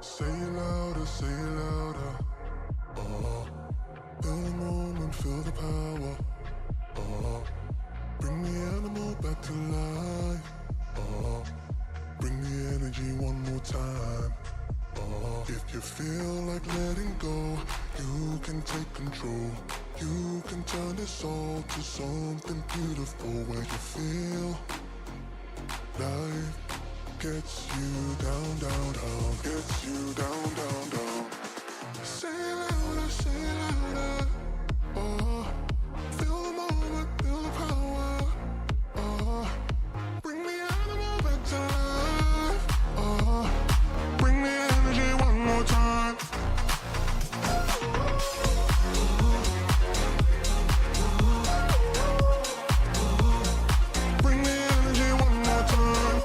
Say it louder, say it louder. Feel the moment, feel the power. Bring the animal back to life. Bring the energy one more time. If you feel like letting go, you can take control. You can turn this all to something beautiful, where you feel life gets you down, down, down, gets you down, down, down. Say it louder, say it louder. Feel the moment, feel the power. Bring the animal back to life. Bring the energy one more time. Bring the energy one more time.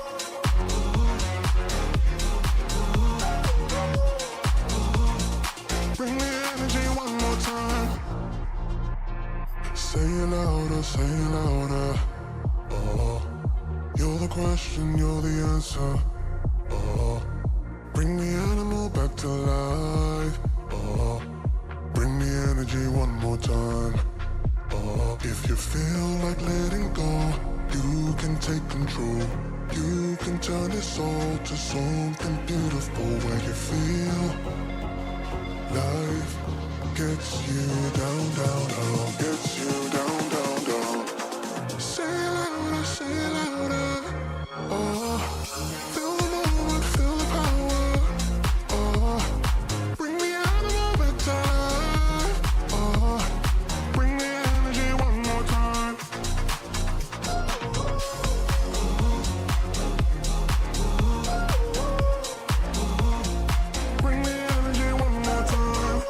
Bring the energy one more time. Say it louder, say it louder. You're the question, you're the answer. Bring the animal back to life. Bring the energy one more time. If you feel like letting go, you can take control. You can turn this all to something beautiful, where you feel life gets you down, down, down, gets you down, down, down. Say it louder, say it louder. Feel the moment, feel the power. Bring the animal back to life. Bring the energy one more time. Bring the energy one more time.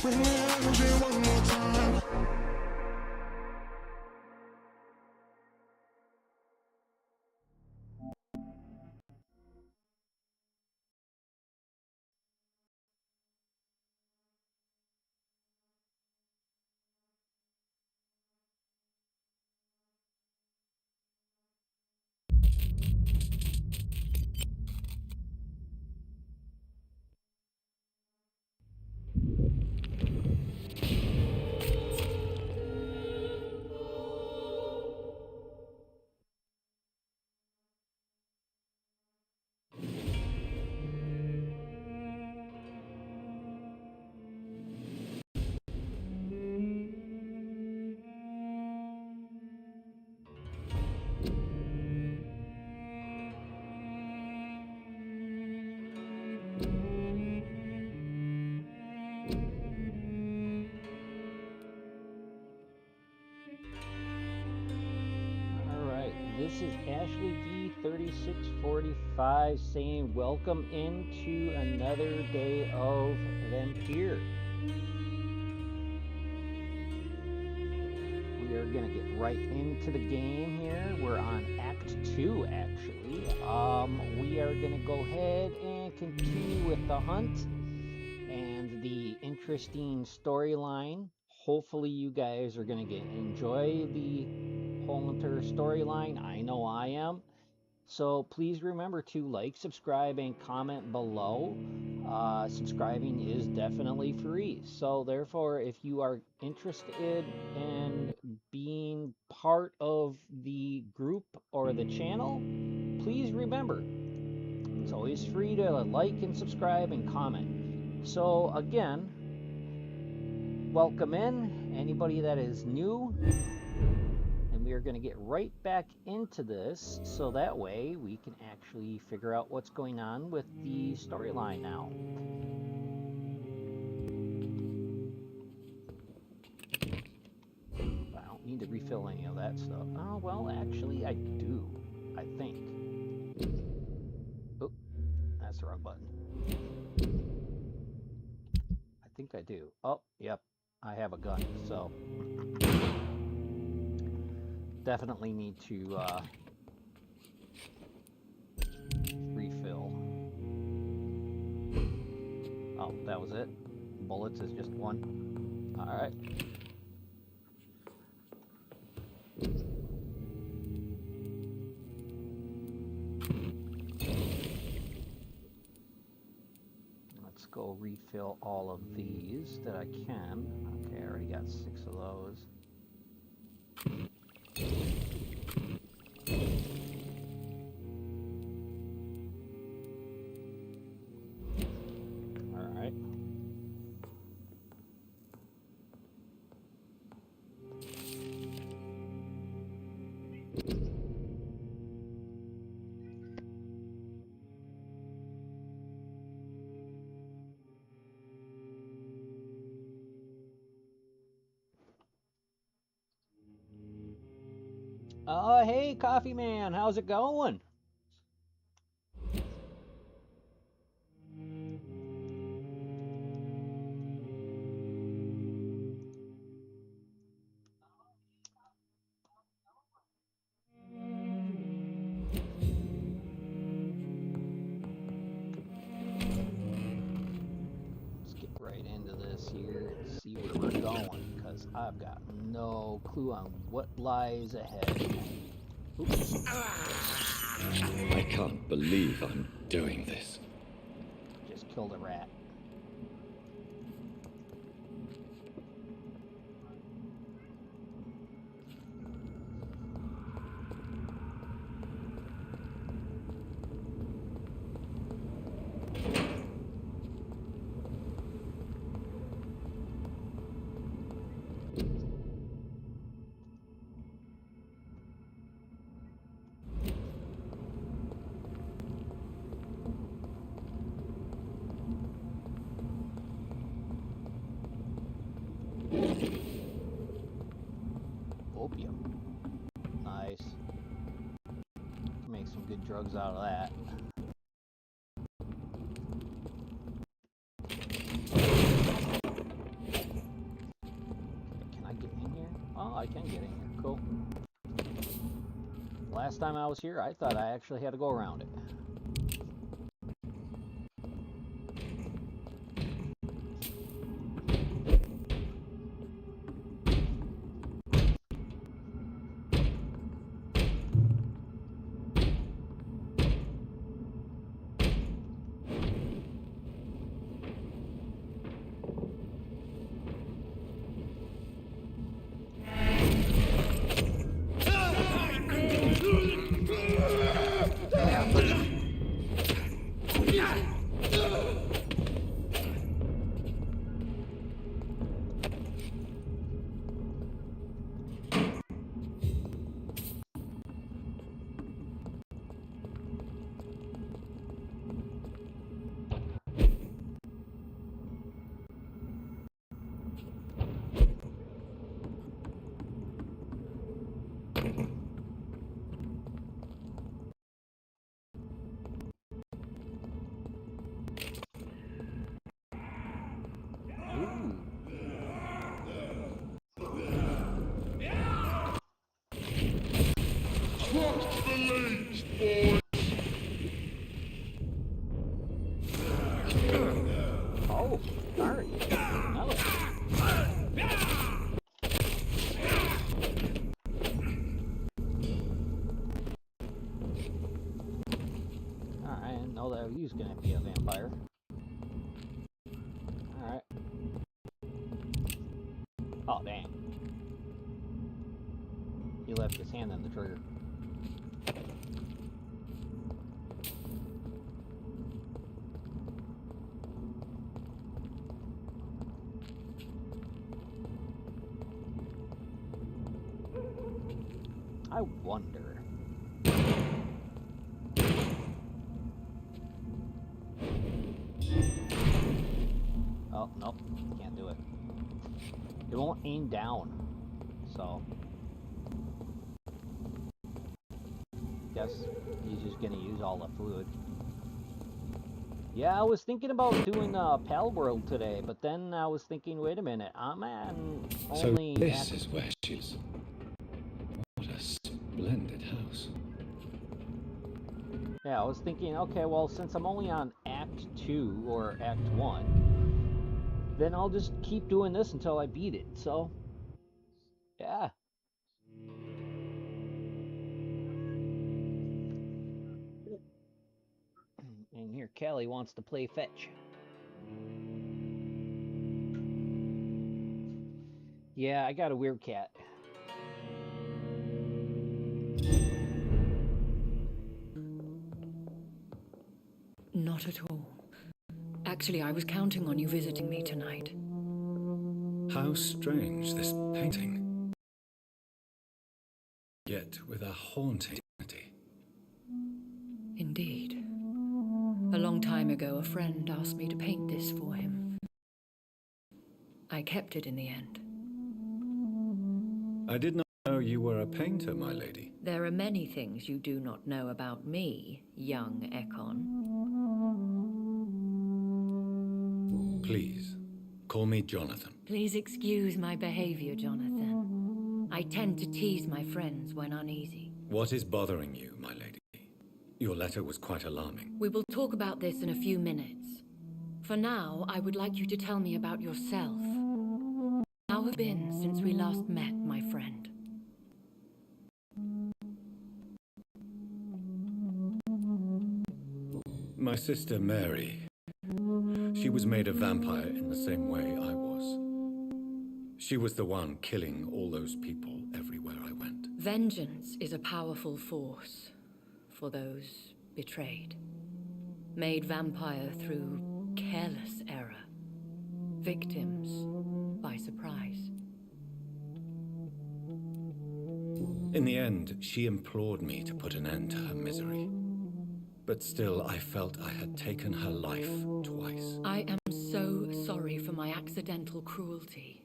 Bring the energy one more time. This is Ashley D3645 saying welcome into another day of VAMPYR. We are going to get right into the game here. We're on Act 2 actually. We are going to go ahead and continue with the hunt and the interesting storyline. Hopefully you guys are going to enjoy the Hunter storyline. I know I am. So please remember to like, subscribe, and comment below. Subscribing is definitely free. So therefore, if you are interested in being part of the group or the channel, please remember, it's always free to like and subscribe and comment. So again, welcome in, anybody that is new. And we are going to get right back into this, so that way we can actually figure out what's going on with the storyline now. I don't need to refill any of that stuff. Oh, well, actually I do, I think. Oh, that's the wrong button. I think I do. Oh, yep, I have a gun, so definitely need to refill. Oh, that was it. Bullets is just one. All right. let's go refill all of these that I can. Okay, I already got 6 of those. All right. Oh, hey, Coffee Man, how's it going? Let's get right into this here and see where we're going, because I've got no clue on what lies ahead. Oops. I can't believe I'm doing this. Just killed a rat. Opium. Nice. Can make some good drugs out of that. Can I get in here? Oh, I can get in here. Cool. Last time I was here, I thought I actually had to go around it. Oh, sorry. Another one. Alright, I didn't know that he was going to be a vampire. Alright. Oh, dang. He left his hand on the trigger. I wonder. Oh, nope. Can't do it. It won't aim down. So. Guess he's just gonna use all the fluid. Yeah, I was thinking about doing Pal World today, but then I was thinking, wait a minute, I'm at only... So this is where she's... What a splendid house. Yeah, I was thinking, okay, well, since I'm only on Act 2 or Act 1, then I'll just keep doing this until I beat it, so... Yeah. And here, Callie wants to play fetch. Yeah, I got a weird cat. Not at all. Actually, I was counting on you visiting me tonight. How strange, this painting. Yet with a haunting dignity. Indeed. A long time ago, a friend asked me to paint this for him. I kept it in the end. I did not know you were a painter, my lady. There are many things you do not know about me, young Ekon. Please, call me Jonathan. Please excuse my behavior, Jonathan. I tend to tease my friends when uneasy. What is bothering you, my lady? Your letter was quite alarming. We will talk about this in a few minutes. For now, I would like you to tell me about yourself. How have you been since we last met, my friend? My sister Mary. She was made a vampire in the same way I was. She was the one killing all those people everywhere I went. Vengeance is a powerful force for those betrayed. Made vampire through careless error. Victims by surprise. In the end, she implored me to put an end to her misery. But still, I felt I had taken her life twice. I am so sorry for my accidental cruelty.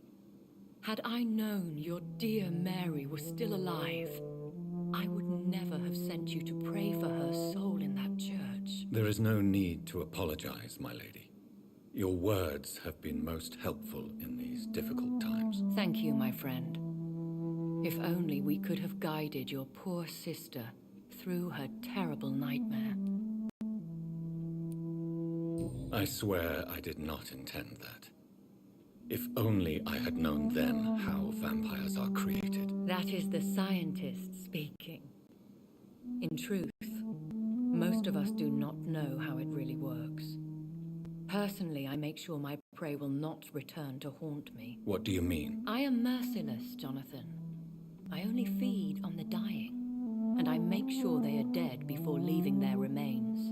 Had I known your dear Mary was still alive, I would never have sent you to pray for her soul in that church. There is no need to apologize, my lady. Your words have been most helpful in these difficult times. Thank you, my friend. If only we could have guided your poor sister through her terrible nightmare. I swear I did not intend that. If only I had known then how vampires are created. That is the scientist speaking. In truth, most of us do not know how it really works. Personally, I make sure my prey will not return to haunt me. What do you mean? I am merciless, Jonathan. I only feed on the dying, and I make sure they are dead before leaving their remains.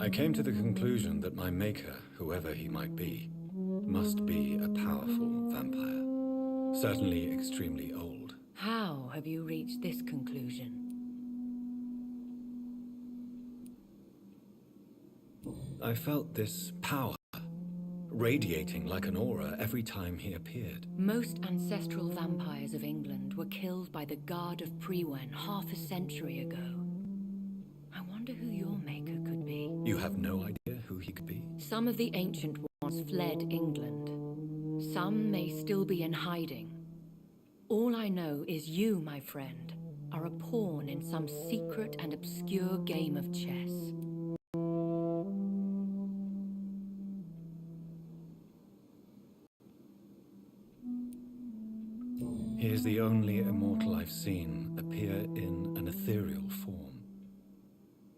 I came to the conclusion that my maker, whoever he might be, must be a powerful vampire. Certainly extremely old. How have you reached this conclusion? I felt this power radiating like an aura every time he appeared. Most ancestral vampires of England were killed by the Guard of Priwen half a century ago. I wonder who your maker could be. You have no idea who he could be? Some of the ancient ones fled England. Some may still be in hiding. All I know is you, my friend, are a pawn in some secret and obscure game of chess. He is the only immortal I've seen appear in an ethereal form.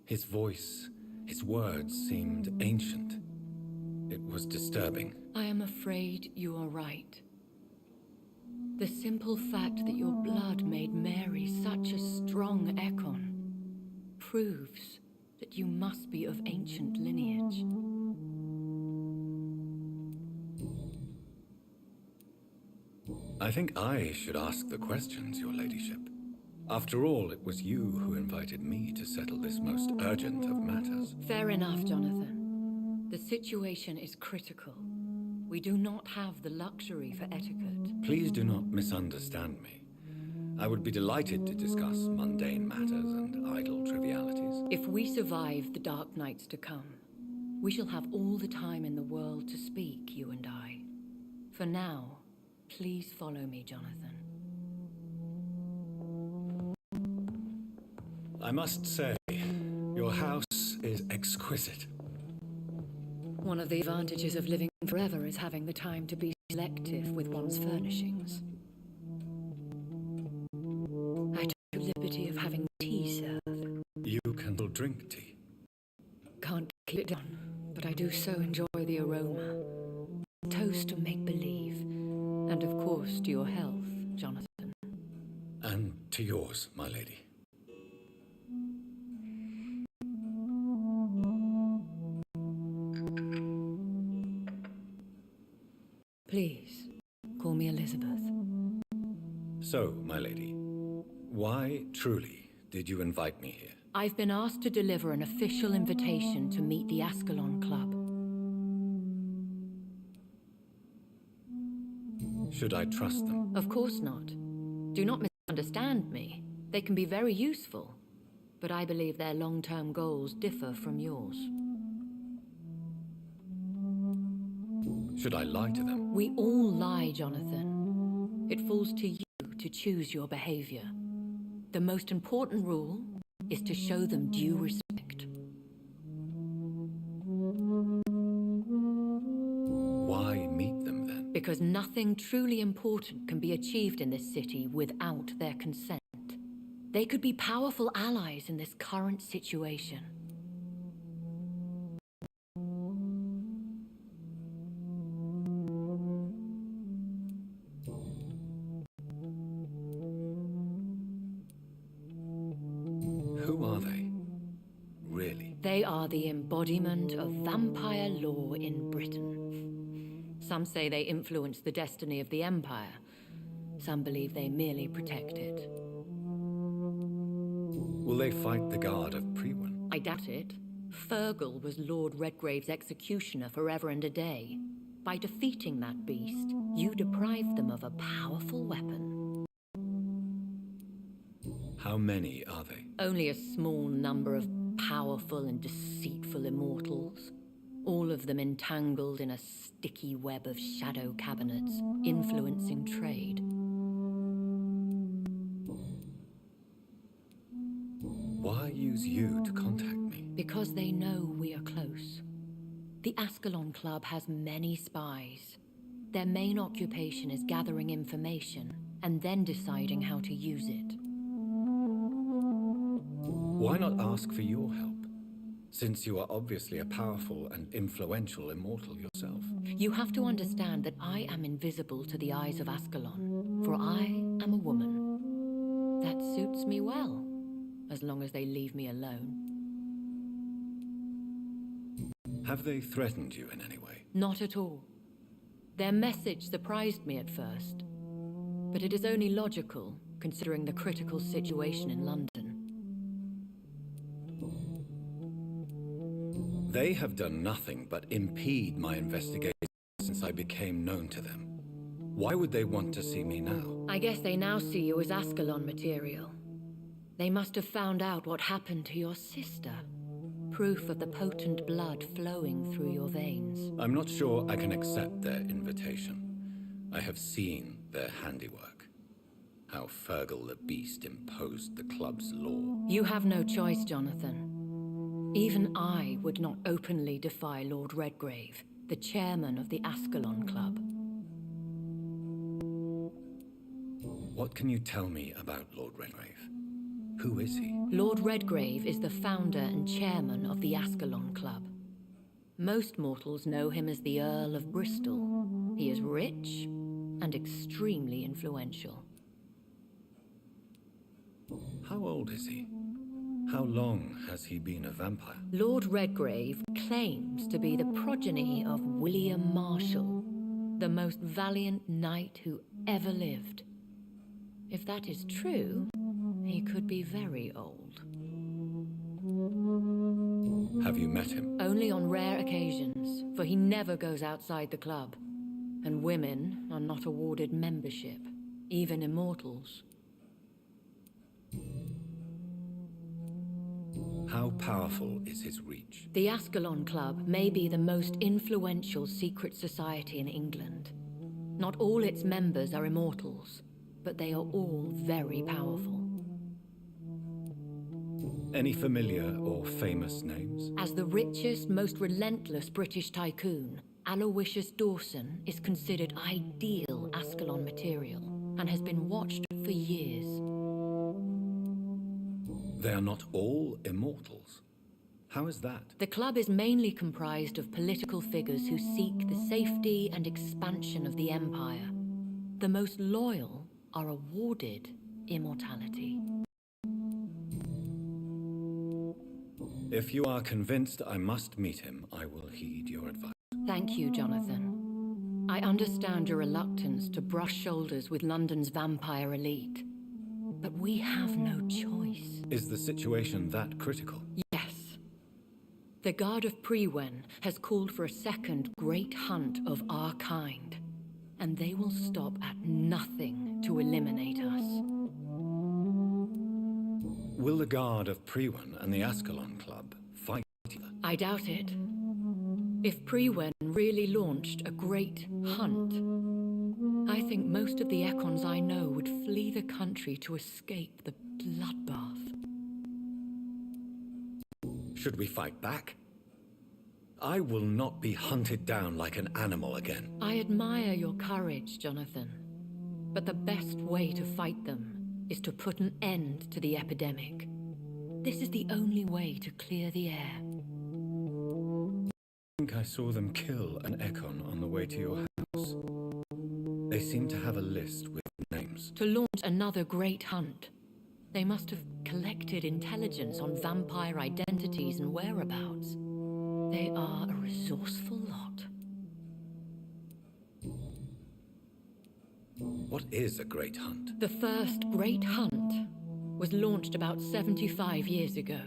His voice, his words seemed ancient. It was disturbing. I am afraid you are right. The simple fact that your blood made Mary such a strong Ekon proves that you must be of ancient lineage. I think I should ask the questions, your ladyship. After all, it was you who invited me to settle this most urgent of matters. Fair enough, Jonathan. The situation is critical. We do not have the luxury for etiquette. Please do not misunderstand me. I would be delighted to discuss mundane matters and idle trivialities. If we survive the dark nights to come, we shall have all the time in the world to speak, you and I. For now, please follow me, Jonathan. I must say, your house is exquisite. One of the advantages of living forever is having the time to be selective with one's furnishings. I took the liberty of having tea served. You can still drink tea. Keep it down, but I do so enjoy the aroma. Toast to make-believe. And of course to your health, Jonathan. And to yours, my lady. Please, call me Elizabeth. So, my lady, why truly did you invite me here? I've been asked to deliver an official invitation to meet the Ascalon Club. Should I trust them? Of course not. Do not misunderstand me. They can be very useful, but I believe their long-term goals differ from yours. Should I lie to them? We all lie, Jonathan. It falls to you to choose your behavior. The most important rule is to show them due respect. Why meet them then? Because nothing truly important can be achieved in this city without their consent. They could be powerful allies in this current situation. Who are they? Really? They are the embodiment of vampire law in Britain. Some say they influence the destiny of the Empire. Some believe they merely protect it. Will they fight the guard of Priwen? I doubt it. Fergal was Lord Redgrave's executioner forever and a day. By defeating that beast, you deprived them of a powerful weapon. How many are they? Only a small number of powerful and deceitful immortals. All of them entangled in a sticky web of shadow cabinets, influencing trade. Why use you to contact me? Because they know we are close. The Ascalon Club has many spies. Their main occupation is gathering information and then deciding how to use it. Why not ask for your help? Since you are obviously a powerful and influential immortal yourself. You have to understand that I am invisible to the eyes of Ascalon, for I am a woman. That suits me well, as long as they leave me alone. Have they threatened you in any way? Not at all. Their message surprised me at first, but it is only logical, considering the critical situation in London. They have done nothing but impede my investigation since I became known to them. Why would they want to see me now? I guess they now see you as Ascalon material. They must have found out what happened to your sister. Proof of the potent blood flowing through your veins. I'm not sure I can accept their invitation. I have seen their handiwork. How Fergal the Beast imposed the club's law. You have no choice, Jonathan. Even I would not openly defy Lord Redgrave, the chairman of the Ascalon Club. What can you tell me about Lord Redgrave? Who is he? Lord Redgrave is the founder and chairman of the Ascalon Club. Most mortals know him as the Earl of Bristol. He is rich and extremely influential. How old is he? How long has he been a vampire? Lord Redgrave claims to be the progeny of William Marshall, the most valiant knight who ever lived. If that is true, he could be very old. Have you met him? Only on rare occasions, for he never goes outside the club. And women are not awarded membership, even immortals. How powerful is his reach? The Ascalon Club may be the most influential secret society in England. Not all its members are immortals, but they are all very powerful. Any familiar or famous names? As the richest, most relentless British tycoon, Aloysius Dawson is considered ideal Ascalon material and has been watched for years. They are not all immortals. How is that? The club is mainly comprised of political figures who seek the safety and expansion of the Empire. The most loyal are awarded immortality. If you are convinced I must meet him, I will heed your advice. Thank you, Jonathan. I understand your reluctance to brush shoulders with London's vampire elite. But we have no choice. Is the situation that critical? Yes. The Guard of Priwen has called for a second great hunt of our kind, and they will stop at nothing to eliminate us. Will the Guard of Priwen and the Ascalon Club fight each other? I doubt it. If Priwen really launched a great hunt, I think most of the Econs I know would flee the country to escape the bloodbath. Should we fight back? I will not be hunted down like an animal again. I admire your courage, Jonathan. But the best way to fight them is to put an end to the epidemic. This is the only way to clear the air. I think I saw them kill an Econ on the way to your house. They seem to have a list with names. To launch another great hunt, they must have collected intelligence on vampire identities and whereabouts. They are a resourceful lot. What is a great hunt? The first great hunt was launched about 75 years ago.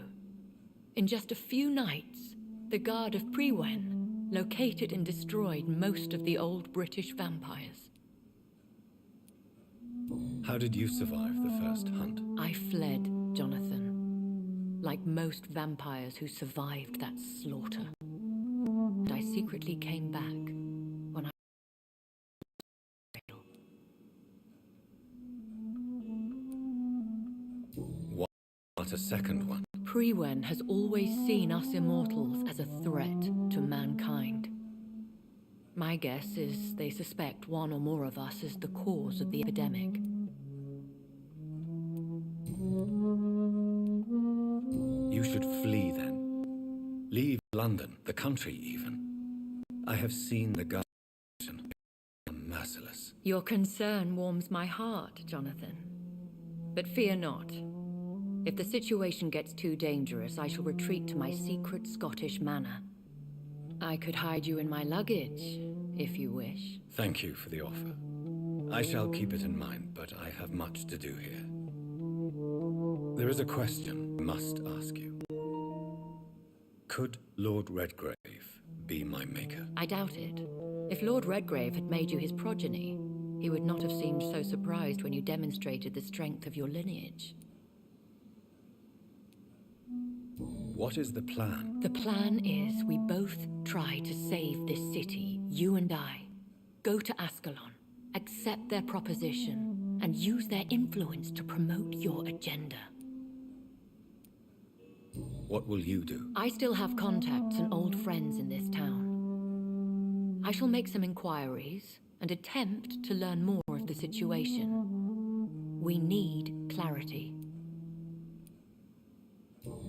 In just a few nights, the Guard of Priwen located and destroyed most of the old British vampires. How did you survive the first hunt? I fled, Jonathan, like most vampires who survived that slaughter. And I secretly came back when I... What a second one. Priwen has always seen us immortals as a threat to mankind. My guess is they suspect one or more of us as the cause of the epidemic. You should flee then. Leave London, the country even. I have seen the guards merciless. Your concern warms my heart, Jonathan. But fear not. If the situation gets too dangerous, I shall retreat to my secret Scottish manor. I could hide you in my luggage, if you wish. Thank you for the offer. I shall keep it in mind, but I have much to do here. There is a question I must ask you. Could Lord Redgrave be my maker? I doubt it. If Lord Redgrave had made you his progeny, he would not have seemed so surprised when you demonstrated the strength of your lineage. What is the plan? The plan is we both try to save this city, you and I. Go to Ascalon, accept their proposition, and use their influence to promote your agenda. What will you do? I still have contacts and old friends in this town. I shall make some inquiries and attempt to learn more of the situation. We need clarity.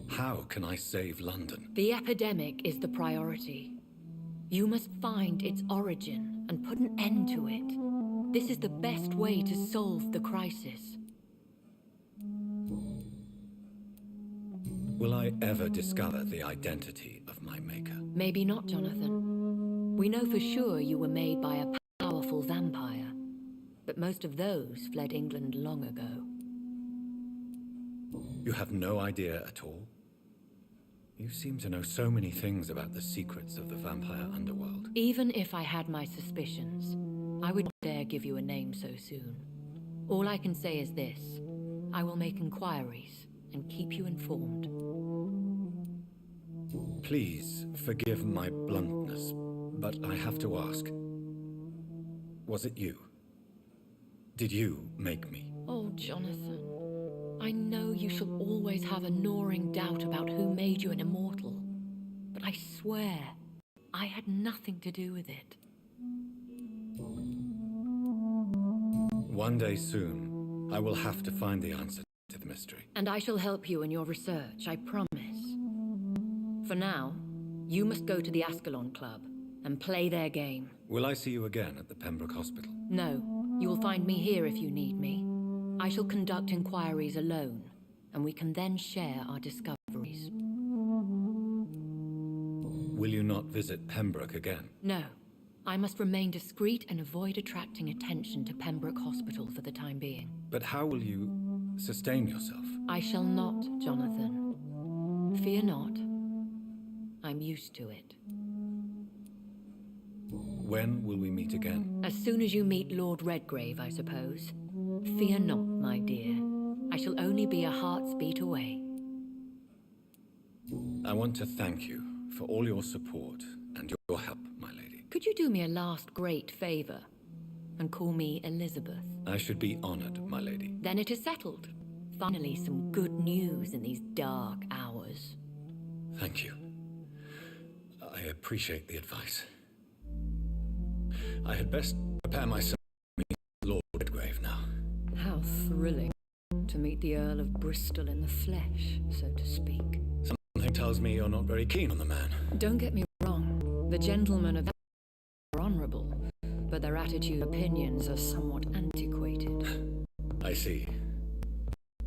How can I save London? The epidemic is the priority. You must find its origin and put an end to it. This is the best way to solve the crisis. Will I ever discover the identity of my maker? Maybe not, Jonathan. We know for sure you were made by a powerful vampire, but most of those fled England long ago. You have no idea at all? You seem to know so many things about the secrets of the vampire underworld. Even if I had my suspicions, I would not dare give you a name so soon. All I can say is this: I will make inquiries and keep you informed. Please forgive my bluntness, but I have to ask. Was it you? Did you make me? Oh, Jonathan. I know you shall always have a gnawing doubt about who made you an immortal, but I swear I had nothing to do with it. One day soon, I will have to find the answer to the mystery. And I shall help you in your research, I promise. For now, you must go to the Ascalon Club and play their game. Will I see you again at the Pembroke Hospital? No, you will find me here if you need me. I shall conduct inquiries alone, and we can then share our discoveries. Will you not visit Pembroke again? No. I must remain discreet and avoid attracting attention to Pembroke Hospital for the time being. But how will you sustain yourself? I shall not, Jonathan. Fear not. I'm used to it. When will we meet again? As soon as you meet Lord Redgrave, I suppose. Fear not, my dear. I shall only be a heart's beat away. I want to thank you for all your support and your help, my lady. Could you do me a last great favor and call me Elizabeth? I should be honored, my lady. Then it is settled. Finally, some good news in these dark hours. Thank you. I appreciate the advice. I had best prepare myself to meet Lord Redgrave now. How thrilling to meet the Earl of Bristol in the flesh, so to speak. Something tells me you're not very keen on the man. Don't get me wrong. The gentlemen of are honorable, but their attitude and opinions are somewhat antiquated. I see.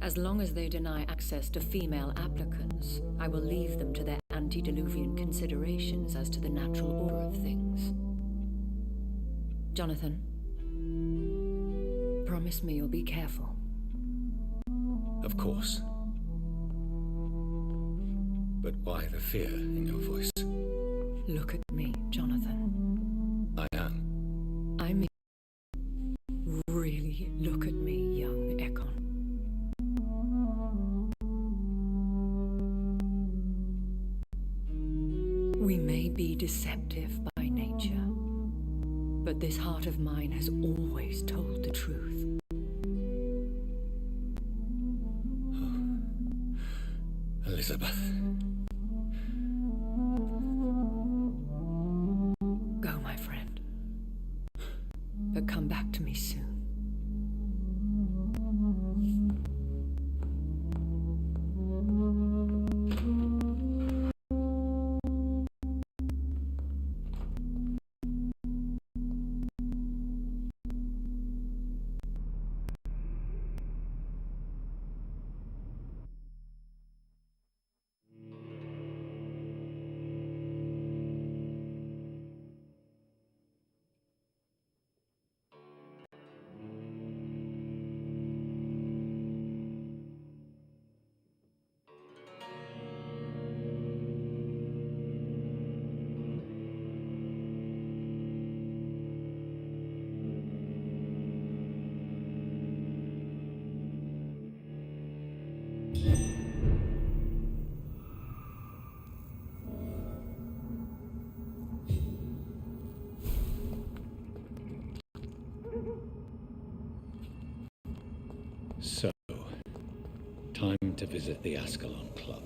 As long as they deny access to female applicants, I will leave them to their antediluvian considerations as to the natural order of things. Jonathan, promise me you'll be careful. Of course. But why the fear in your voice? Look at me, Jonathan. I am. I mean, really look at me, young Ekon. We may be deceptive by nature, but this heart of mine has always told the truth. Elizabeth. Go, my friend. But come back to me soon. So, time to visit the Ascalon Club.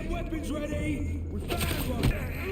Weapons ready! We found one!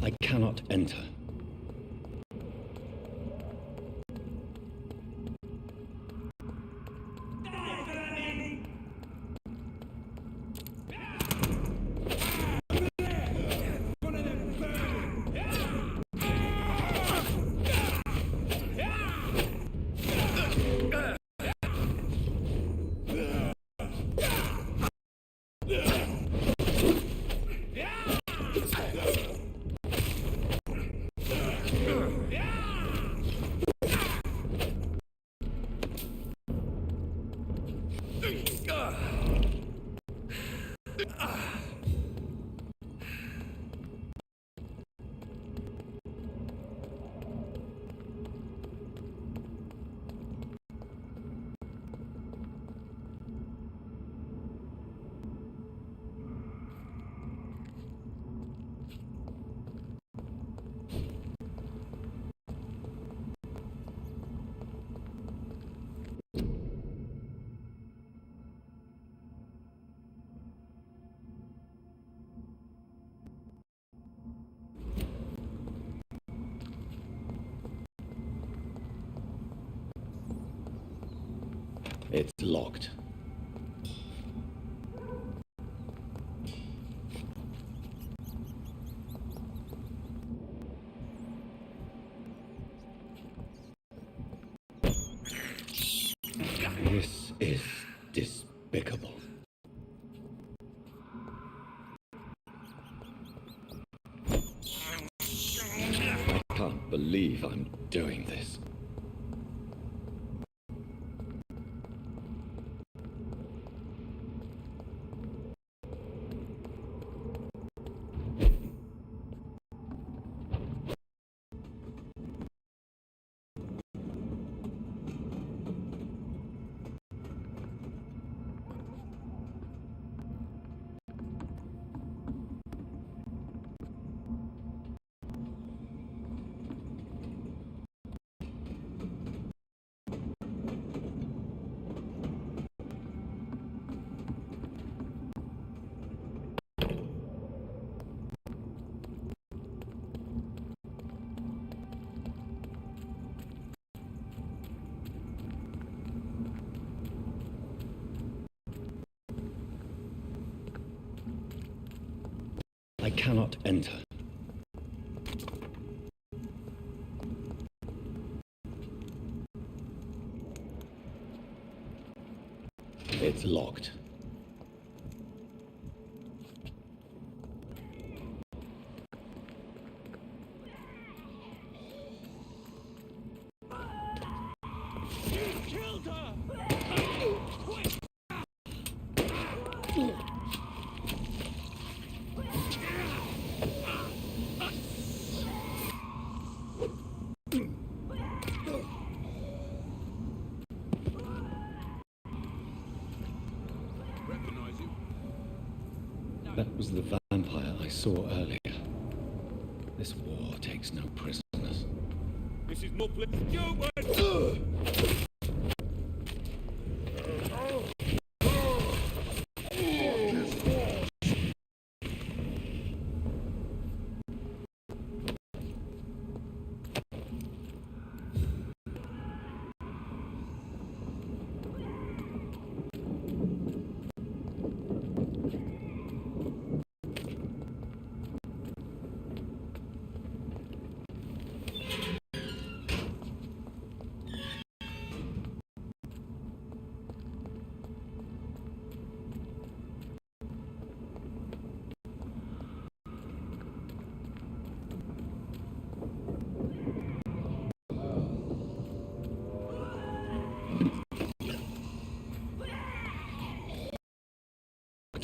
I cannot enter. It's locked. This is despicable. I can't believe I'm doing this. I cannot enter. It's locked. That was the vampire I saw earlier. This war takes no prisoners. This is no place. You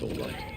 All right.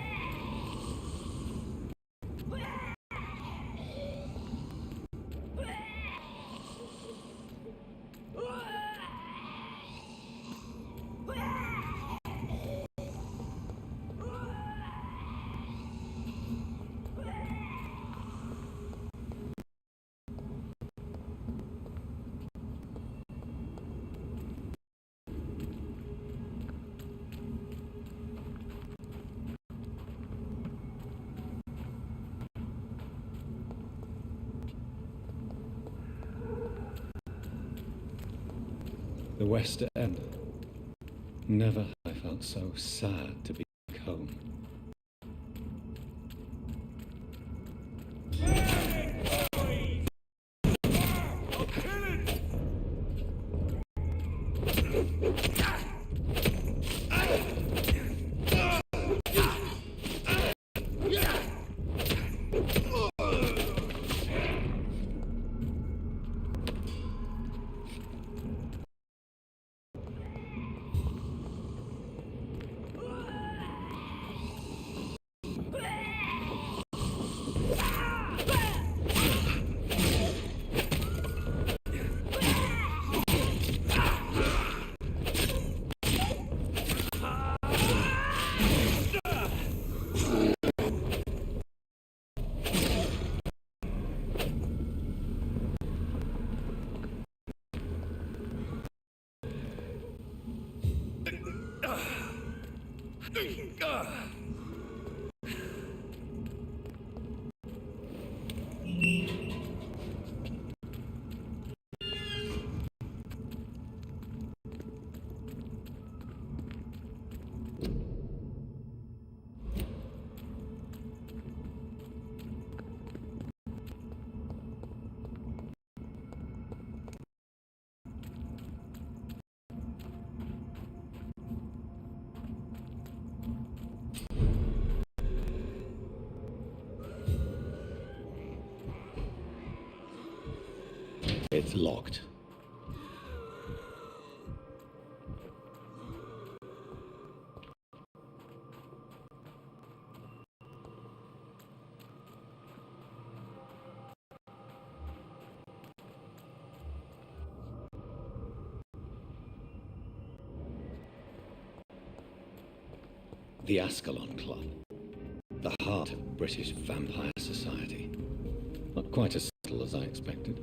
The West End. Never have I felt so sad to be back home. It's locked. The Ascalon Club. The heart of British vampire society. Not quite as subtle as I expected.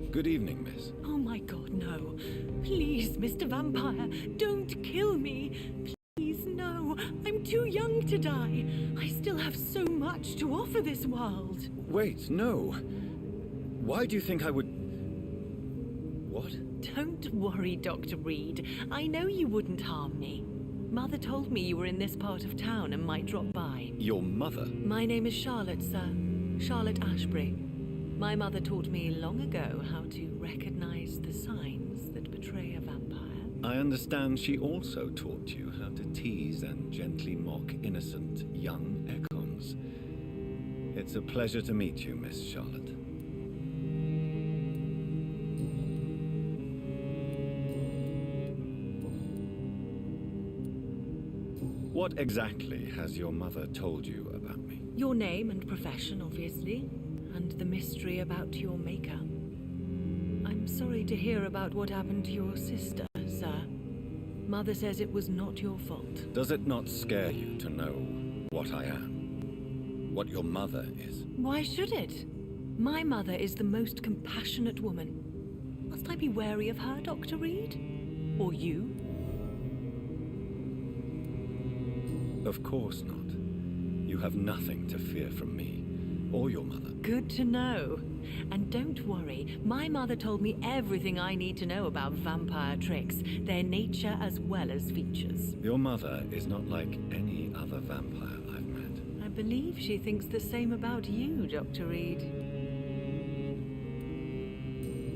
Good evening, miss. Oh my god, no. Please, Mr. Vampire, don't kill me. Please, no. I'm too young to die. I still have so much to offer this world. Wait, no. Why do you think I would... What? Don't worry, Dr. Reed. I know you wouldn't harm me. Mother told me you were in this part of town and might drop by. Your mother? My name is Charlotte, sir. Charlotte Ashbury. My mother taught me long ago how to recognize the signs that betray a vampire. I understand she also taught you how to tease and gently mock innocent young Econs. It's a pleasure to meet you, Miss Charlotte. What exactly has your mother told you about me? Your name and profession, obviously, and the mystery about your maker. I'm sorry to hear about what happened to your sister, sir. Mother says it was not your fault. Does it not scare you to know what I am? What your mother is? Why should it? My mother is the most compassionate woman. Must I be wary of her, Dr. Reed? Or you? Of course not. You have nothing to fear from me, or your mother. Good to know. And don't worry, my mother told me everything I need to know about vampire tricks, their nature as well as features. Your mother is not like any other vampire I've met. I believe she thinks the same about you, Dr. Reed.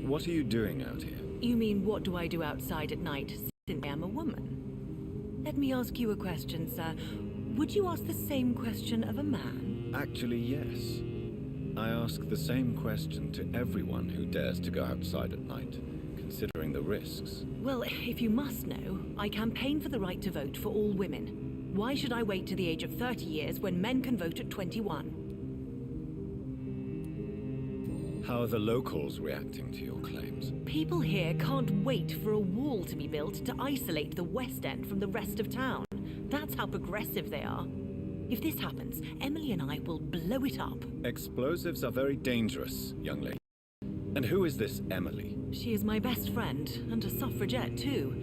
What are you doing out here? You mean, what do I do outside at night, since I am a woman? Let me ask you a question, sir. Would you ask the same question of a man? Actually, yes. I ask the same question to everyone who dares to go outside at night, considering the risks. Well, if you must know, I campaign for the right to vote for all women. Why should I wait to the age of 30 years when men can vote at 21? How are the locals reacting to your claims? People here can't wait for a wall to be built to isolate the West End from the rest of town. That's how progressive they are. If this happens, Emily and I will blow it up. Explosives are very dangerous, young lady. And who is this Emily? She is my best friend, and a suffragette too.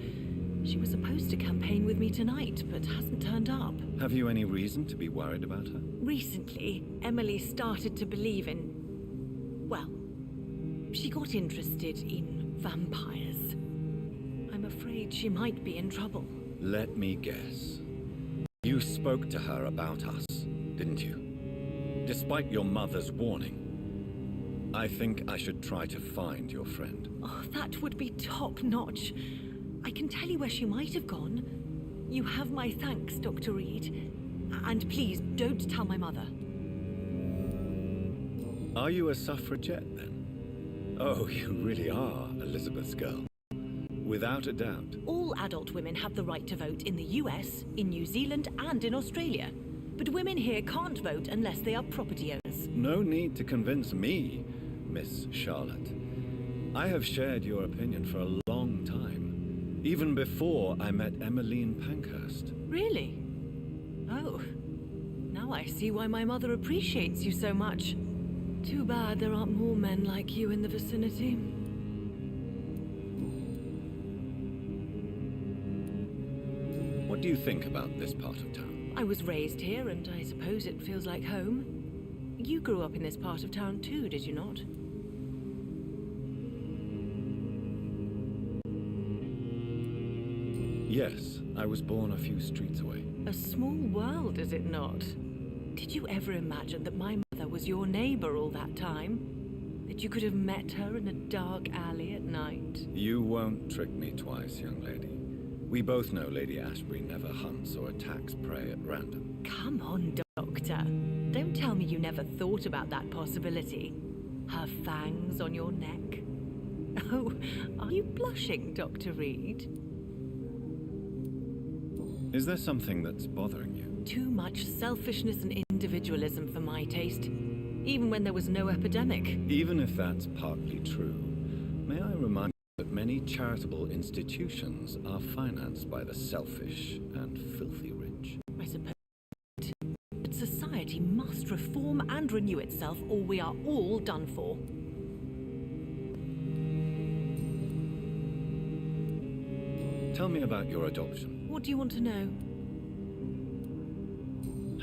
She was supposed to campaign with me tonight, but hasn't turned up. Have you any reason to be worried about her? Recently, Emily started to believe in Well, she got interested in vampires. I'm afraid she might be in trouble. Let me guess. You spoke to her about us, didn't you? Despite your mother's warning. I think I should try to find your friend. Oh, that would be top-notch. I can tell you where she might have gone. You have my thanks, Dr. Reed. And please, don't tell my mother. Are you a suffragette, then? Oh, you really are Elizabeth's girl. Without a doubt. All adult women have the right to vote in the US, in New Zealand, and in Australia. But women here can't vote unless they are property owners. No need to convince me, Miss Charlotte. I have shared your opinion for a long time, even before I met Emmeline Pankhurst. Really? Oh, now I see why my mother appreciates you so much. Too bad there aren't more men like you in the vicinity. What do you think about this part of town? I was raised here, and I suppose it feels like home. You grew up in this part of town too, did you not? Yes, I was born a few streets away. A small world, is it not? Did you ever imagine that my mother was your neighbor all that time? That you could have met her in a dark alley at night? You won't trick me twice, young lady. We both know Lady Ashbury never hunts or attacks prey at random. Come on, Doctor. Don't tell me you never thought about that possibility. Her fangs on your neck. Oh, are you blushing, Dr. Reed? Is there something that's bothering you? Too much selfishness and individualism for my taste. Even when there was no epidemic. Even if that's partly true, may I remind you that many charitable institutions are financed by the selfish and filthy rich? I suppose. But society must reform and renew itself, or we are all done for. Tell me about your adoption. What do you want to know?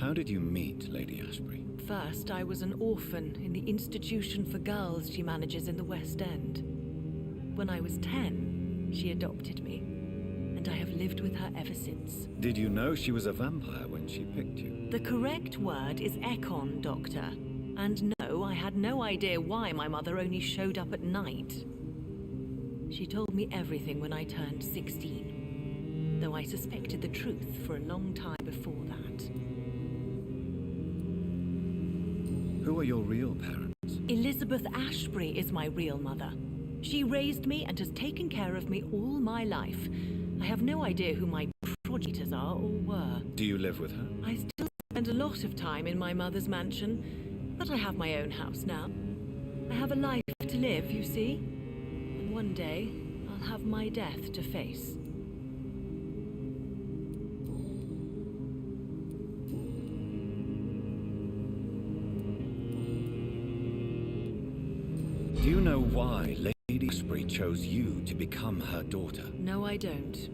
How did you meet Lady Ashbury? First, I was an orphan in the institution for girls she manages in the West End. When I was 10, she adopted me, and I have lived with her ever since. Did you know she was a vampire when she picked you? The correct word is Ekon, Doctor. And no, I had no idea why my mother only showed up at night. She told me everything when I turned 16, though I suspected the truth for a long time before that. Who are your real parents? Elizabeth Ashbury is my real mother. She raised me and has taken care of me all my life. I have no idea who my progenitors are or were. Do you live with her? I still spend a lot of time in my mother's mansion, but I have my own house now. I have a life to live, you see. And one day, I'll have my death to face. Do you know why Lady Ashbury chose you to become her daughter? No, I don't.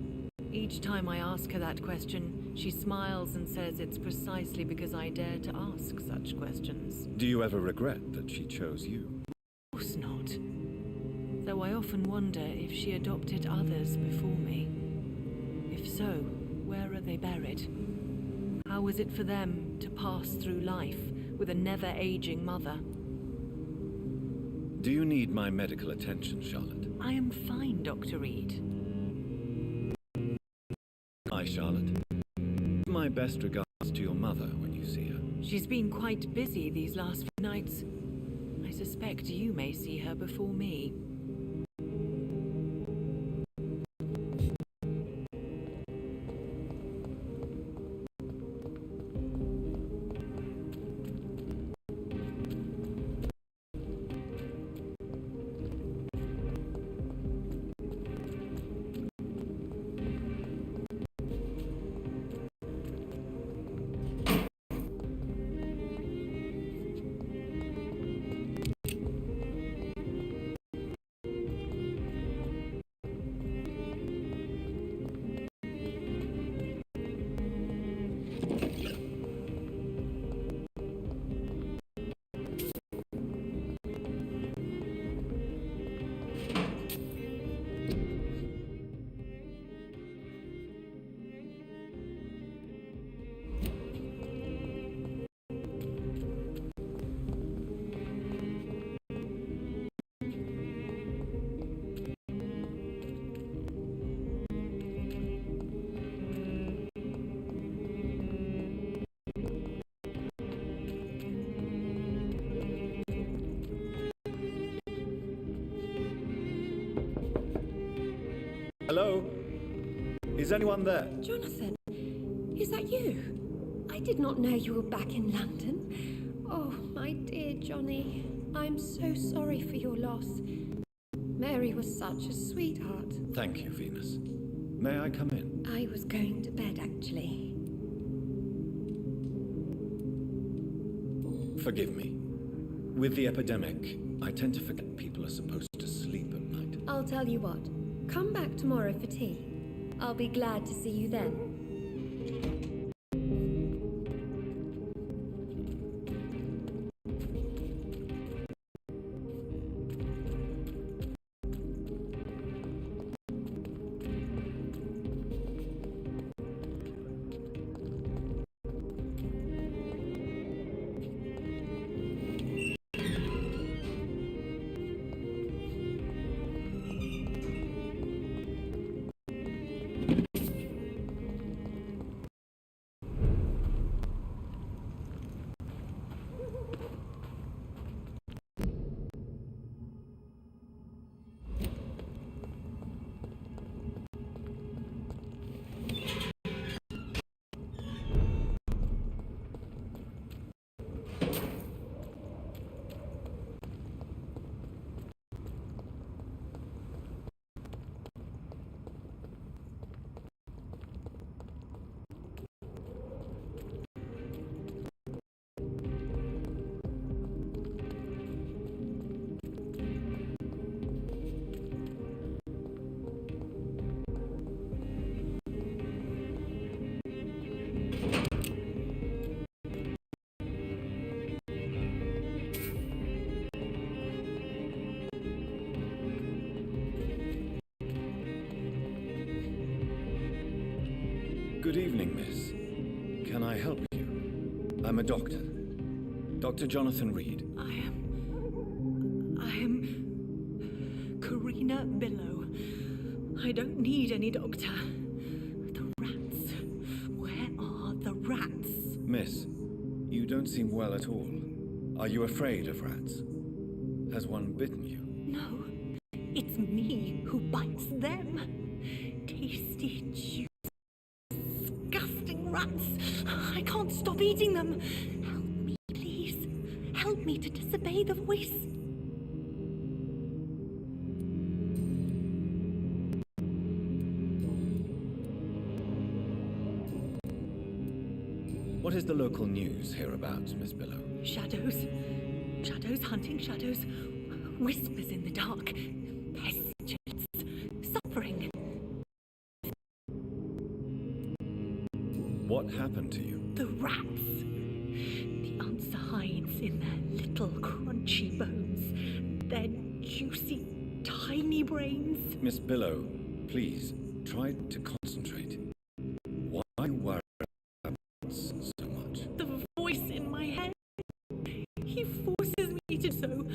Each time I ask her that question, she smiles and says it's precisely because I dare to ask such questions. Do you ever regret that she chose you? Of course not. Though I often wonder if she adopted others before me. If so, where are they buried? How was it for them to pass through life with a never-aging mother? Do you need my medical attention, Charlotte? I am fine, Dr. Reed. Hi, Charlotte. My best regards to your mother when you see her. She's been quite busy these last few nights. I suspect you may see her before me. Hello? Is anyone there? Jonathan, is that you? I did not know you were back in London. Oh, my dear Johnny, I'm so sorry for your loss. Mary was such a sweetheart. Thank you, Venus. May I come in? I was going to bed, actually. Forgive me. With the epidemic, I tend to forget people are supposed to sleep at night. I'll tell you what. Come back tomorrow for tea. I'll be glad to see you then. Good evening, miss. Can I help you? I'm a doctor. Dr. Jonathan Reed. I am Karina Billow. I don't need any doctor. The rats. Where are the rats? Miss, you don't seem well at all. Are you afraid of rats? Has one bitten you? No, it's me who bites them. Tasty, juicy, disgusting rats. I can't stop eating them. Help me, please. Help me to disobey the voice. What is the local news hereabouts, Miss Billow? Shadows. Shadows hunting shadows. Whispers in the dark. Pestilence. Suffering. What happened to you? The rats. The answer hides in their little crunchy bones. Their juicy, tiny brains. Miss Billow, please, try to concentrate. Why worry about rats so much? The voice in my head. He forces me to so.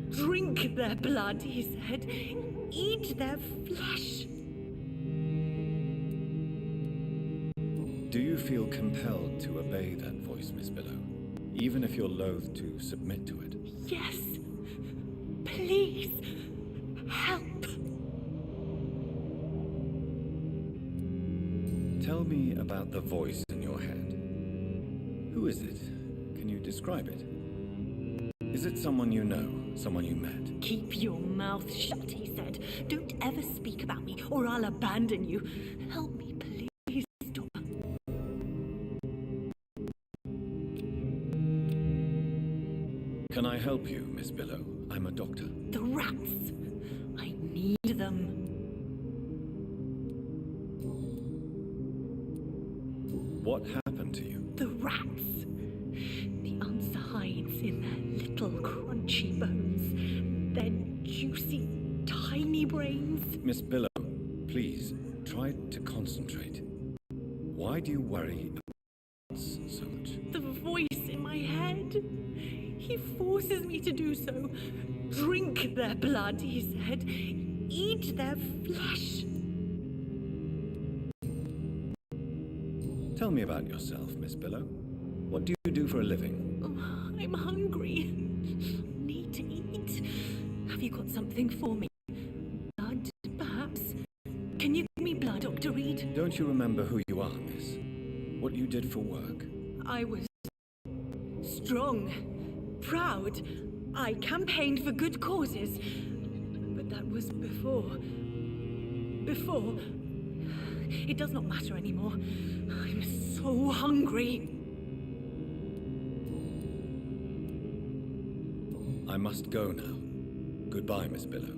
Drink their blood, he said. Eat their flesh. Do you feel compelled to obey that voice, Miss Billow? Even if you're loath to submit to it? Yes. Please. Help. Tell me about the voice in your head. Who is it? Can you describe it? Is it someone you know? Someone you met? Keep your mouth shut, he said. Don't ever speak about me, or I'll abandon you. Help me, please, doctor. Can I help you, Miss Billow? I'm a doctor. The rats. I need them. What happened to you? The rats. The answer hides in their little crunchy bones. Their juicy, tiny brains. Miss Billow, please, try to concentrate. Why do you worry about rats so much? The voice in my head. He forces me to do so. Drink their blood, he said. Eat their flesh. Tell me about yourself, Miss Billow. What do you do for a living? Oh, I'm hungry. Need to eat. Have you got something for me? Blood, perhaps? Can you right. Don't you remember who you are, miss? What you did for work? I was strong, proud. I campaigned for good causes. But that was before. Before. It does not matter anymore. I'm so hungry. I must go now. Goodbye, Miss Billow.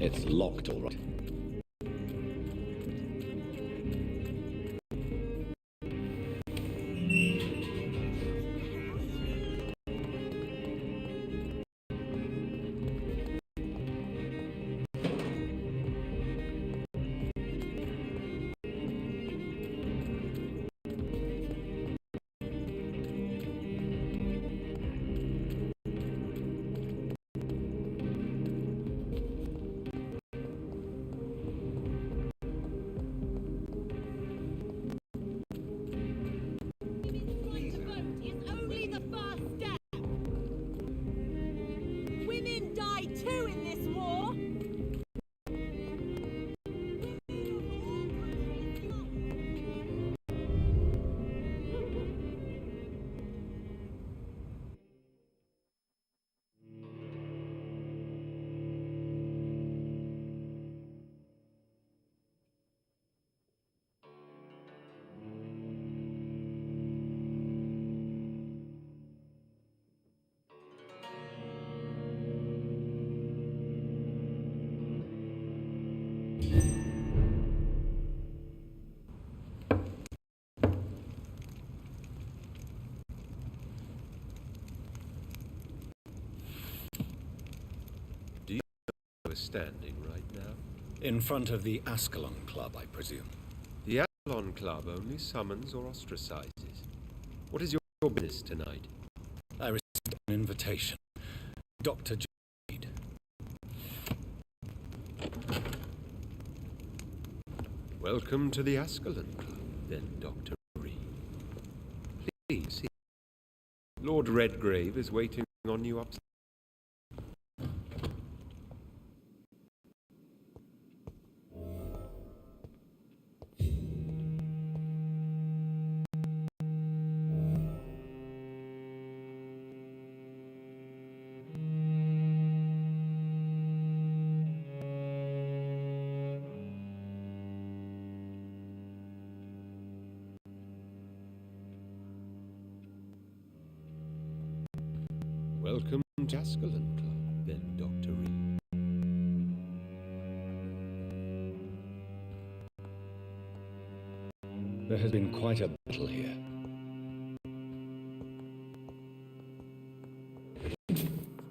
It's locked, all right. Standing right now. In front of the Ascalon Club, I presume. The Ascalon Club only summons or ostracizes. What is your business tonight? I received an invitation. Dr. Jade. Welcome to the Ascalon Club, then, Dr. Reed. Please see. Lord Redgrave is waiting on you upstairs. Welcome to Ascalon Club, then, Dr. Reed. There has been quite a battle here.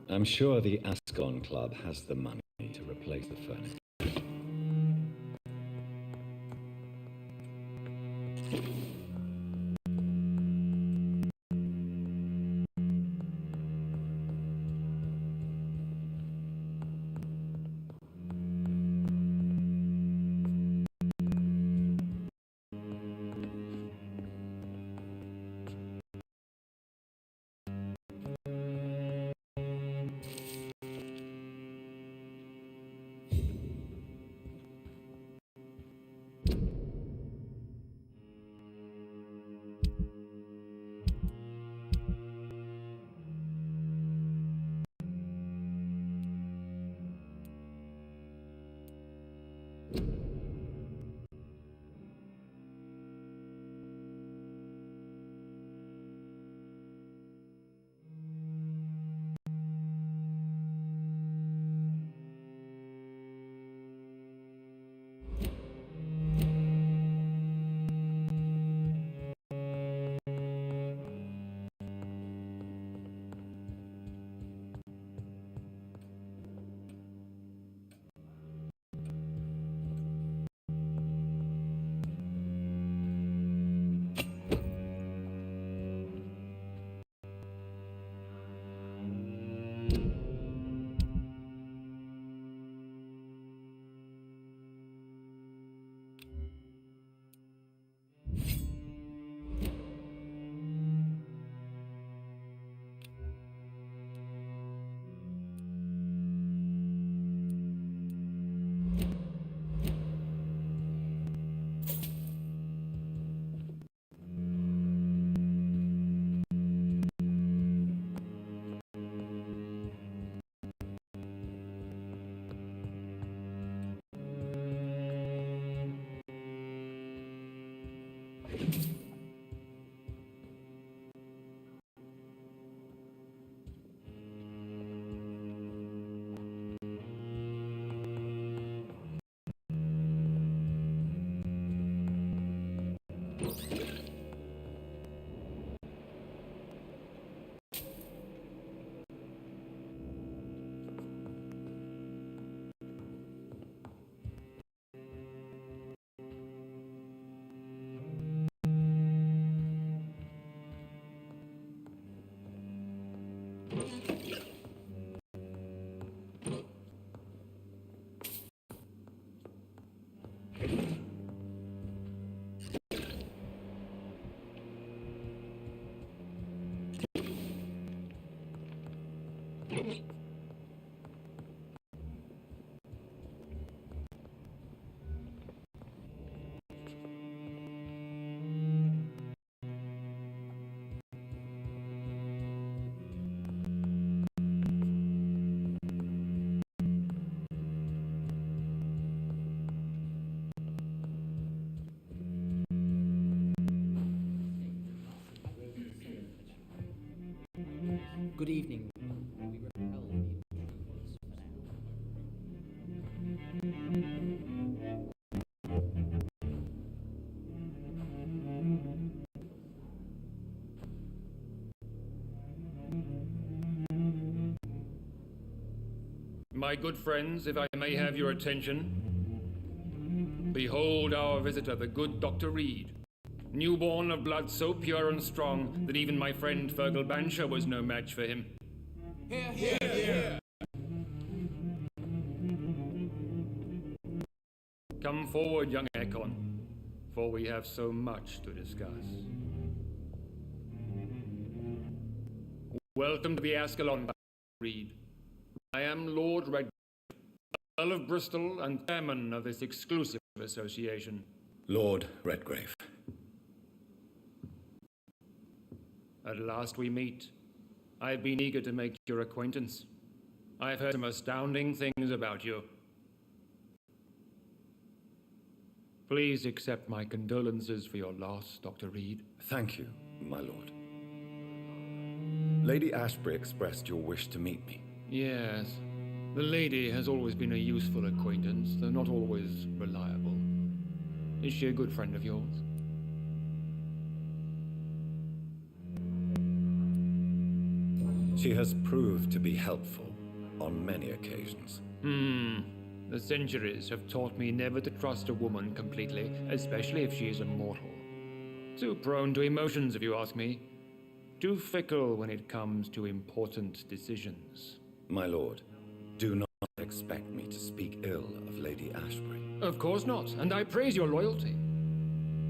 I'm sure the Ascalon Club has the money to replace the furniture. Good evening. We repel the intruders for now. My good friends, if I may have your attention, behold our visitor, the good Dr. Reed. Newborn of blood so pure and strong that even my friend Fergal Bansher was no match for him. Come forward, young Ekon, for we have so much to discuss. Welcome to the Ascalon, Reed. I am Lord Red, Earl of Bristol and chairman of this exclusive association. Lord Redgrave. At last we meet. I've been eager to make your acquaintance. I've heard some astounding things about you. Please accept my condolences for your loss, Dr. Reed. Thank you, my lord. Lady Ashbury expressed your wish to meet me. Yes. The lady has always been a useful acquaintance, though not always reliable. Is she a good friend of yours? She has proved to be helpful on many occasions. The centuries have taught me never to trust a woman completely, especially if she is immortal. Too prone to emotions, if you ask me. Too fickle when it comes to important decisions. My lord, do not expect me to speak ill of Lady Ashbury. Of course not, and I praise your loyalty.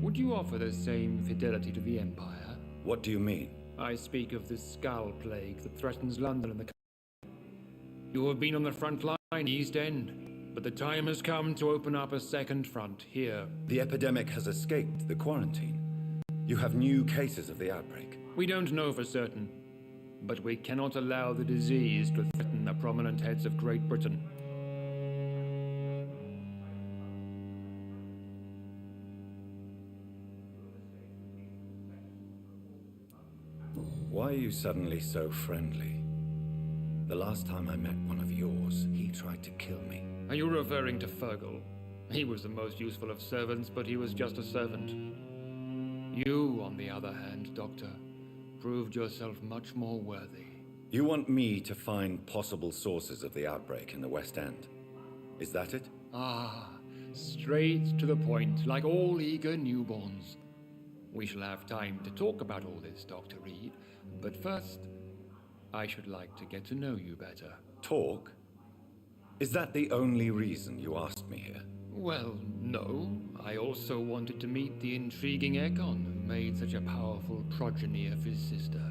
Would you offer the same fidelity to the Empire? What do you mean? I speak of the Skull Plague that threatens London and the country. You have been on the front line, East End, but the time has come to open up a second front here. The epidemic has escaped the quarantine. You have new cases of the outbreak. We don't know for certain, but we cannot allow the disease to threaten the prominent heads of Great Britain. Why are you suddenly so friendly? The last time I met one of yours, he tried to kill me. Are you referring to Fergal? He was the most useful of servants, but he was just a servant. You, on the other hand, Doctor, proved yourself much more worthy. You want me to find possible sources of the outbreak in the West End? Is that it? Ah, straight to the point, like all eager newborns. We shall have time to talk about all this, Dr. Reed, but first, I should like to get to know you better. Talk? Is that the only reason you asked me here? Well, no. I also wanted to meet the intriguing Ekon who made such a powerful progeny of his sister.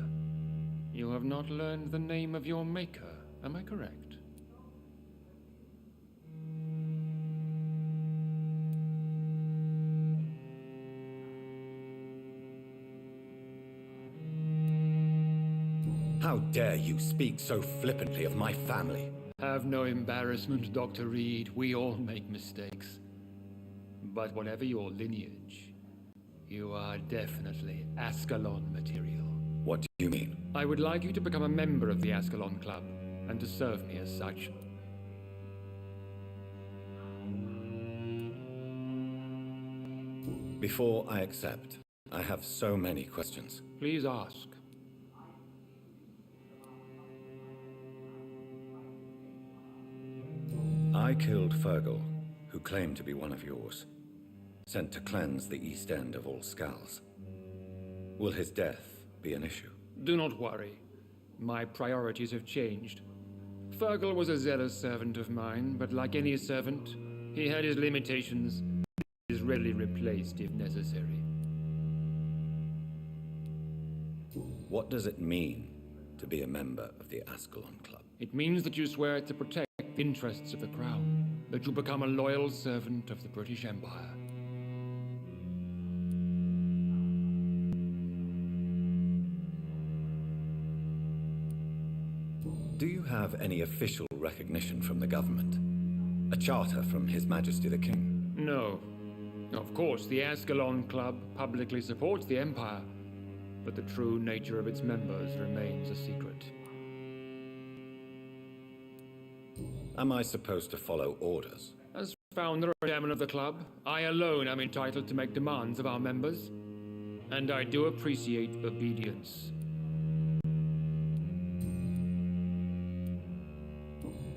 You have not learned the name of your maker, am I correct? How dare you speak so flippantly of my family? Have no embarrassment, Dr. Reed. We all make mistakes. But whatever your lineage, You are definitely Ascalon material. What do you mean? I would like you to become a member of the Ascalon Club, and to serve me as such. Before I accept, I have so many questions. Please ask. I killed Fergal, who claimed to be one of yours, sent to cleanse the East End of all Skulls. Will his death be an issue? Do not worry. My priorities have changed. Fergal was a zealous servant of mine, but like any servant, he had his limitations. He is readily replaced if necessary. What does it mean to be a member of the Ascalon Club? It means that you swear to protect the interests of the Crown, that you become a loyal servant of the British Empire. Do you have any official recognition from the government? A charter from His Majesty the King? No. Of course, the Ascalon Club publicly supports the Empire, but the true nature of its members remains a secret. Am I supposed to follow orders? As founder and chairman of the club, I alone am entitled to make demands of our members, and I do appreciate obedience.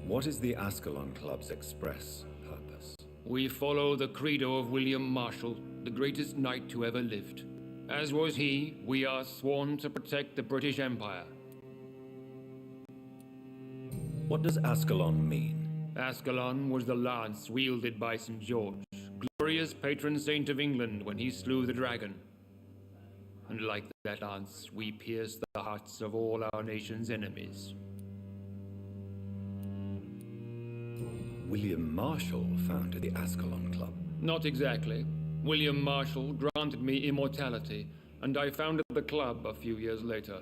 What is the Ascalon Club's express purpose? We follow the credo of William Marshall, the greatest knight who ever lived. As was he, we are sworn to protect the British Empire. What does Ascalon mean? Ascalon was the lance wielded by St. George, glorious patron saint of England when he slew the dragon. And like that lance, we pierce the hearts of all our nation's enemies. William Marshall founded the Ascalon Club. Not exactly. William Marshall granted me immortality, and I founded the club a few years later.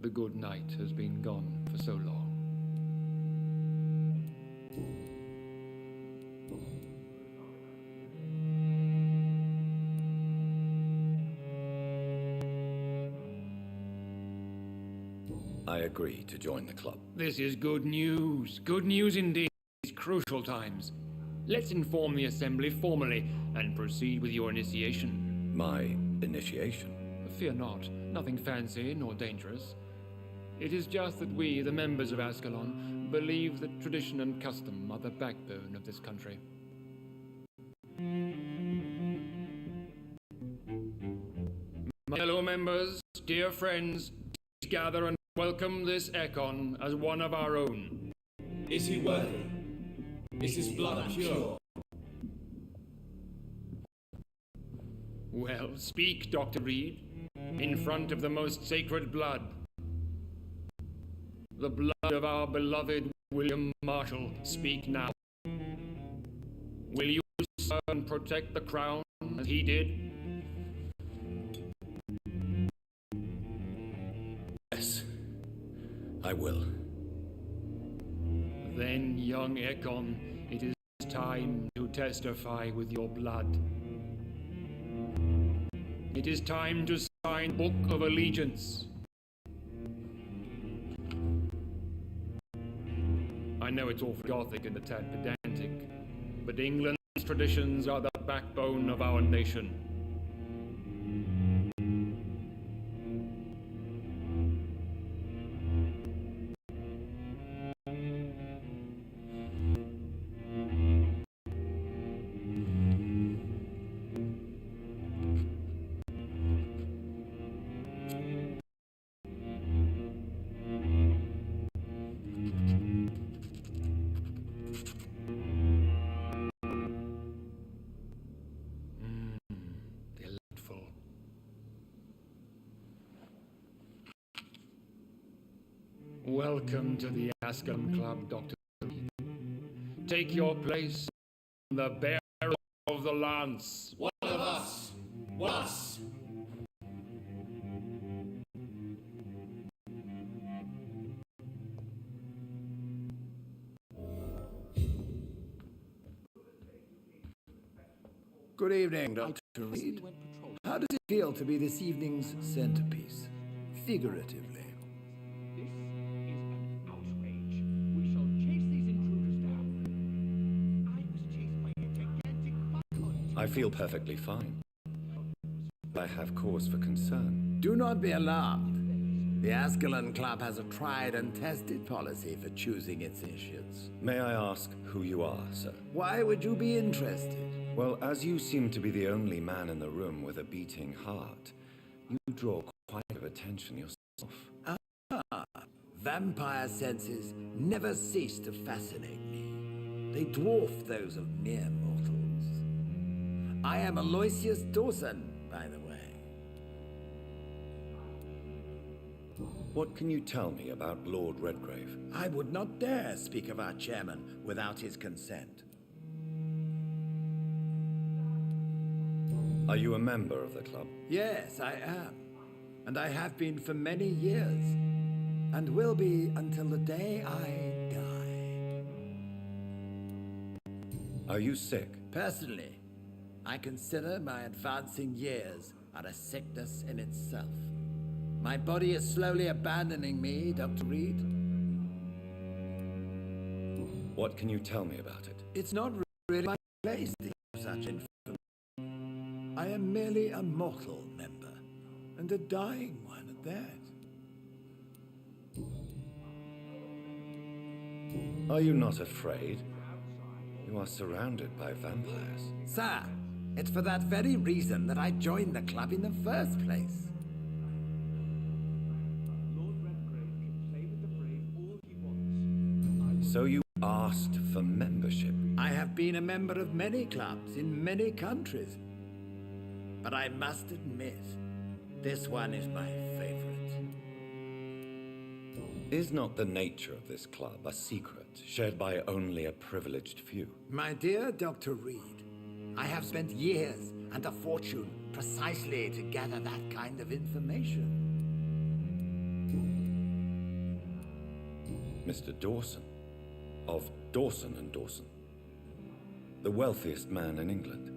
The good knight has been gone for so long. I agree to join the club. This is good news. Good news indeed. These crucial times. Let's inform the Assembly formally and proceed with your initiation. My initiation? Fear not. Nothing fancy nor dangerous. It is just that we, the members of Ascalon, believe that tradition and custom are the backbone of this country. My fellow members, dear friends, please gather and welcome this Ekon as one of our own. Is he worthy? Is his blood pure? Well, speak, Dr. Reed, in front of the most sacred blood. The blood of our beloved William Marshall. Speak now. Will you serve and protect the crown as he did? Yes, I will. Then, young Ekon, it is time to testify with your blood. It is time to sign Book of Allegiance. I know it's awful Gothic and a tad pedantic, but England's traditions are the backbone of our nation. Delightful. Welcome to the Ascalon Club, Dr. Reed. Take your place on the bearer of the lance. One of us! Us! Good evening, Doctor. Reed, how does it feel to be this evening's centerpiece, figuratively? This is an outrage. We shall chase these intruders down. I was chased by a gigantic buckhunt. I feel perfectly fine. I have cause for concern. Do not be alarmed. The Ascalon Club has a tried and tested policy for choosing its initiates. May I ask who you are, sir? Why would you be interested? Well, as you seem to be the only man in the room with a beating heart, you draw quite a bit of attention yourself. Vampire senses never cease to fascinate me. They dwarf those of mere mortals. I am Aloysius Dawson, by the way. What can you tell me about Lord Redgrave? I would not dare speak of our chairman without his consent. Are you a member of the club? Yes, I am. And I have been for many years. And will be until the day I die. Are you sick? Personally, I consider my advancing years are a sickness in itself. My body is slowly abandoning me, Dr. Reed. What can you tell me about it? It's not really my place to give such information. I am merely a mortal member, and a dying one at that. Are you not afraid? You are surrounded by vampires. Sir, it's for that very reason that I joined the club in the first place. So you asked for membership? I have been a member of many clubs in many countries. But I must admit, this one is my favorite. Is not the nature of this club a secret, shared by only a privileged few? My dear Dr. Reed, I have spent years and a fortune precisely to gather that kind of information. Mr. Dawson, of Dawson and Dawson, the wealthiest man in England.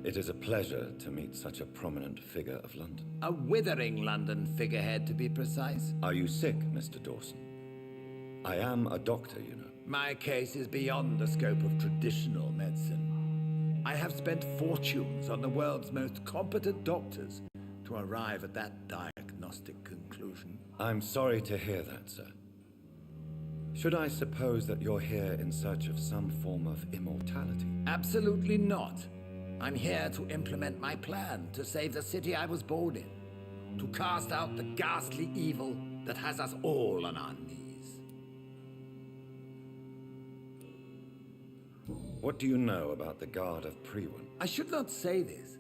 It is a pleasure to meet such a prominent figure of London. A withering London figurehead, to be precise. Are you sick, Mr. Dawson? I am a doctor, you know. My case is beyond the scope of traditional medicine. I have spent fortunes on the world's most competent doctors to arrive at that diagnostic conclusion. I'm sorry to hear that, sir. Should I suppose that you're here in search of some form of immortality? Absolutely not. I'm here to implement my plan to save the city I was born in, to cast out the ghastly evil that has us all on our knees. What do you know about the Guard of Priwen? I should not say this,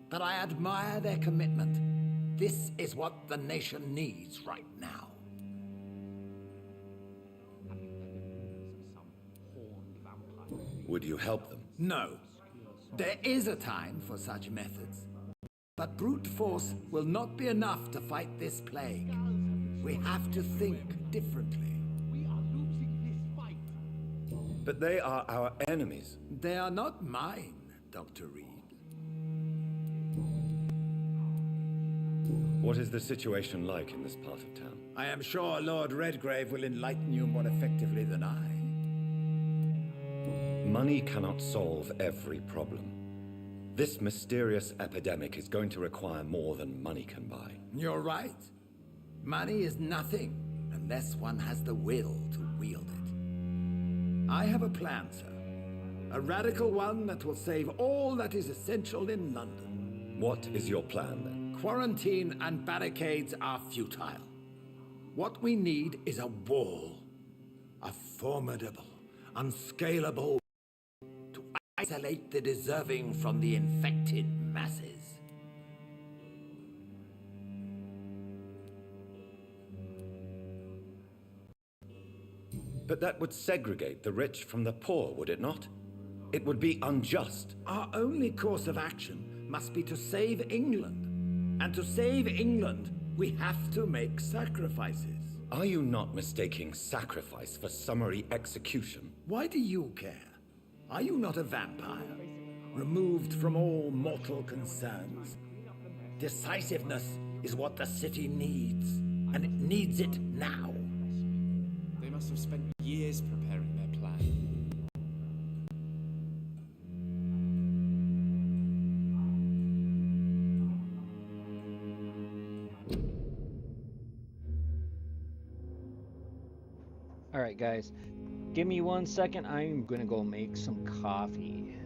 but I admire their commitment. This is what the nation needs right now. Would you help them? No. There is a time for such methods. But brute force will not be enough to fight this plague. We have to think differently. We are losing this fight. But they are our enemies. They are not mine, Dr. Reed. What is the situation like in this part of town? I am sure Lord Redgrave will enlighten you more effectively than I. Money cannot solve every problem. This mysterious epidemic is going to require more than money can buy. You're right. Money is nothing unless one has the will to wield it. I have a plan, sir. A radical one that will save all that is essential in London. What is your plan, then? Quarantine and barricades are futile. What we need is a wall. A formidable, unscalable to isolate the deserving from the infected masses. But that would segregate the rich from the poor, would it not? It would be unjust. Our only course of action must be to save England. And to save England, we have to make sacrifices. Are you not mistaking sacrifice for summary execution? Why do you care? Are you not a vampire? removed from all mortal concerns. Decisiveness is what the city needs, and it needs it now. They must have spent years preparing their plan. All right, guys, give me 1 second. I'm gonna go make some coffee.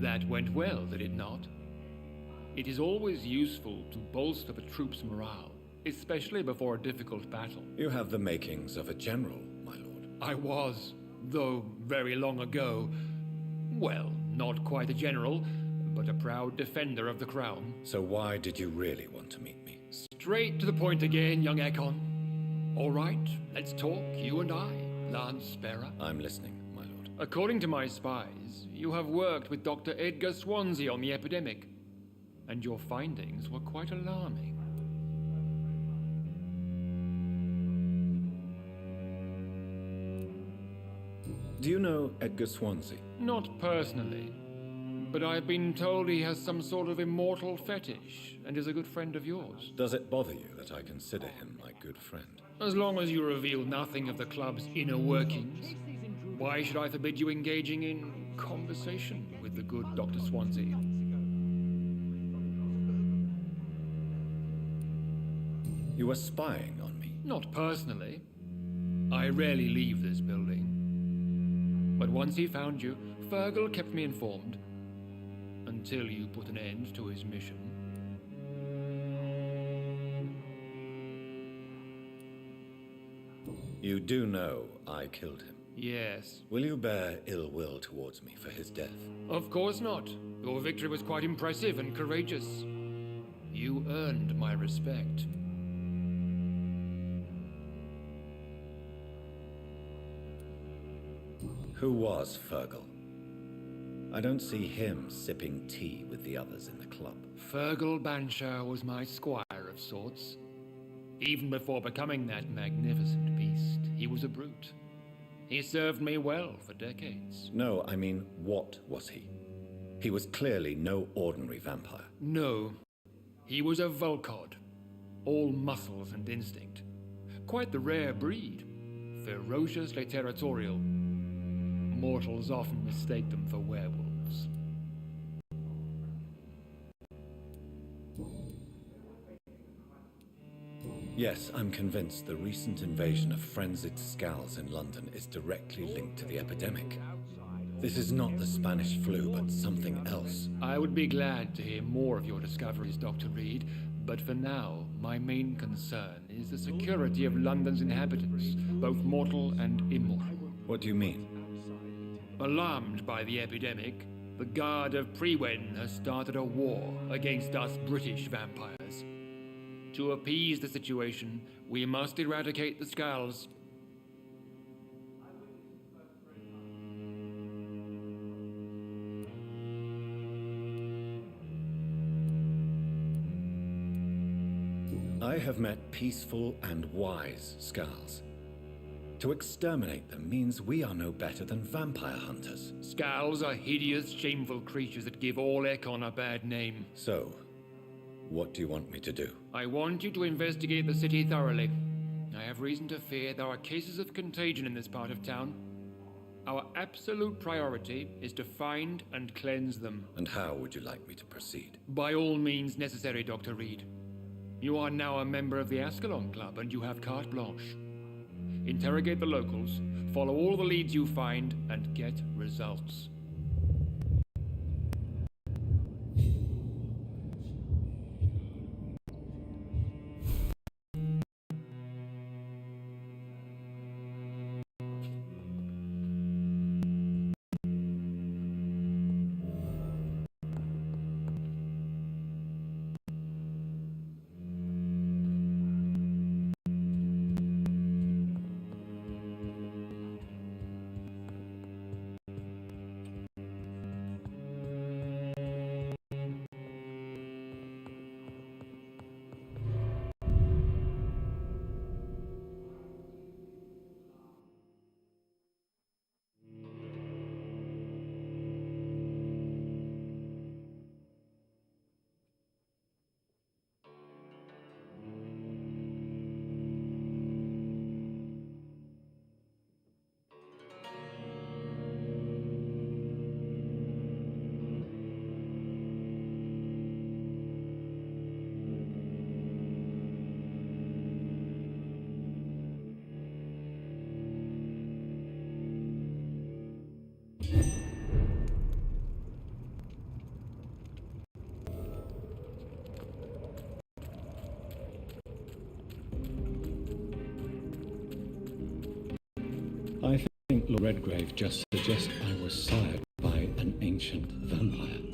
That went well, did it not? It is always useful to bolster the troops' morale, especially before a difficult battle. You have the makings of a general, my lord. I was, though very long ago. Well, not quite a general, but a proud defender of the crown. So why did you really want to meet me? Straight to the point again, young Ekon. All right, let's talk, you and I, Lance Sparrow. I'm listening, my lord. According to my spies, you have worked with Dr. Edgar Swansea on the epidemic, and your findings were quite alarming. Do you know Edgar Swansea? Not personally, but I've been told he has some sort of immortal fetish and is a good friend of yours. Does it bother you that I consider him my good friend? As long as you reveal nothing of the club's inner workings, why should I forbid you engaging in conversation with the good Dr. Swansea? You were spying on me? Not personally. I rarely leave this building. But once he found you, Fergal kept me informed. Until you put an end to his mission. You do know I killed him. Yes. Will you bear ill will towards me for his death? Of course not. Your victory was quite impressive and courageous. You earned my respect. Who was Fergal? I don't see him sipping tea with the others in the club. Fergal Banshire was my squire of sorts. Even before becoming that magnificent beast, he was a brute. He served me well for decades. No, I mean, what was he? He was clearly no ordinary vampire. No. He was a Volcod. All muscles and instinct. Quite the rare breed. Ferociously territorial. Mortals often mistake them for werewolves. Yes, I'm convinced the recent invasion of frenzied scowls in London is directly linked to the epidemic. This is not the Spanish flu, but something else. I would be glad to hear more of your discoveries, Dr. Reed, but for now, my main concern is the security of London's inhabitants, both mortal and immortal. What do you mean? Alarmed by the epidemic, the Guard of Prewen has started a war against us British vampires. To appease the situation, we must eradicate the Skulls. I have met peaceful and wise Skulls. To exterminate them means we are no better than vampire hunters. Skulls are hideous, shameful creatures that give all Ekon a bad name. So, what do you want me to do? I want you to investigate the city thoroughly. I have reason to fear there are cases of contagion in this part of town. Our absolute priority is to find and cleanse them. And how would you like me to proceed? By all means necessary, Dr. Reed. You are now a member of the Ascalon Club and you have carte blanche. Interrogate the locals, follow all the leads you find, and get results. Redgrave just suggest I was sired by an ancient vampire?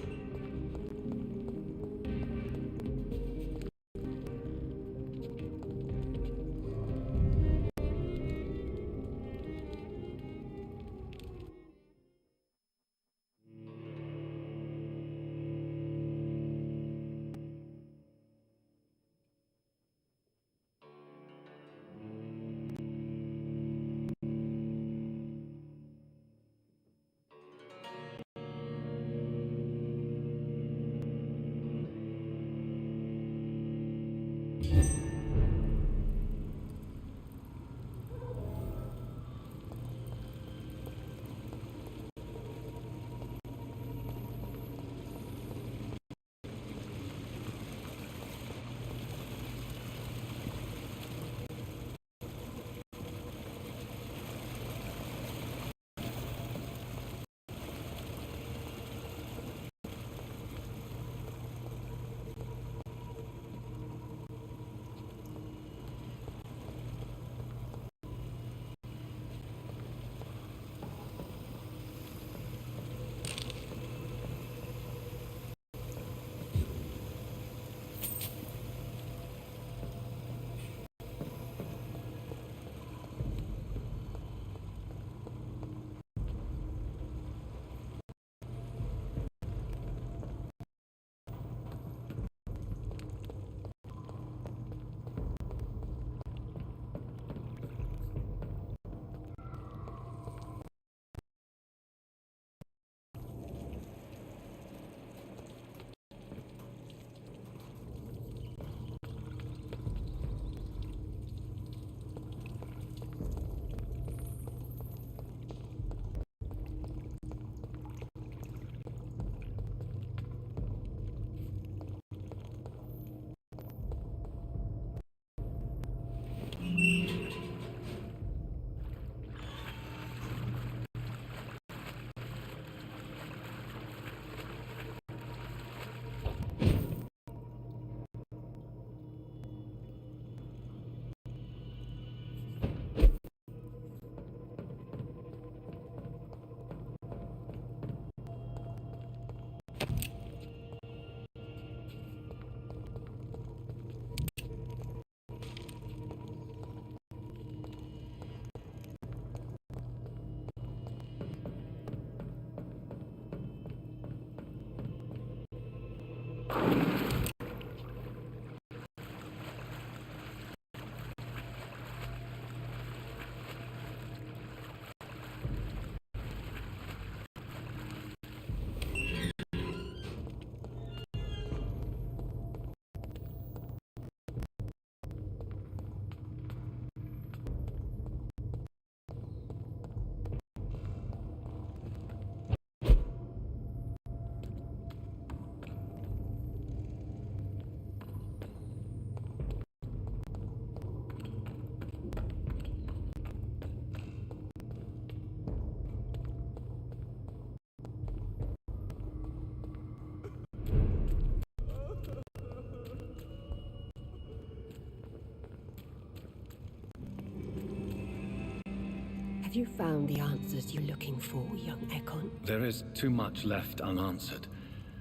Have you found the answers you're looking for, young Ekon? There is too much left unanswered.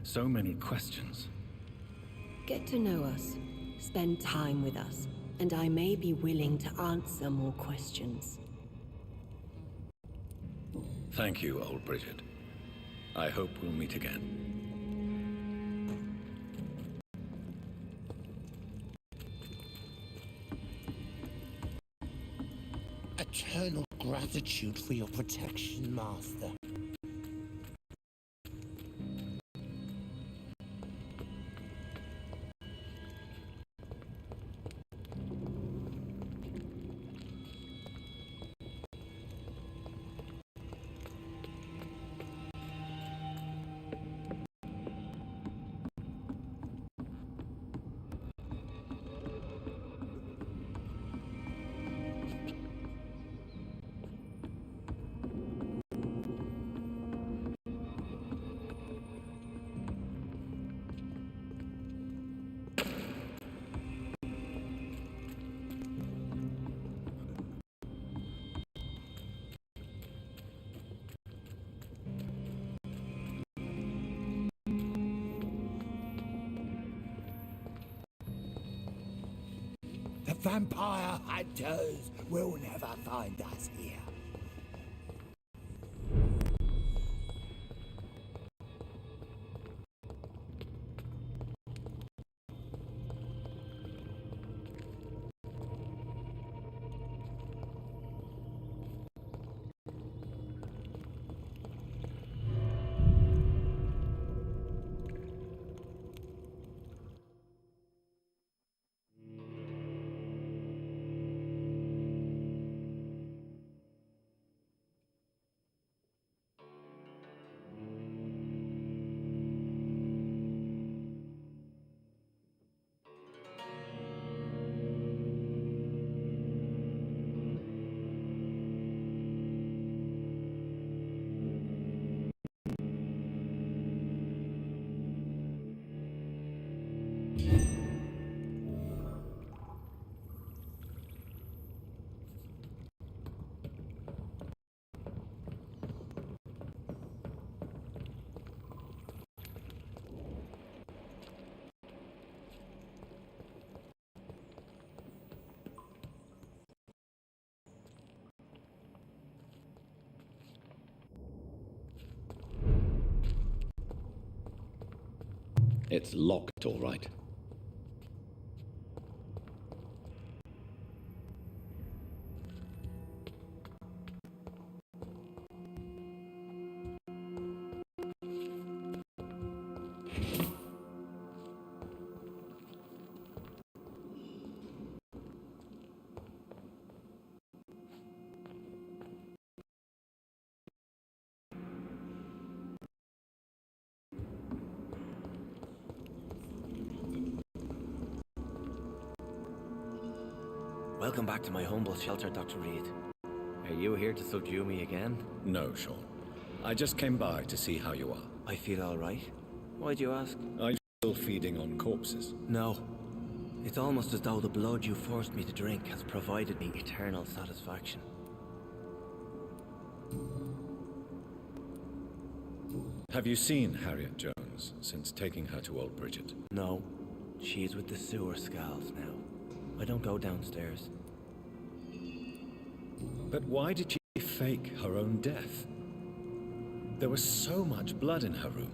So many questions. Get to know us. Spend time with us. And I may be willing to answer more questions. Thank you, old Bridget. I hope we'll meet again. Eternal gratitude for your protection, Master. The vampire hunters will never find us here. It's locked, all right. Welcome back to my humble shelter, Dr. Reed. Are you here to subdue me again? No, Sean. I just came by to see how you are. I feel all right. Why'd you ask? Are you still feeding on corpses? No. It's almost as though the blood you forced me to drink has provided me eternal satisfaction. Have you seen Harriet Jones since taking her to Old Bridget? No. She's with the sewer skulls now. I don't go downstairs. But why did she fake her own death? There was so much blood in her room.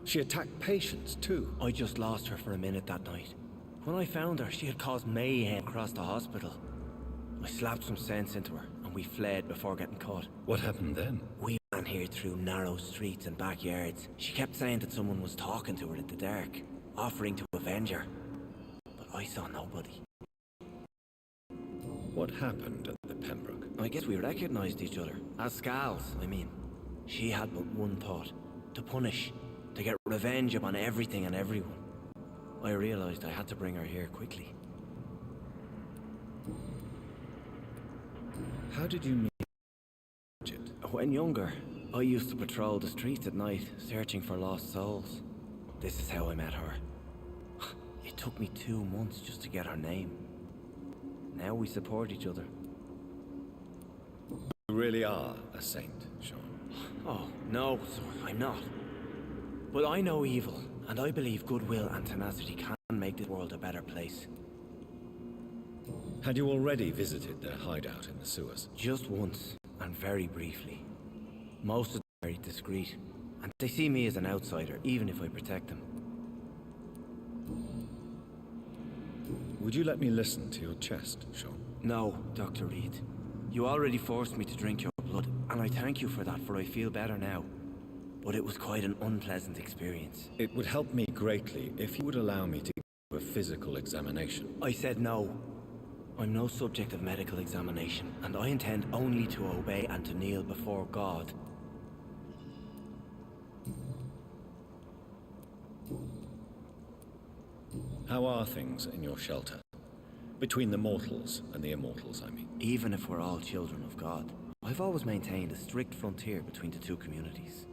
She attacked patients, too. I just lost her for a minute that night. When I found her, she had caused mayhem across the hospital. I slapped some sense into her, and we fled before getting caught. What happened then? We ran here through narrow streets and backyards. She kept saying that someone was talking to her in the dark, offering to avenge her. But I saw nobody. What happened at the Pembroke? I guess we recognized each other. As Scals, I mean. She had but one thought. To punish. To get revenge upon everything and everyone. I realized I had to bring her here quickly. How did you meet Bridget? When younger, I used to patrol the streets at night, searching for lost souls. This is how I met her. It took me 2 months just to get her name. Now we support each other. You really are a saint, Sean. Oh, no, sir, I'm not. But I know evil, and I believe goodwill and tenacity can make this world a better place. Had you already visited their hideout in the sewers? Just once, and very briefly. Most of them are very discreet, and they see me as an outsider, even if I protect them. Would you let me listen to your chest, Sean? No, Dr. Reed. You already forced me to drink your blood, and I thank you for that, for I feel better now. But it was quite an unpleasant experience. It would help me greatly if you would allow me to give a physical examination. I said no. I'm no subject of medical examination, and I intend only to obey and to kneel before God. How are things in your shelter? Between the mortals and the immortals, I mean. Even if we're all children of God, I've always maintained a strict frontier between the two communities.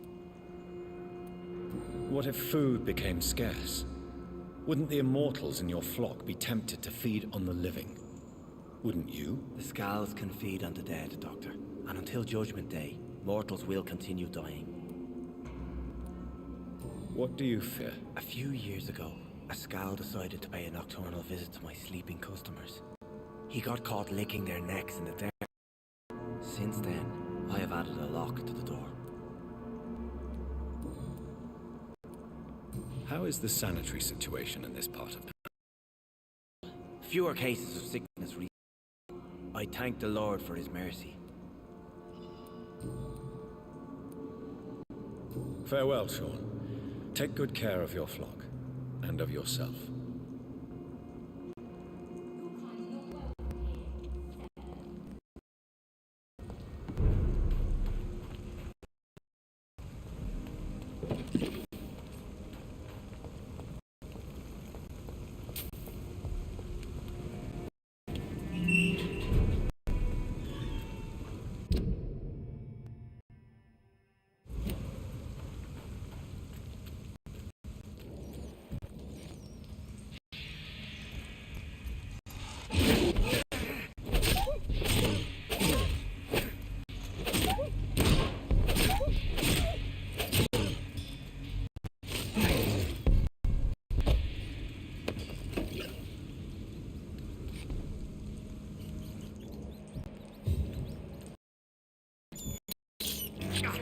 What if food became scarce? Wouldn't the immortals in your flock be tempted to feed on the living? Wouldn't you? The Scals can feed on the dead, Doctor. And until Judgment Day, mortals will continue dying. What do you fear? A few years ago, a Scal decided to pay a nocturnal visit to my sleeping customers. He got caught licking their necks in the dark. Since then, I have added a lock to the door. How is the sanitary situation in this part of town? Fewer cases of sickness recently. I thank the Lord for his mercy. Farewell, Sean. Take good care of your flock and of yourself.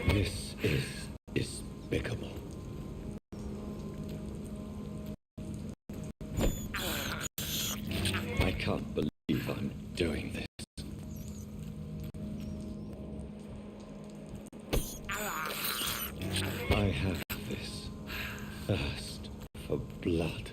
This is despicable. I can't believe I'm doing this. I have this thirst for blood.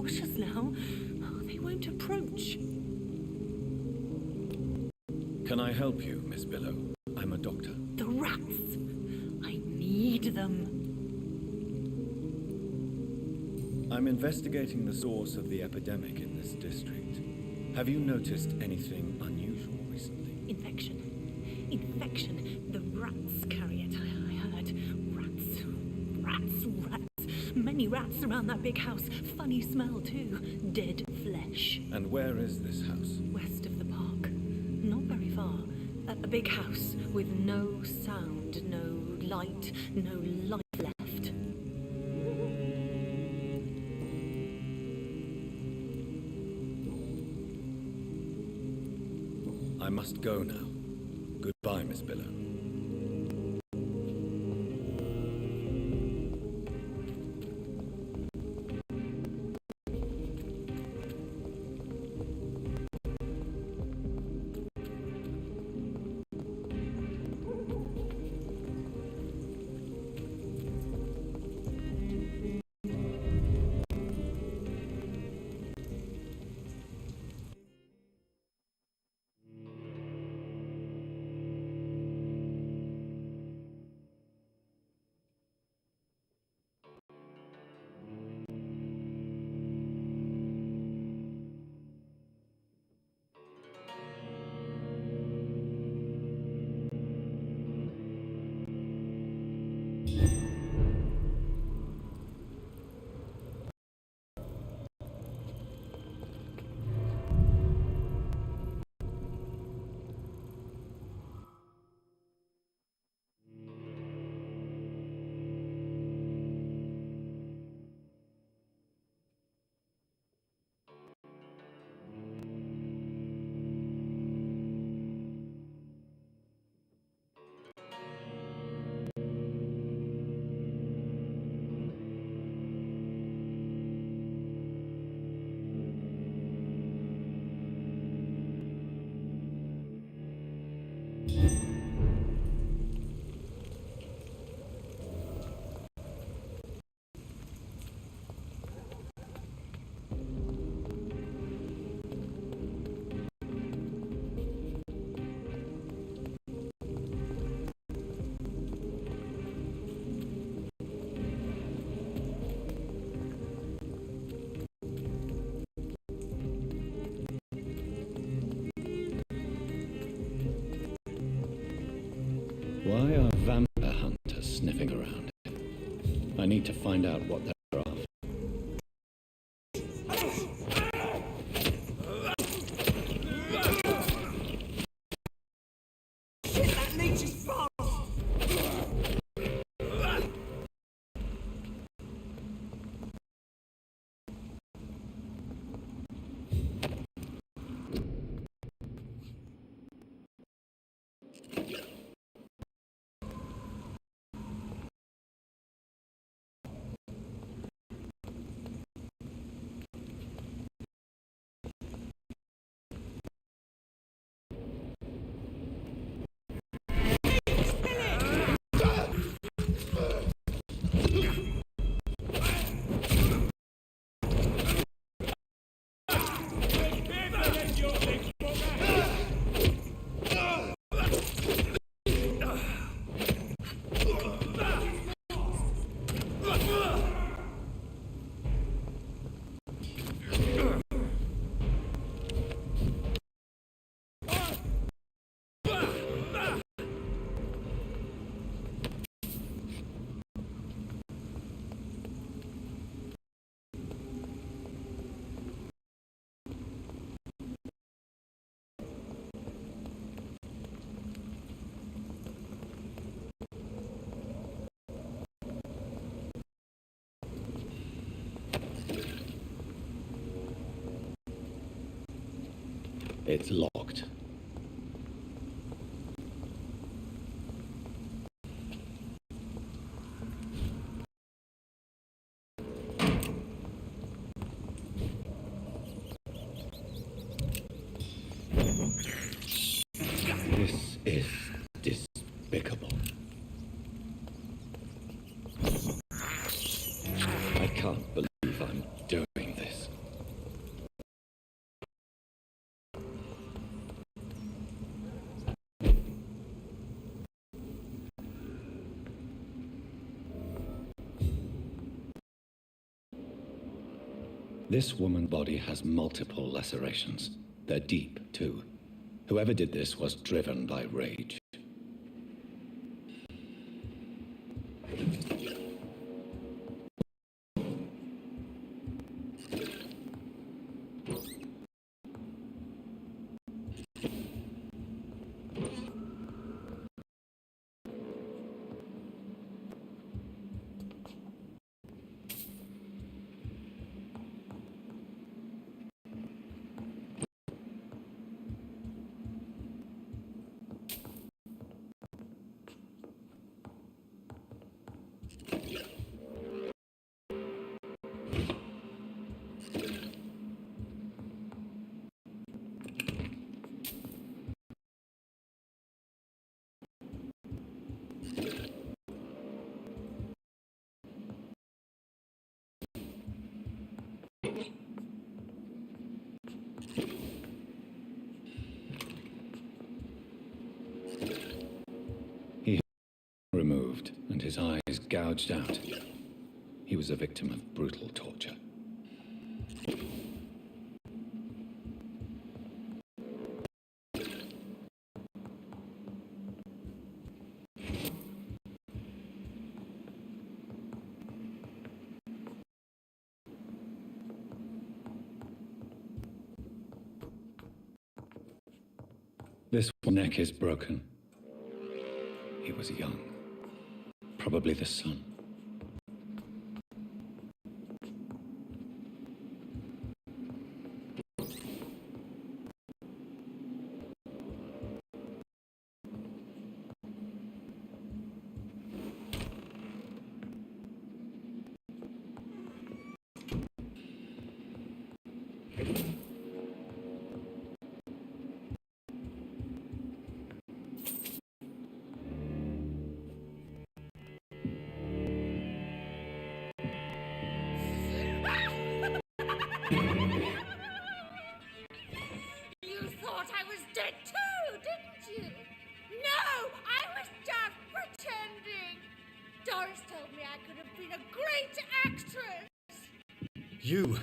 cautious now. They won't approach. Can I help you, Miss Billow? I'm a doctor. The rats! I need them. I'm investigating the source of the epidemic in this district. Have you noticed anything unusual recently? Infection. Infection. The rats carry it, I heard. Rats. Many rats around that big house. Funny smell, too. Dead flesh. And where is this house? West of the park. Not very far. A big house with no sound, no light, no life left. I must go now. Goodbye, Miss Billow. sniffing around. I need to find out what they're after. Shit, that leech is fast! It's locked. This is despicable. I can't believe I'm doing this. This woman's body has multiple lacerations. They're deep, too. Whoever did this was driven by rage. He removed and his eyes gouged out. He was a victim of brutal torture. This neck is broken. He was young. Probably the son. You thought I was dead too, didn't you? No, I was just pretending. Doris told me I could have been a great actress. You.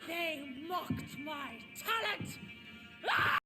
They mocked my talent. Ah!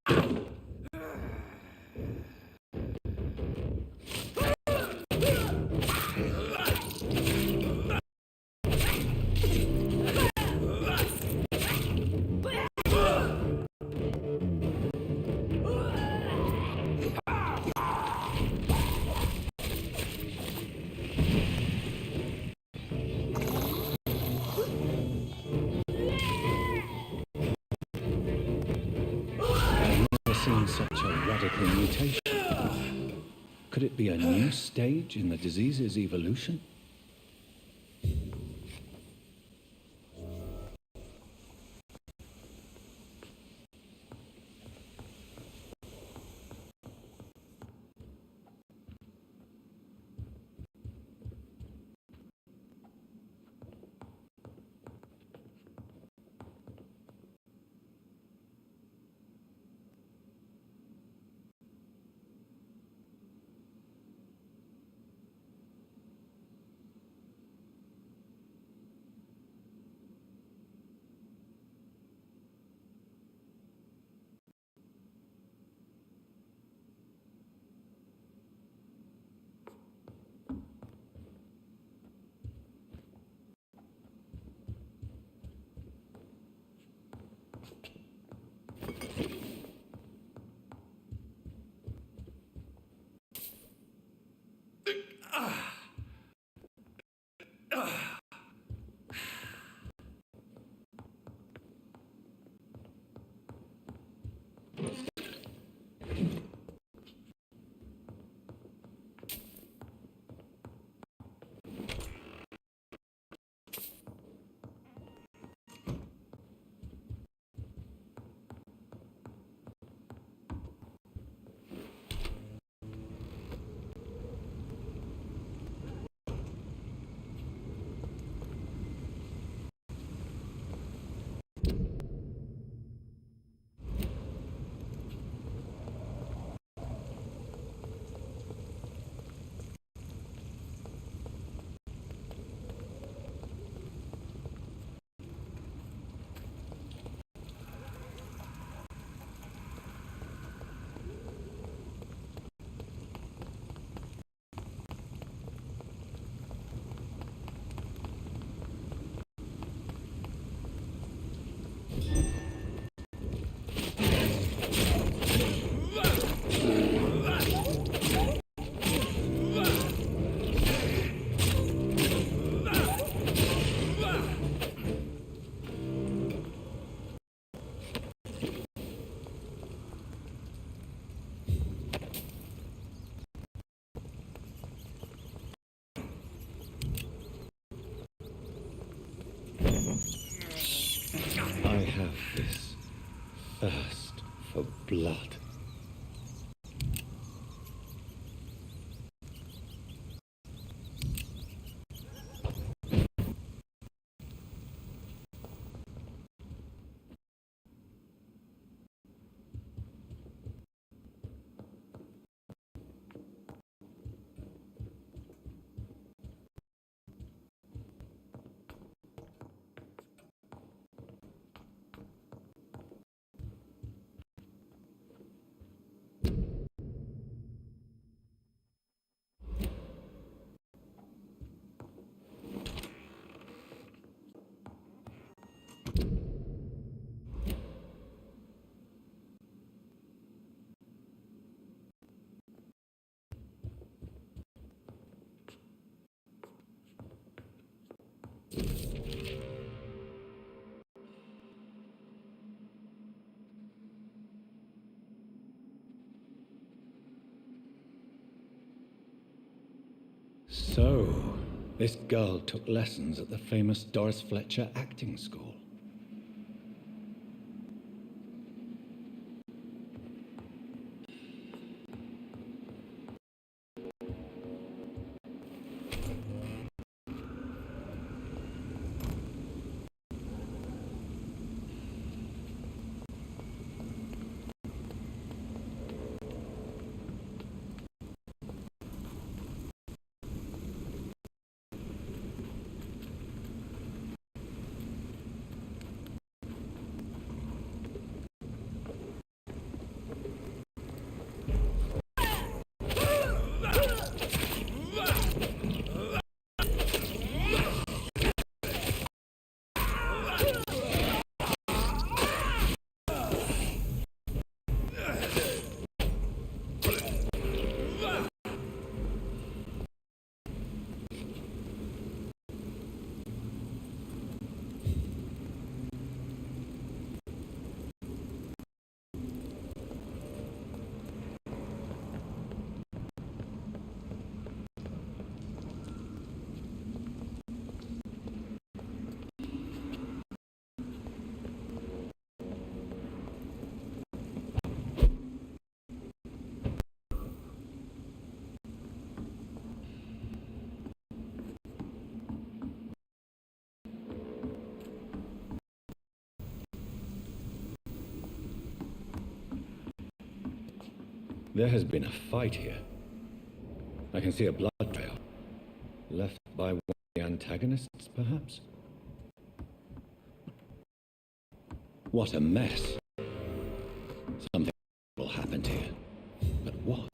radical mutation? Could it be a new stage in the disease's evolution? I have this thirst for blood. So, this girl took lessons at the famous Doris Fletcher acting school. There has been a fight here. I can see a blood trail. Left by one of the antagonists, perhaps? What a mess. Something will happen here. But what?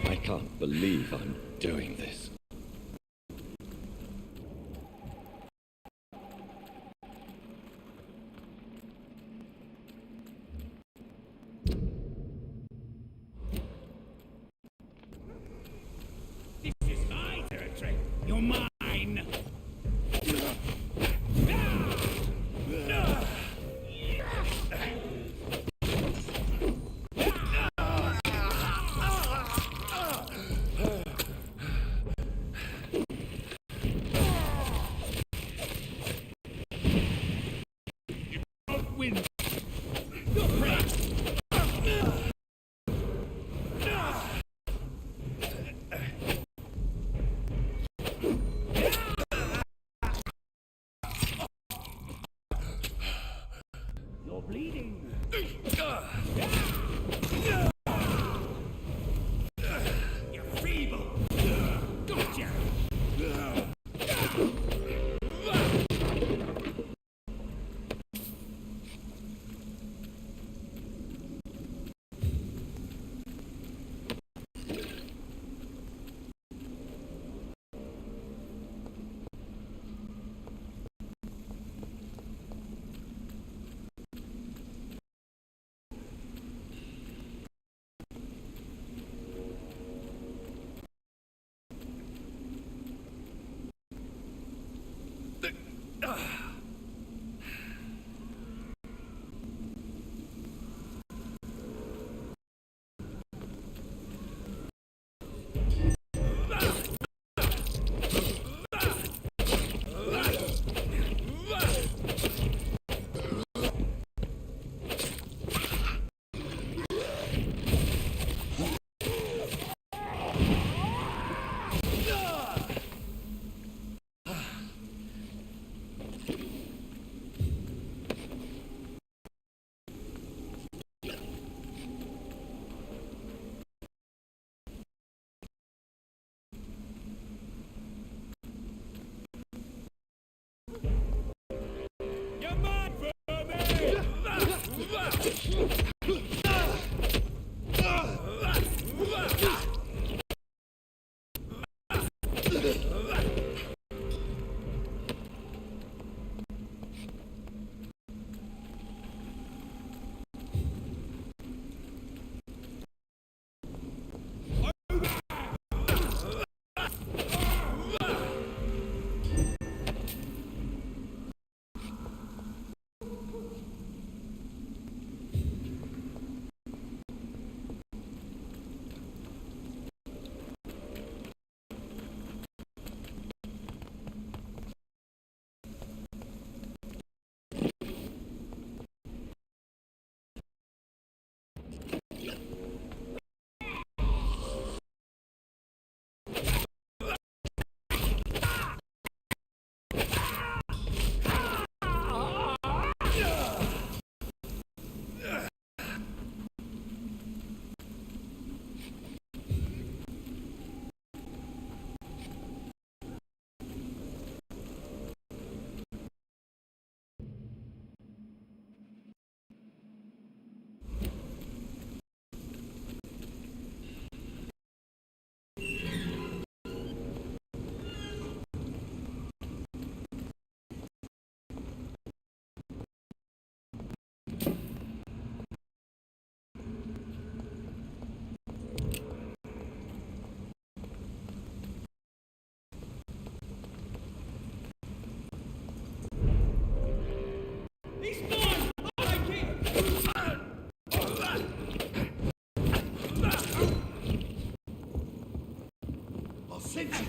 I can't believe I'm doing this. This is my territory. You're mine. Win. You're bleeding. You're feeble. Gotcha.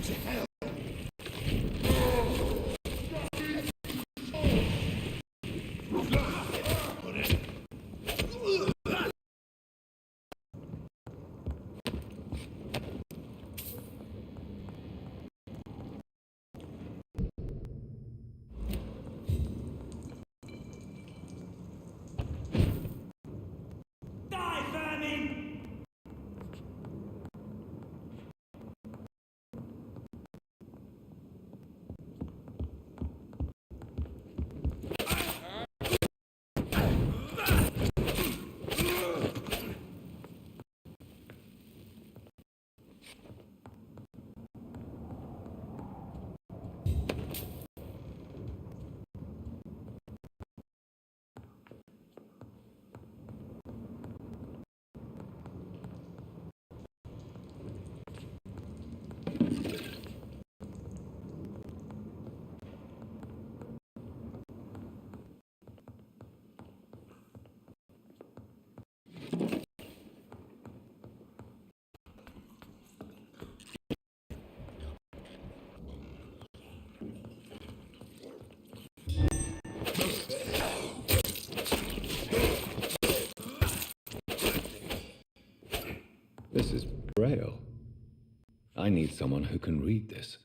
to hell. Die, vermin! This is Braille. I need someone who can read this.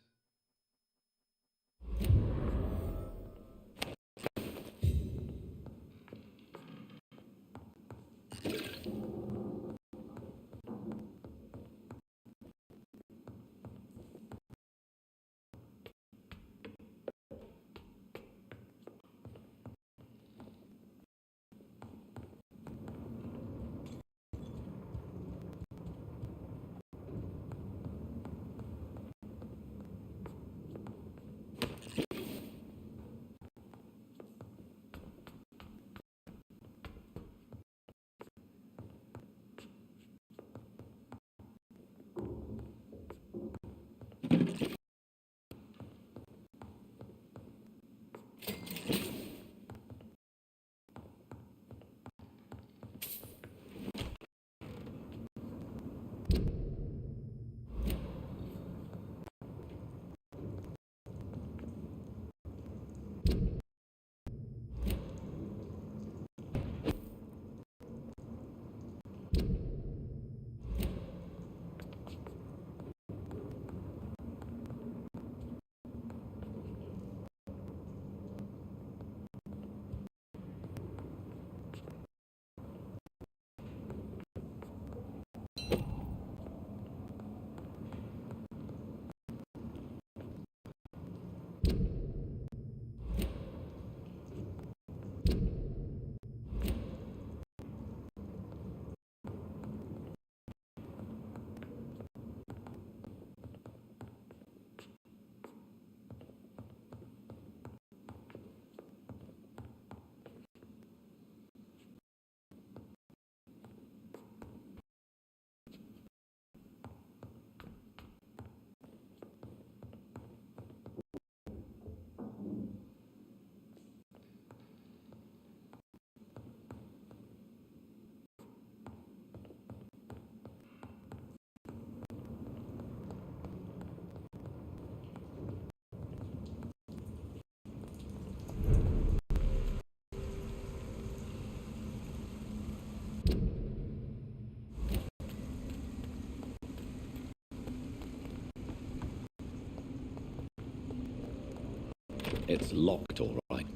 It's locked, all right.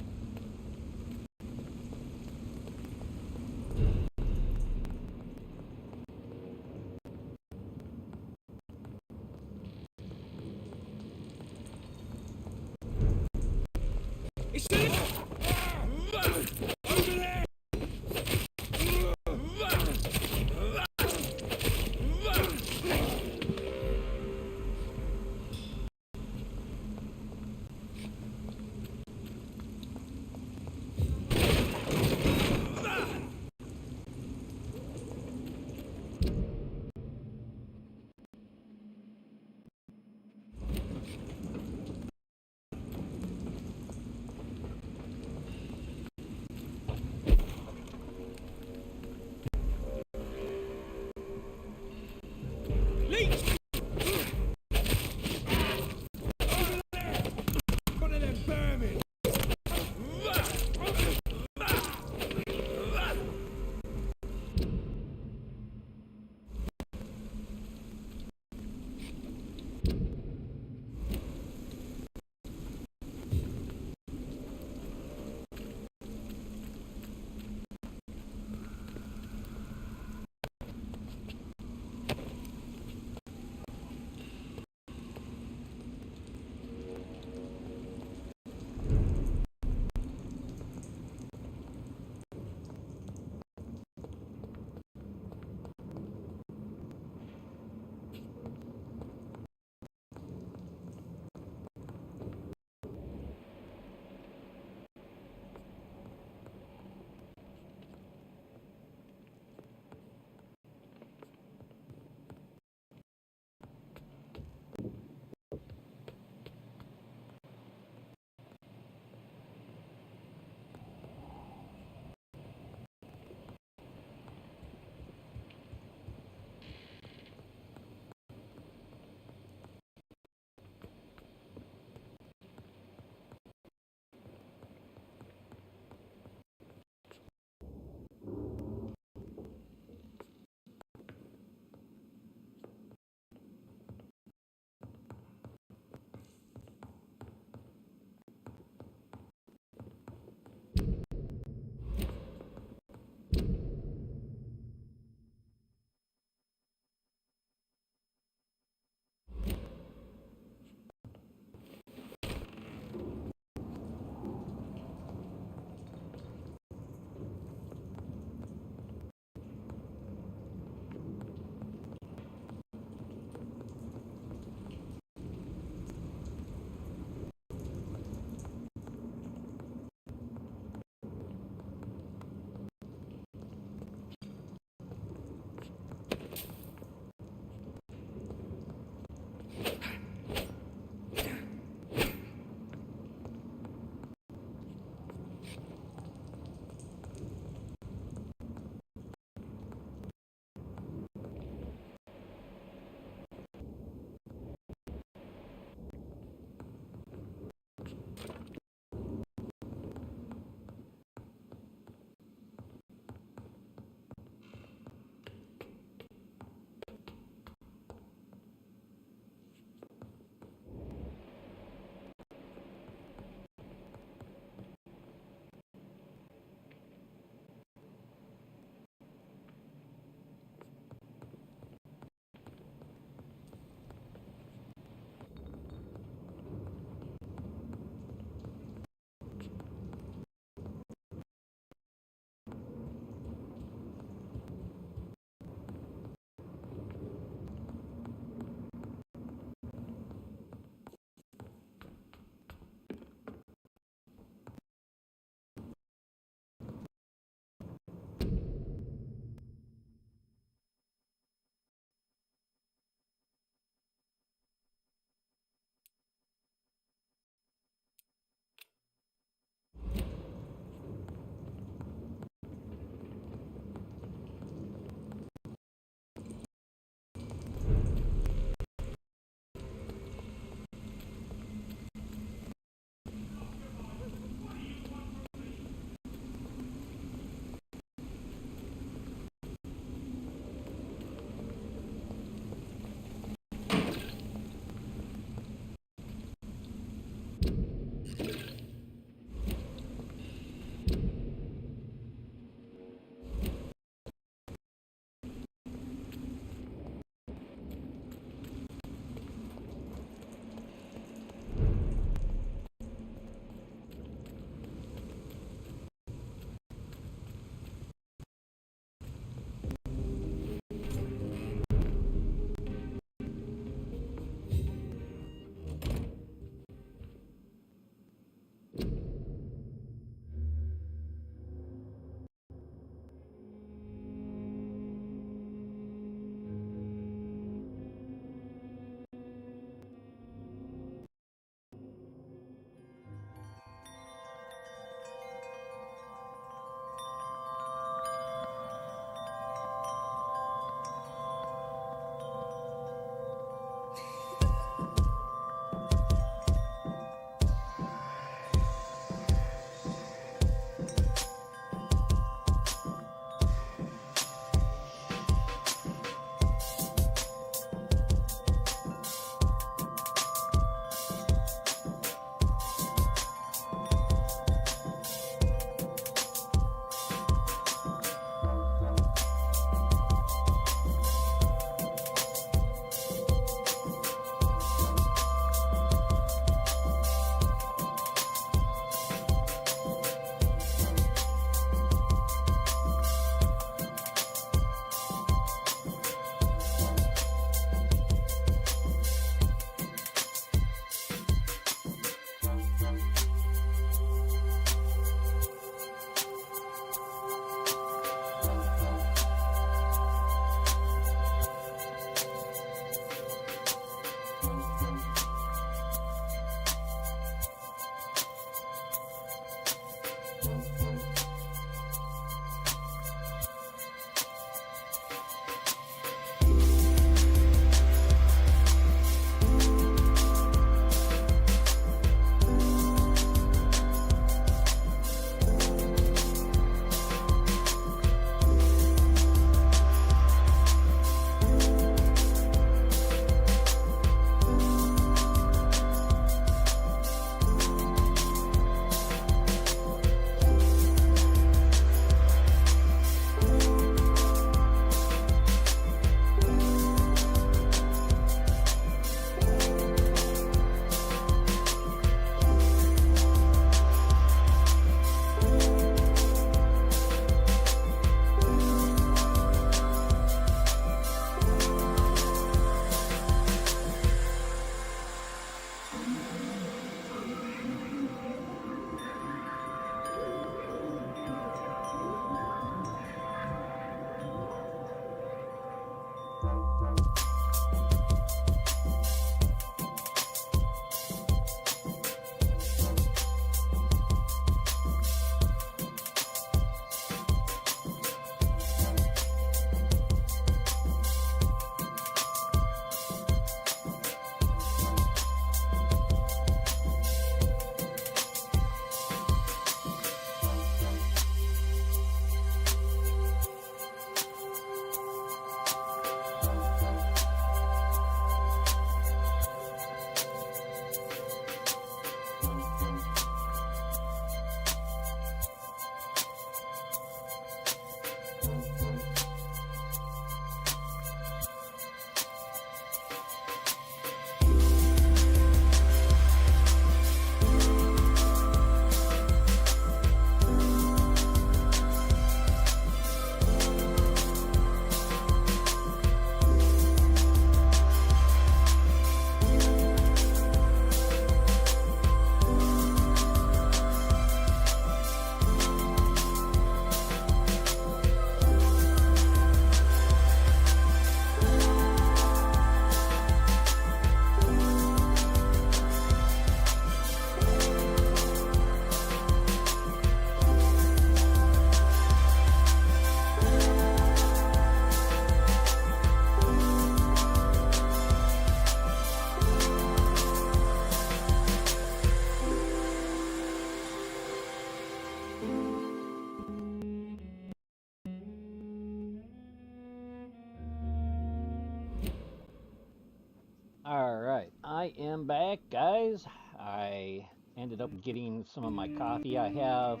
am back, guys. I ended up getting some of my coffee. I have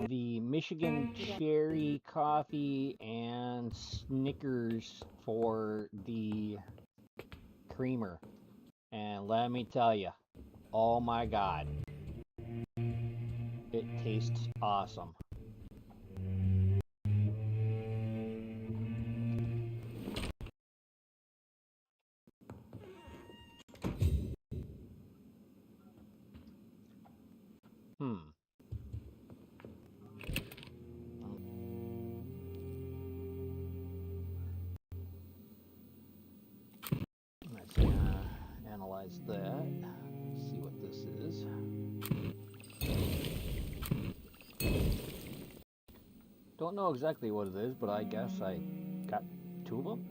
the Michigan Cherry Coffee and Snickers for the creamer. And let me tell you, oh my god, it tastes awesome. Let's analyze that. See what this is. Don't know exactly what it is, but I guess I got 2 of them.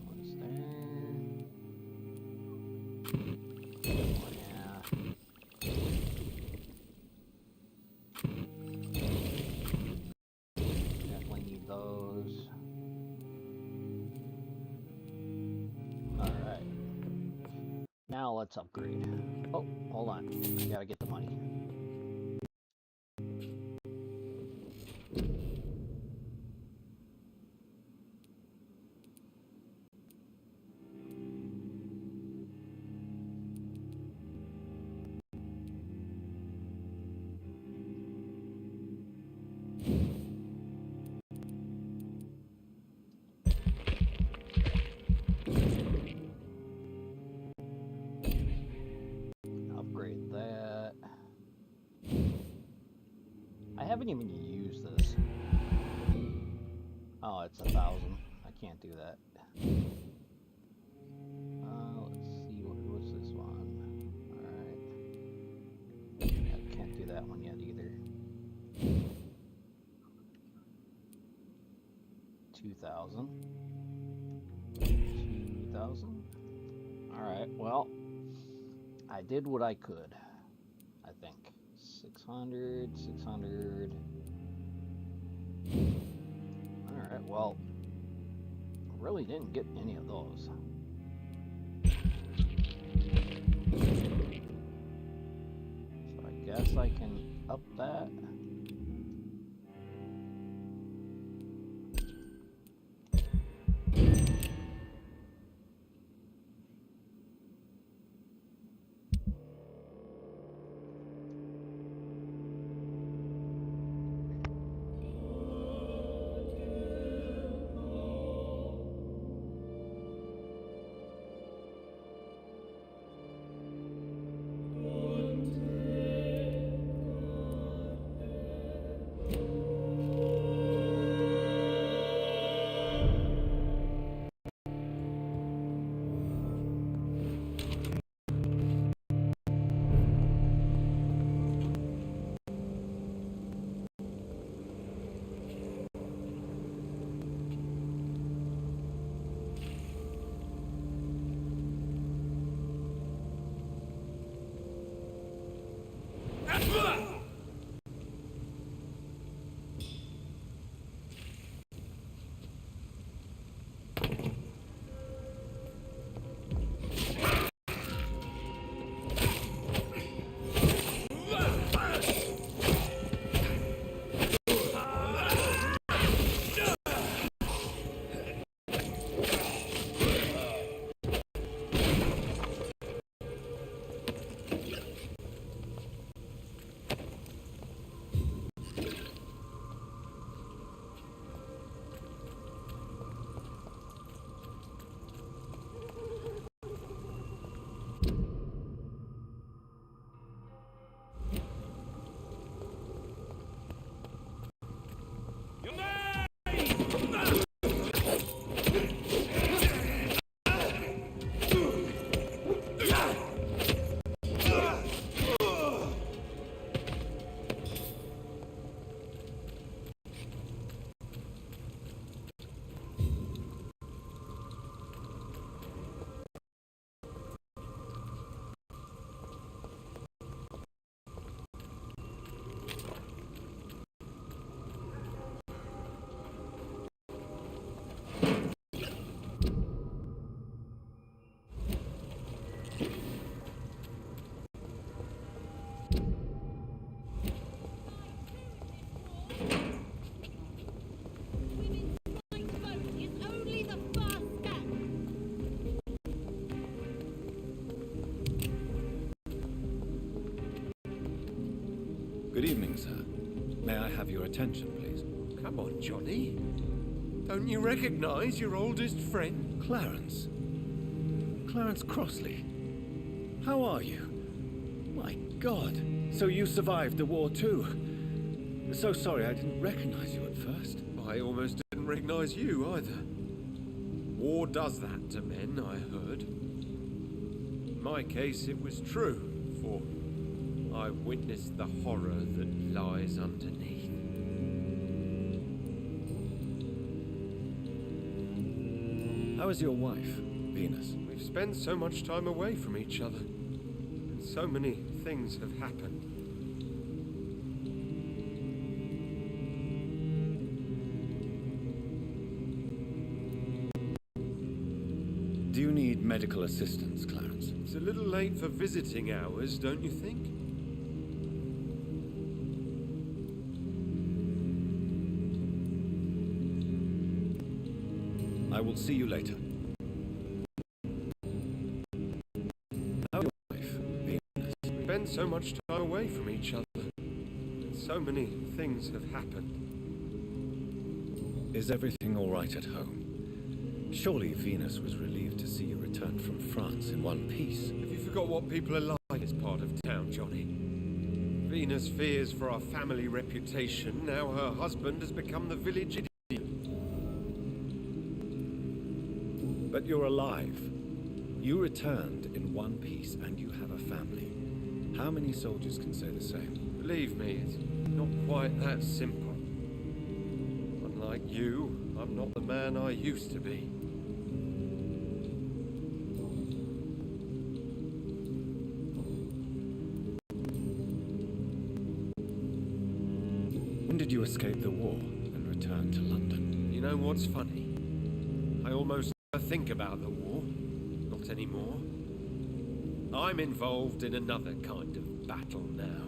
One's there. Oh, yeah. Definitely need those. Alright. Now let's upgrade. Oh, hold on. I gotta get the money. Upgrade that. I haven't even used this. Oh, it's 1,000. I can't do that. Let's see, what's this one? Alright. I can't do that one yet either. 2,000. 2,000. Alright, well, I did what I could, I think. 600, 600. Alright, well, really didn't get any of those. So I guess I can up that. Good evening, sir. May I have your attention, please? Come on, Johnny. Don't you recognize your oldest friend? Clarence. Clarence Crossley. How are you? My God. So you survived the war too. So sorry I didn't recognize you at first. I almost didn't recognize you either. War does that to men, I heard. In my case, it was true, for I witnessed the horror that lies underneath. How is your wife, Venus? We've spent so much time away from each other, and so many things have happened. Do you need medical assistance, Clarence? It's a little late for visiting hours, don't you think? I will see you later. How is your wife, Venus? We've spent so much time away from each other, and so many things have happened. Is everything all right at home? Surely Venus was relieved to see you return from France in one piece. Have you forgot what people are like in this part of town, Johnny? Venus fears for our family reputation. Now her husband has become the village idiot. But you're alive. You returned in one piece and you have a family. How many soldiers can say the same? Believe me, it's not quite that simple. Unlike you, I'm not the man I used to be. When did you escape the war and return to London? You know what's funny? I almost never think about the war. Not anymore. I'm involved in another kind of battle now.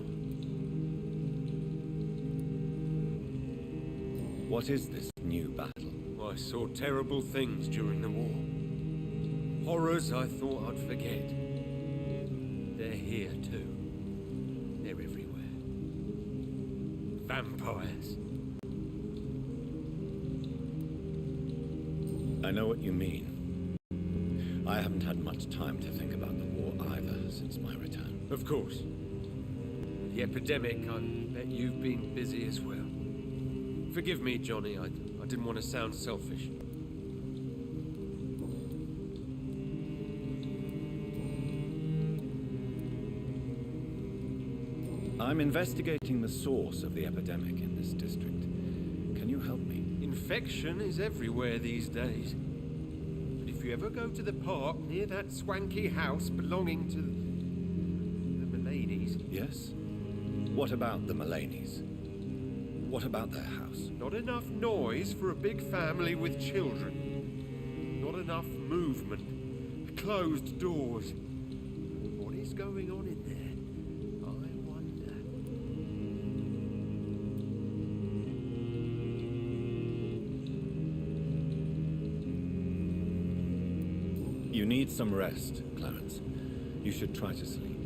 What is this new battle? I saw terrible things during the war. Horrors I thought I'd forget. They're here too. They're everywhere. Vampires. I know what you mean. I haven't had much time to think about the war either since my return. Of course. The epidemic, I bet you've been busy as well. Forgive me, Johnny, I didn't want to sound selfish. I'm investigating the source of the epidemic in this district. Can you help me? Infection is everywhere these days. But if you ever go to the park near that swanky house belonging to the Mullaneys... Yes? What about the Mullaneys? What about their house? Not enough noise for a big family with children. Not enough movement. Closed doors. What is going on in there? I wonder. You need some rest, Clarence. You should try to sleep.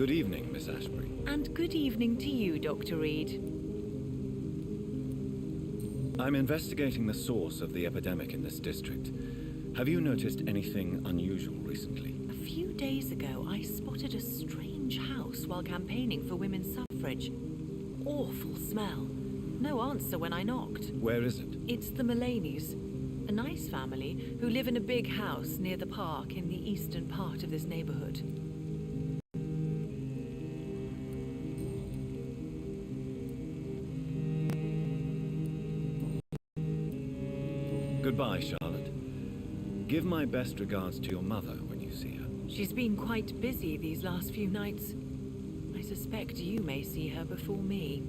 Good evening, Miss Ashbury. And good evening to you, Dr. Reed. I'm investigating the source of the epidemic in this district. Have you noticed anything unusual recently? A few days ago, I spotted a strange house while campaigning for women's suffrage. Awful smell. No answer when I knocked. Where is it? It's the Mullaneys, a nice family who live in a big house near the park in the eastern part of this neighborhood. Goodbye, Charlotte. Give my best regards to your mother when you see her. She's been quite busy these last few nights. I suspect you may see her before me.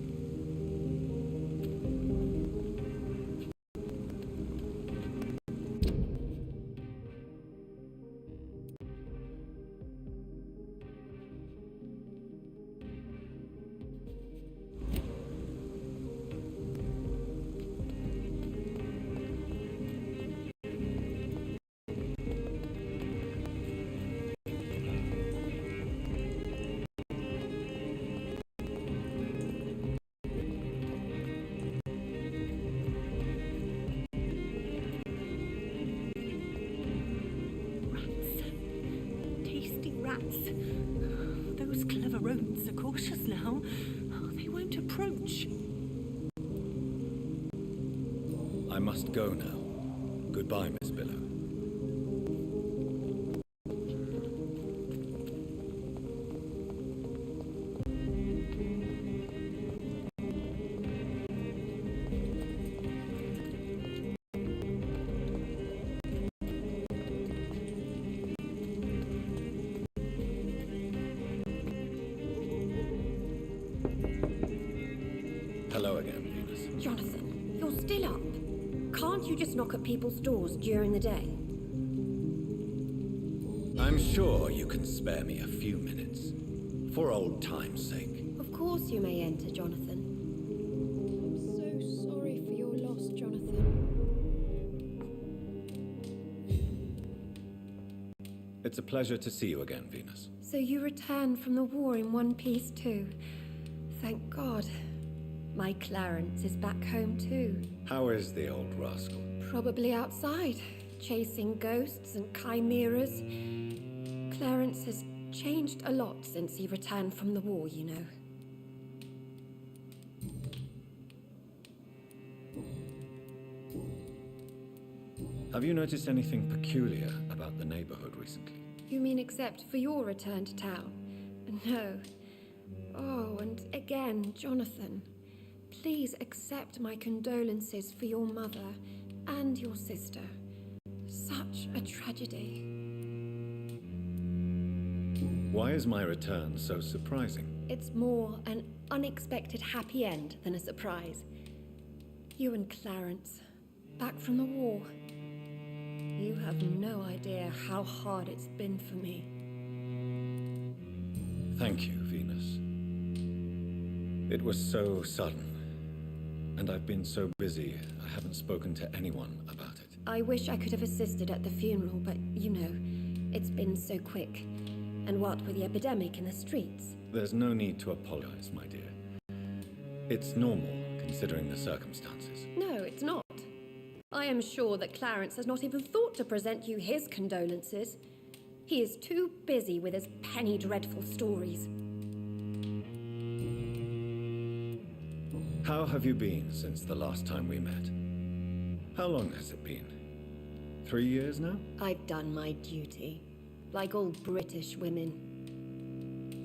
Those clever rodents are cautious now. They won't approach. I must go now. Goodbye, Miss Billow. Hello again, Venus. Jonathan, you're still up. Can't you just knock at people's doors during the day? I'm sure you can spare me a few minutes. For old time's sake. Of course you may enter, Jonathan. I'm so sorry for your loss, Jonathan. It's a pleasure to see you again, Venus. So you returned from the war in one piece too. Thank God. My Clarence is back home too. How is the old rascal? Probably outside, chasing ghosts and chimeras. Clarence has changed a lot since he returned from the war, you know. Have you noticed anything peculiar about the neighborhood recently? You mean except for your return to town? No. Oh, and again, Jonathan. Please accept my condolences for your mother and your sister. Such a tragedy. Why is my return so surprising? It's more an unexpected happy end than a surprise. You and Clarence, back from the war. You have no idea how hard it's been for me. Thank you, Venus. It was so sudden. And I've been so busy, I haven't spoken to anyone about it. I wish I could have assisted at the funeral, but you know, it's been so quick. And what with the epidemic in the streets? There's no need to apologize, my dear. It's normal, considering the circumstances. No, it's not. I am sure that Clarence has not even thought to present you his condolences. He is too busy with his penny dreadful stories. How have you been since the last time we met? How long has it been? 3 years now? I've done my duty, like all British women.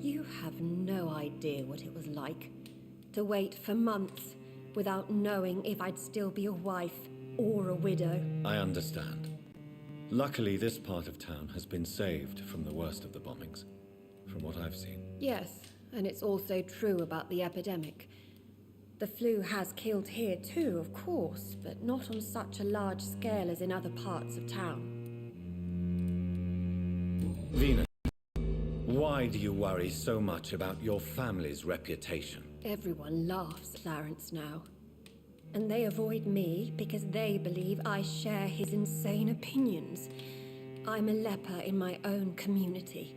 You have no idea what it was like to wait for months without knowing if I'd still be a wife or a widow. I understand. Luckily, this part of town has been saved from the worst of the bombings, from what I've seen. Yes, and it's also true about the epidemic. The flu has killed here too, of course, but not on such a large scale as in other parts of town. Venus, why do you worry so much about your family's reputation? Everyone laughs at Clarence now. And they avoid me because they believe I share his insane opinions. I'm a leper in my own community.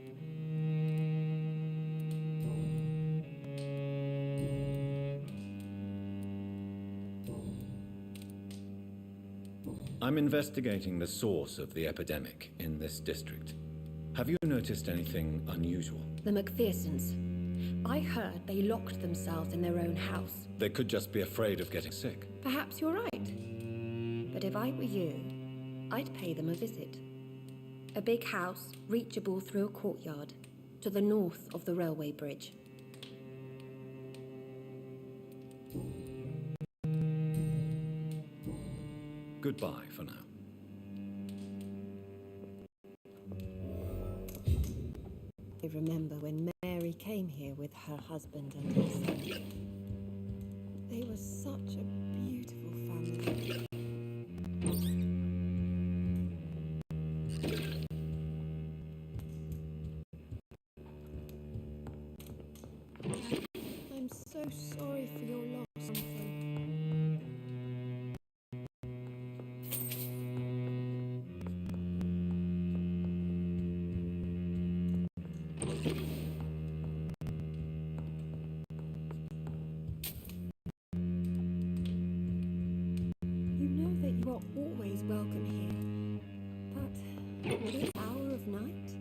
I'm investigating the source of the epidemic in this district. Have you noticed anything unusual? The McPhersons. I heard they locked themselves in their own house. They could just be afraid of getting sick. Perhaps you're right. But if I were you, I'd pay them a visit. A big house, reachable through a courtyard, to the north of the railway bridge. Goodbye for now. I remember when Mary came here with her husband and her son. They were such a beautiful family. I'm so sorry for your loss, Humphrey. You know that you are always welcome here. But at this hour of night?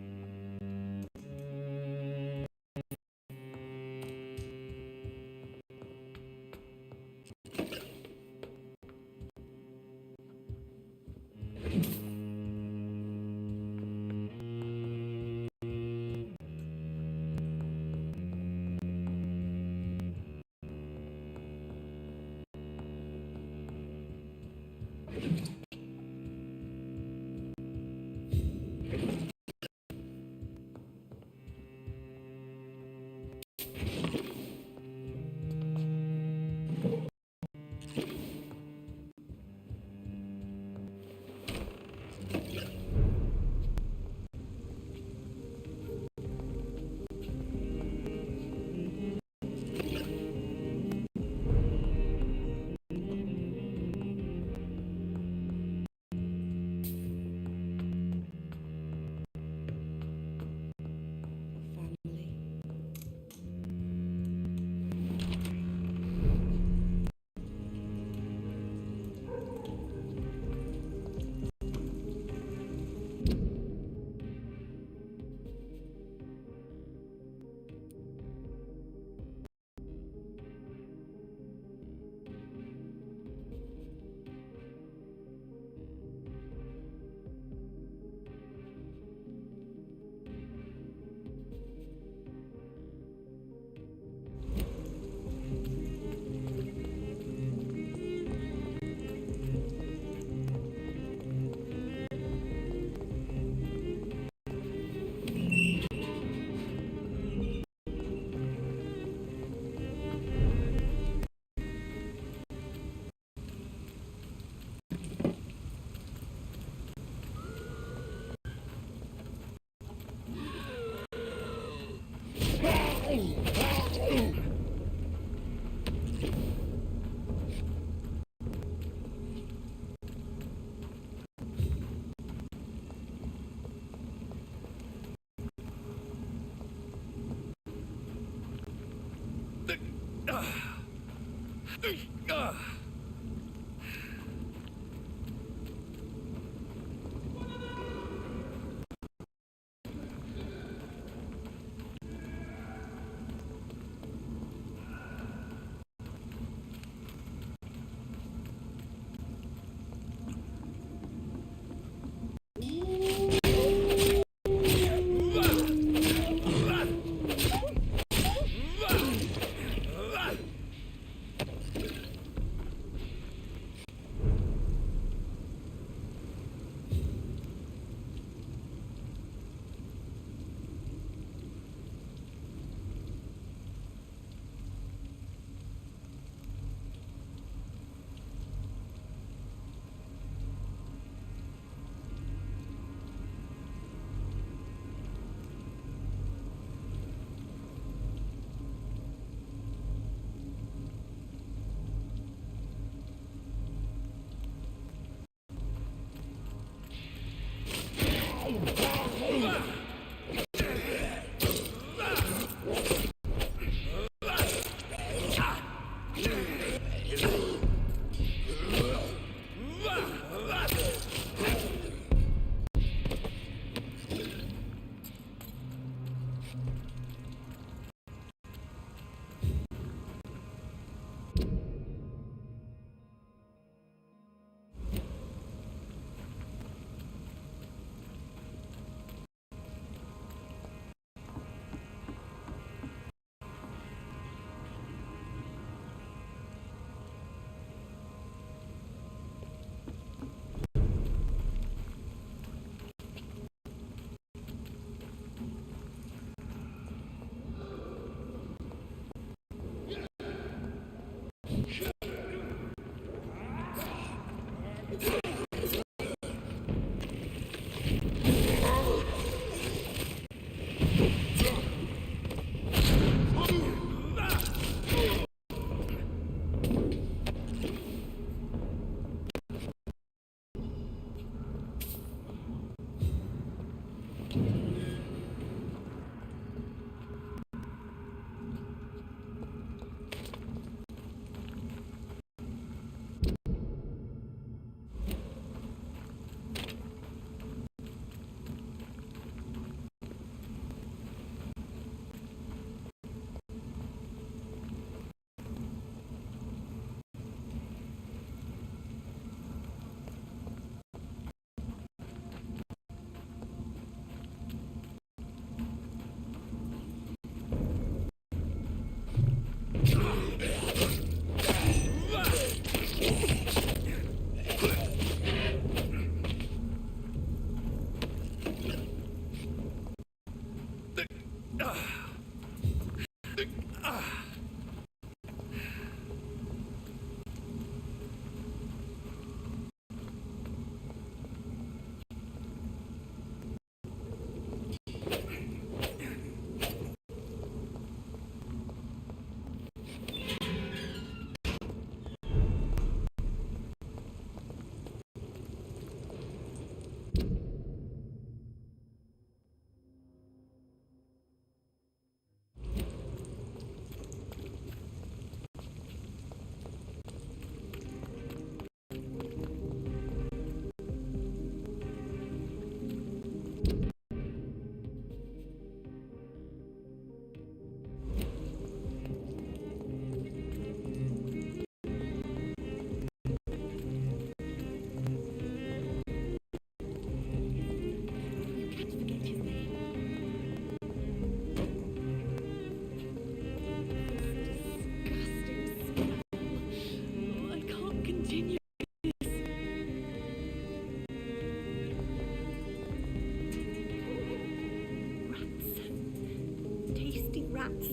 rats.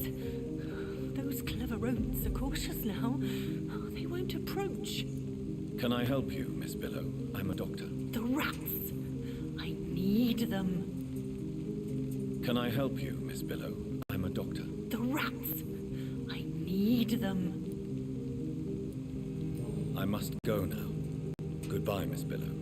Those clever rodents are cautious now. They won't approach. Can I help you, Miss Billow? I'm a doctor. The rats. I need them. Can I help you, Miss Billow? I'm a doctor. The rats. I need them. I must go now. Goodbye, Miss Billow.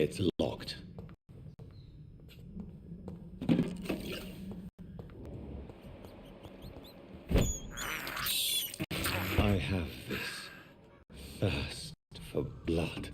It's locked. I have this thirst for blood.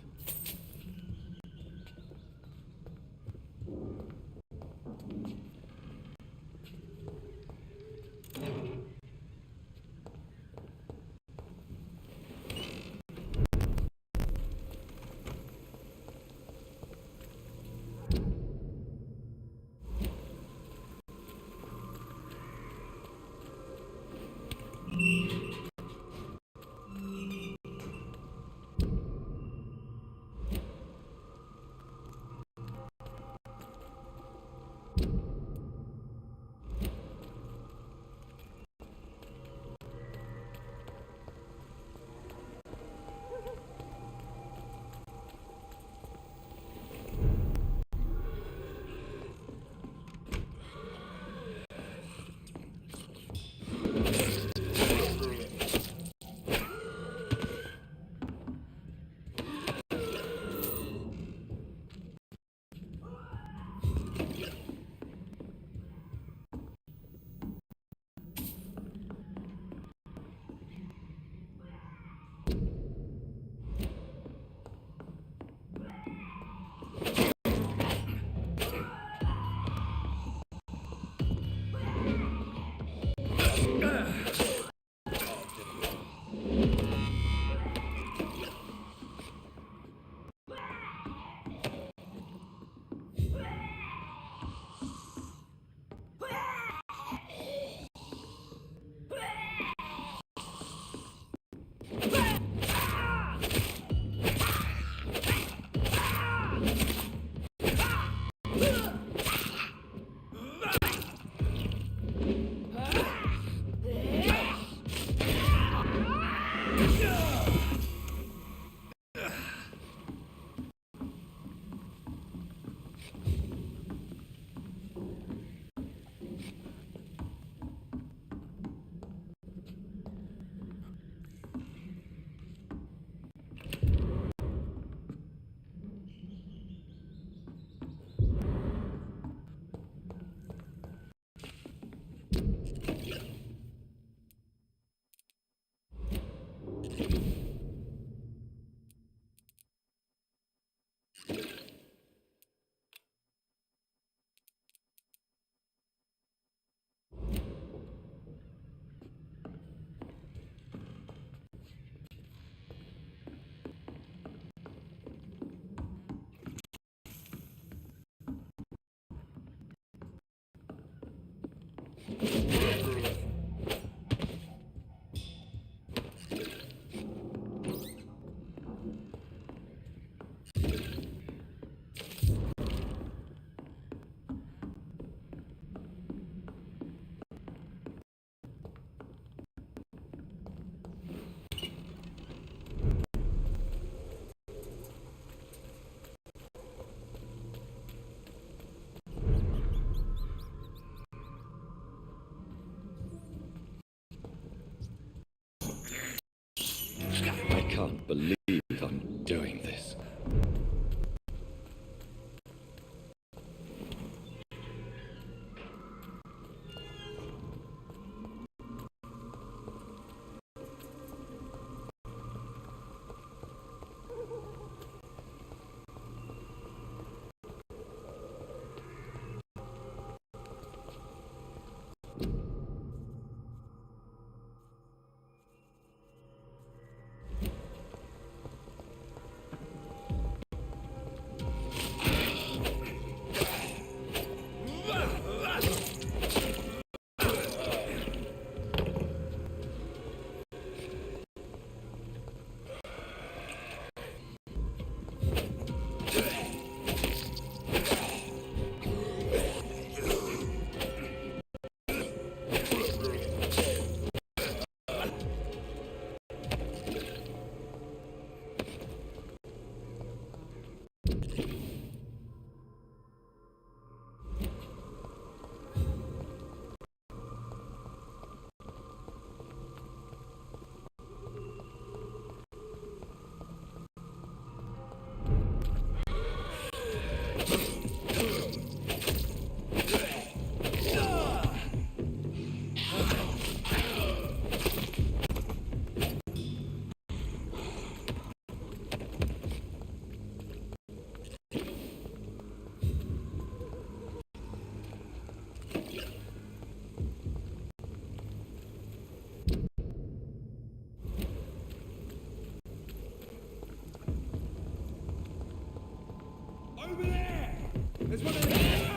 Over there! There's one over there!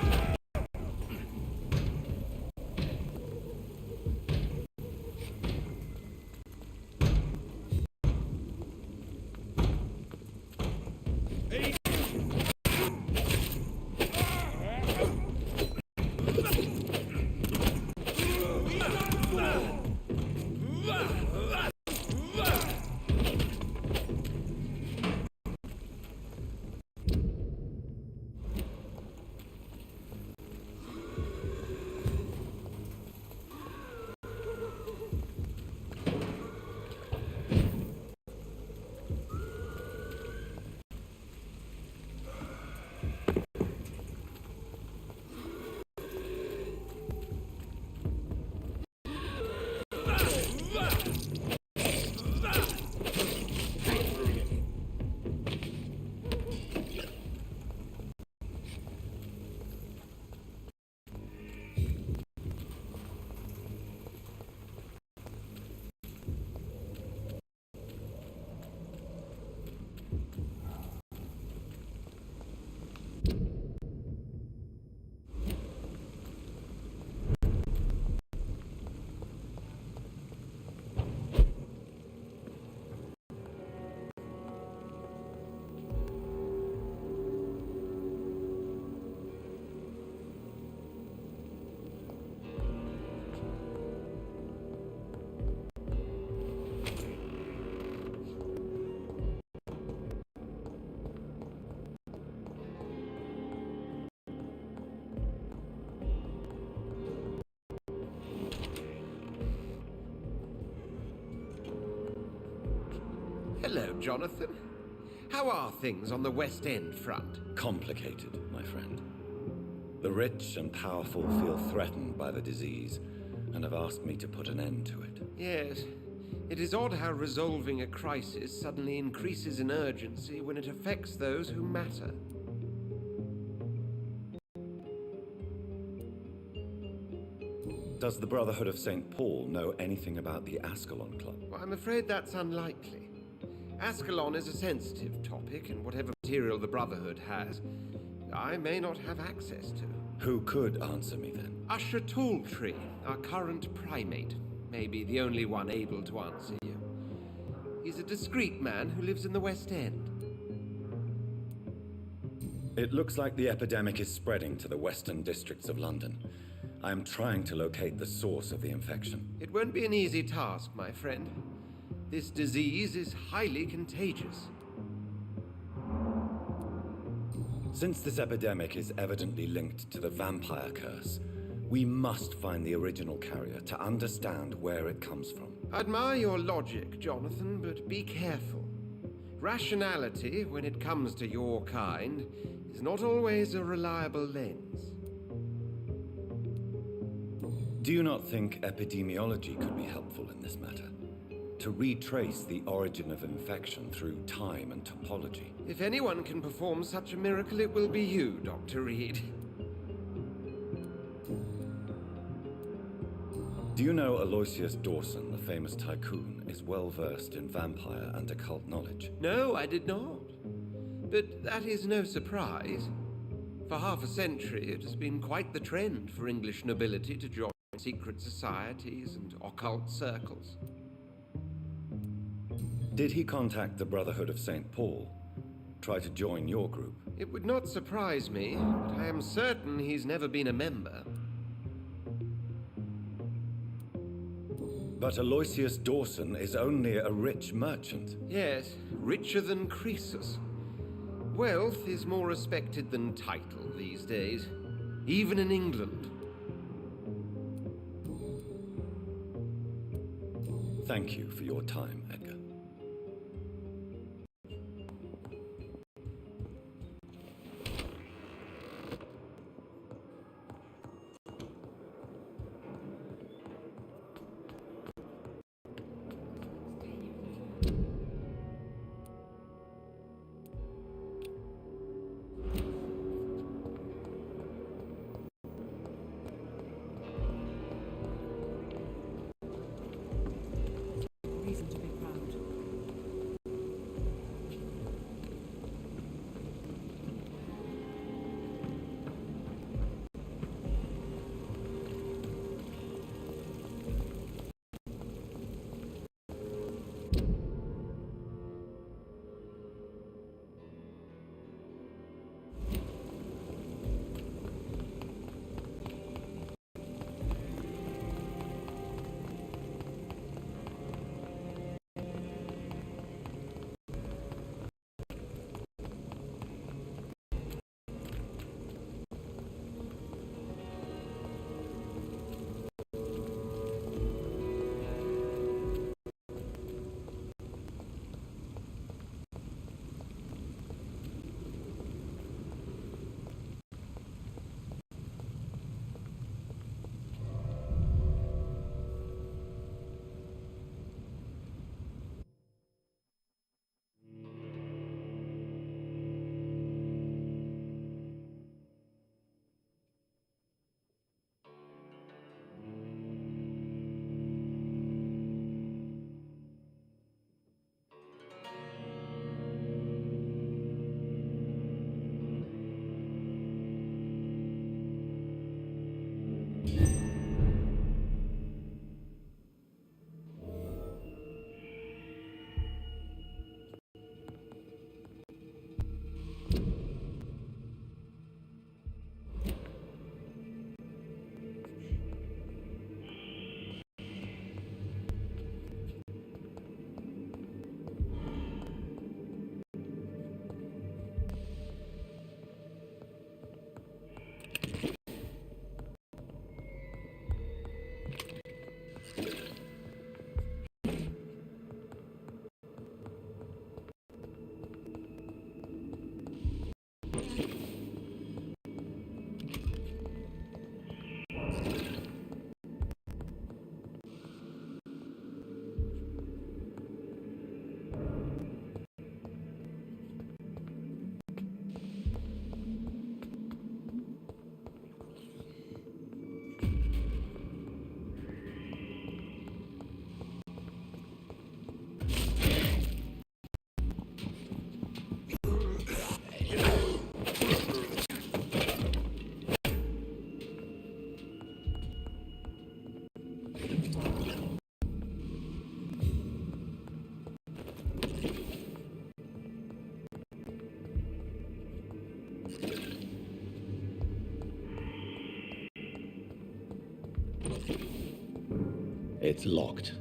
Hello, Jonathan. How are things on the West End front? Complicated, my friend. The rich and powerful feel threatened by the disease and have asked me to put an end to it. Yes. It is odd how resolving a crisis suddenly increases in urgency when it affects those who matter. Does the Brotherhood of St. Paul know anything about the Ascalon Club? Well, I'm afraid that's unlikely. Ascalon is a sensitive topic, and whatever material the Brotherhood has, I may not have access to. Who could answer me then? Usher Talltree, our current primate, may be the only one able to answer you. He's a discreet man who lives in the West End. It looks like the epidemic is spreading to the western districts of London. I am trying to locate the source of the infection. It won't be an easy task, my friend. This disease is highly contagious. Since this epidemic is evidently linked to the vampire curse, we must find the original carrier to understand where it comes from. I admire your logic, Jonathan, but be careful. Rationality, when it comes to your kind, is not always a reliable lens. Do you not think epidemiology could be helpful in this matter? To retrace the origin of infection through time and topology. If anyone can perform such a miracle, it will be you, Dr. Reed. Do you know Aloysius Dawson, the famous tycoon, is well versed in vampire and occult knowledge? No, I did not. But that is no surprise. For half a century, it has been quite the trend for English nobility to join secret societies and occult circles. Did he contact the Brotherhood of St. Paul? Try to join your group? It would not surprise me, but I am certain he's never been a member. But Aloysius Dawson is only a rich merchant. Yes, richer than Croesus. Wealth is more respected than title these days, even in England. Thank you for your time, Edgar. Reason to be proud. It's locked.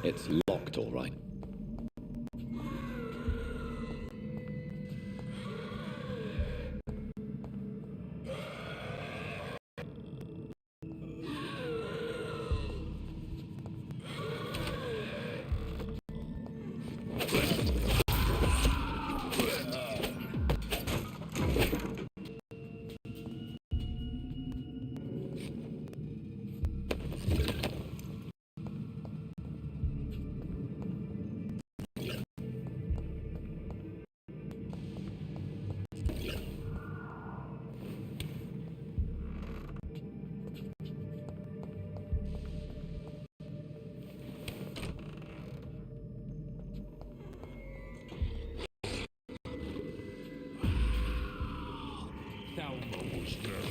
It's locked, all right. Thou monster.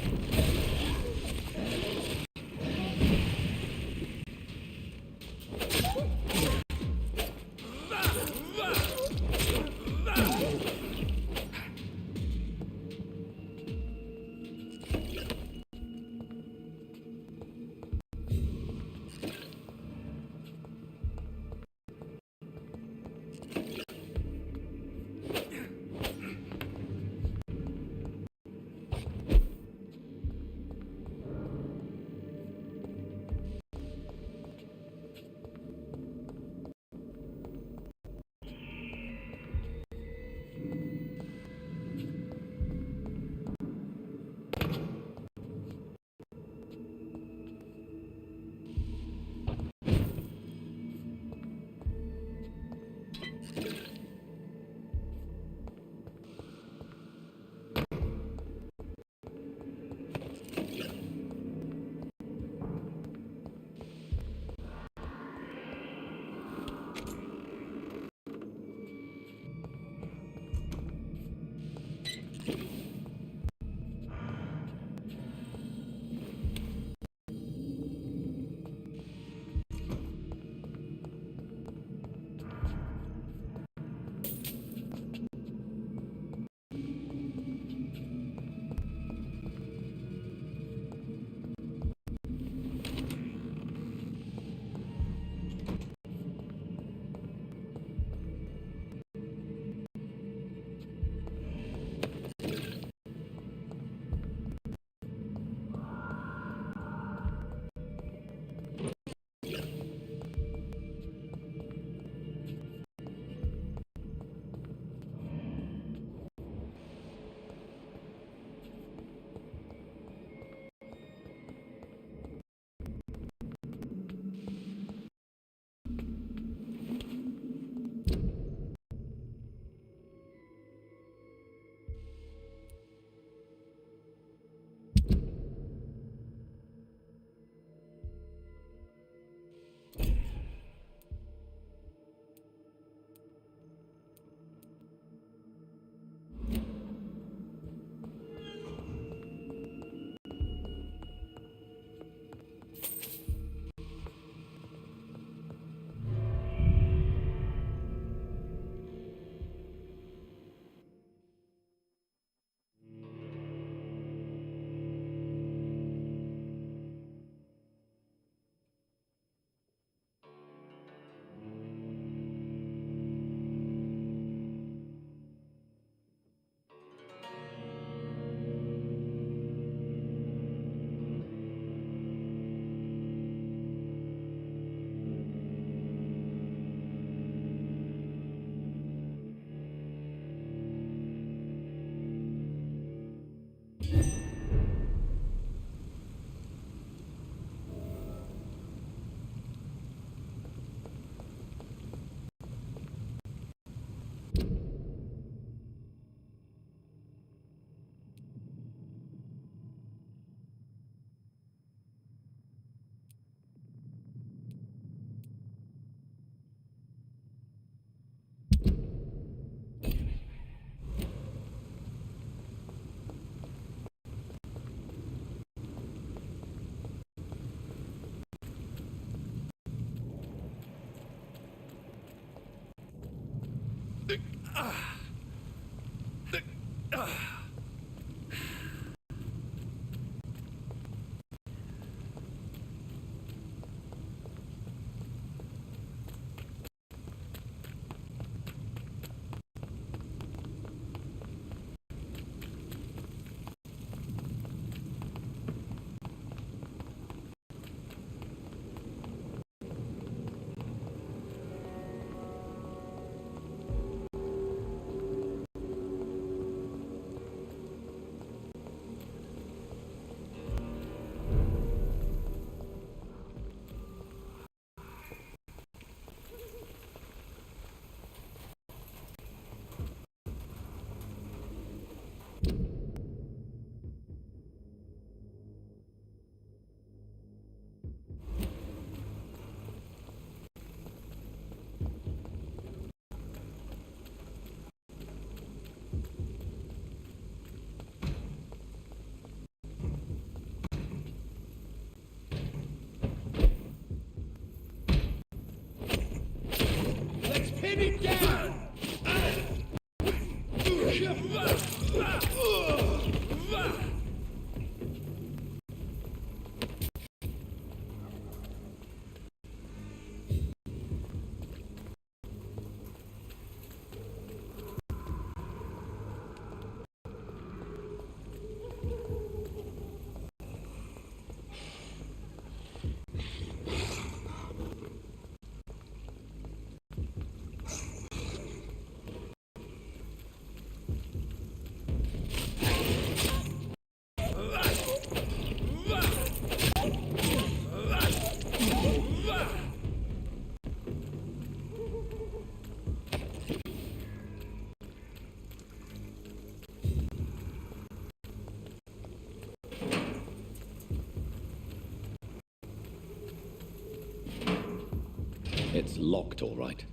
Let's pin it down! It's locked, all right.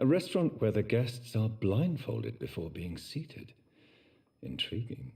A restaurant where the guests are blindfolded before being seated. Intriguing.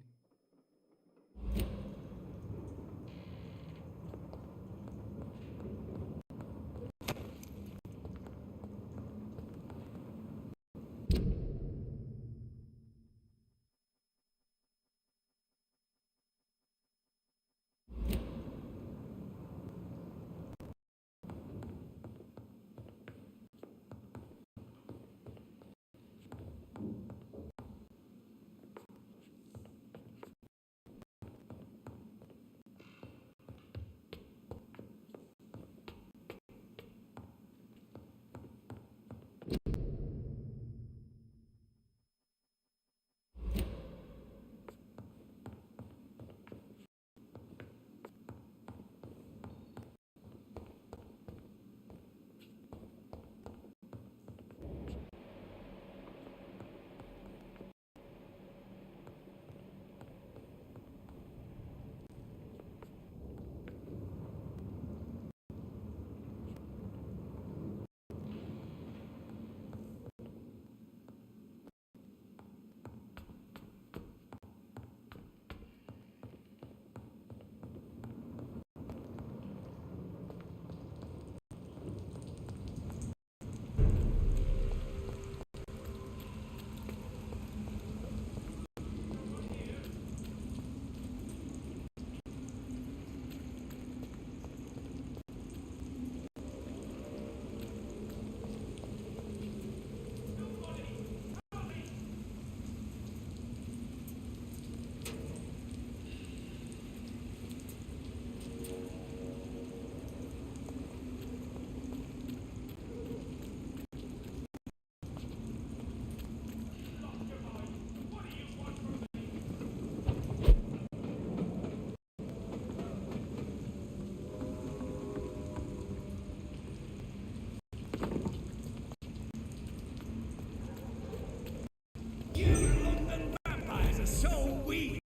Vampires are so weak.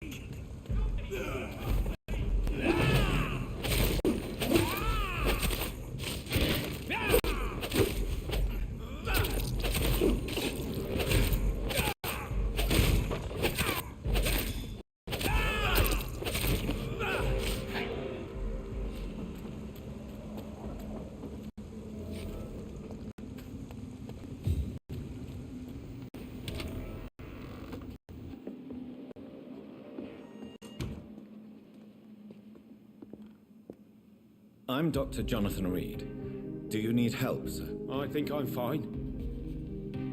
I'm Dr. Jonathan Reed. Do you need help, sir? I think I'm fine.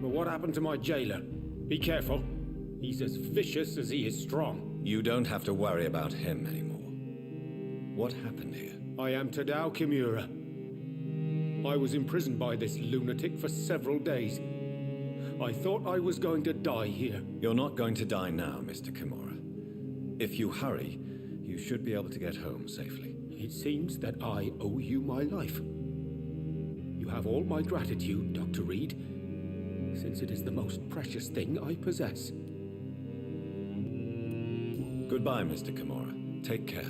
But what happened to my jailer? Be careful. He's as vicious as he is strong. You don't have to worry about him anymore. What happened here? I am Tadao Kimura. I was imprisoned by this lunatic for several days. I thought I was going to die here. You're not going to die now, Mr. Kimura. If you hurry, you should be able to get home safely. It seems that I owe you my life. You have all my gratitude, Dr. Reed, since it is the most precious thing I possess. Goodbye, Mr. Kimura. Take care.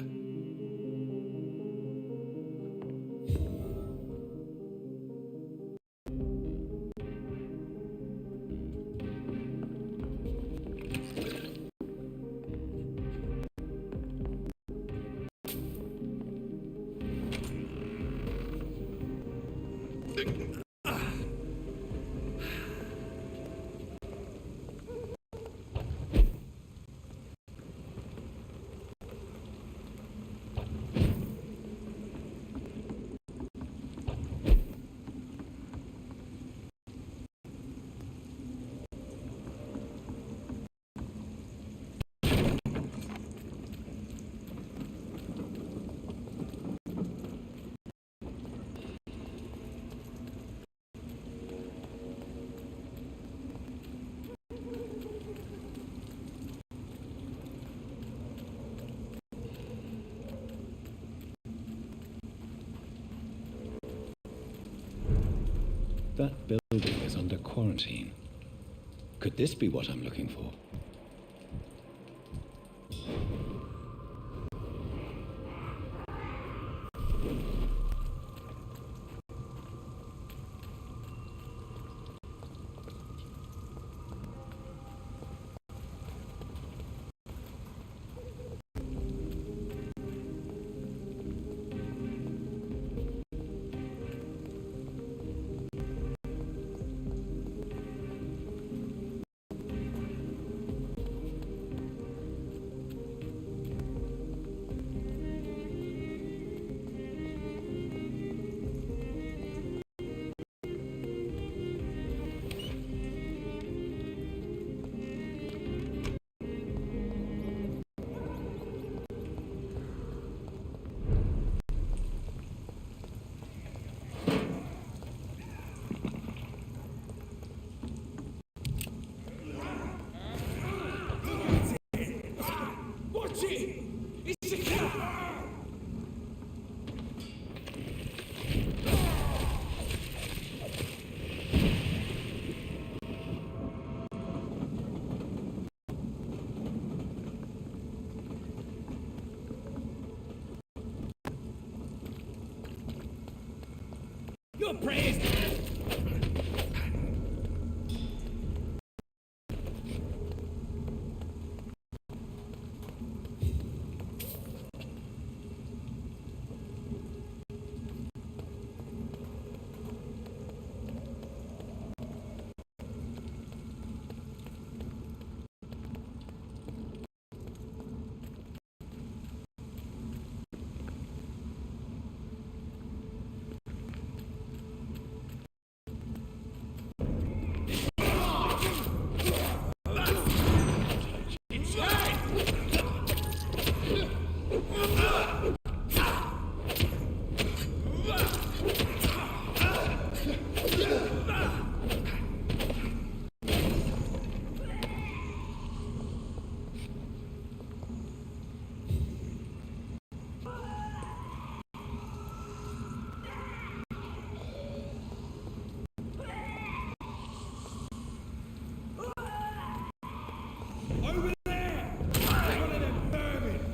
That building is under quarantine. Could this be what I'm looking for? Watch it! It's a cat! You're praised! Over there! One of them vermin!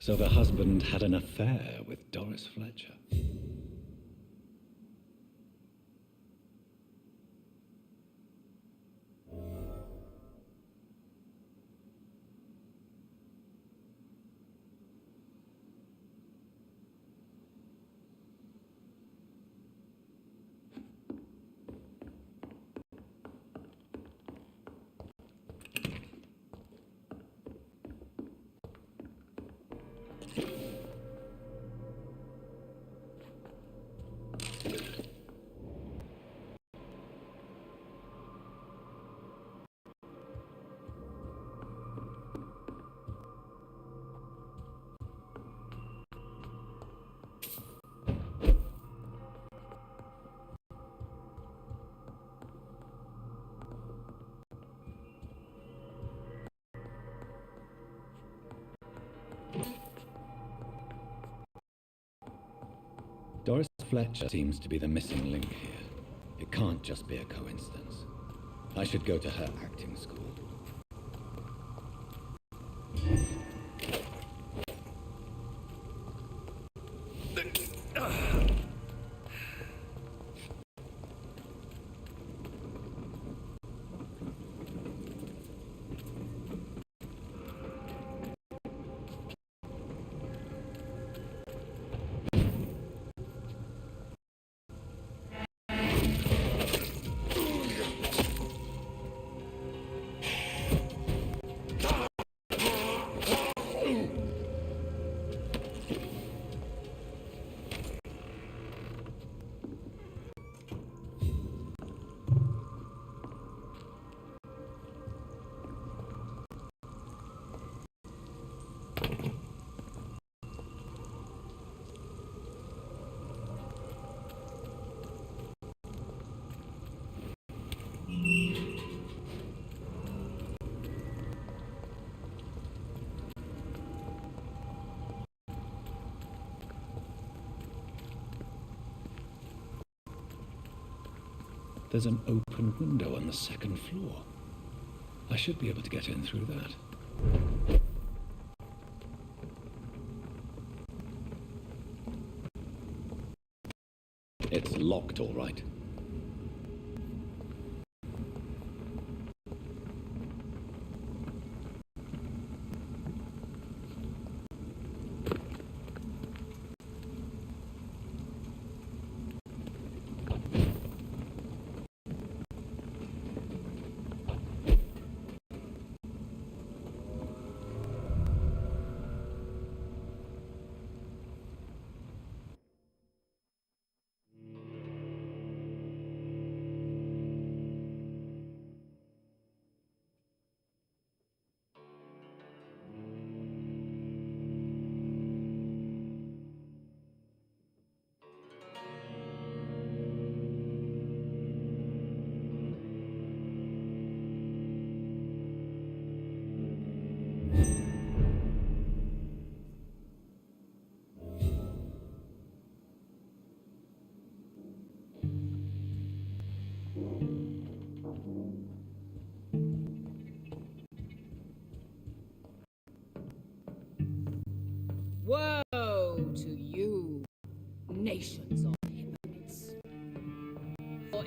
So the husband had an affair with Doris Fletcher. Doris Fletcher seems to be the missing link here. It can't just be a coincidence. I should go to her acting school. There's an open window on the second floor. I should be able to get in through that. It's locked, all right.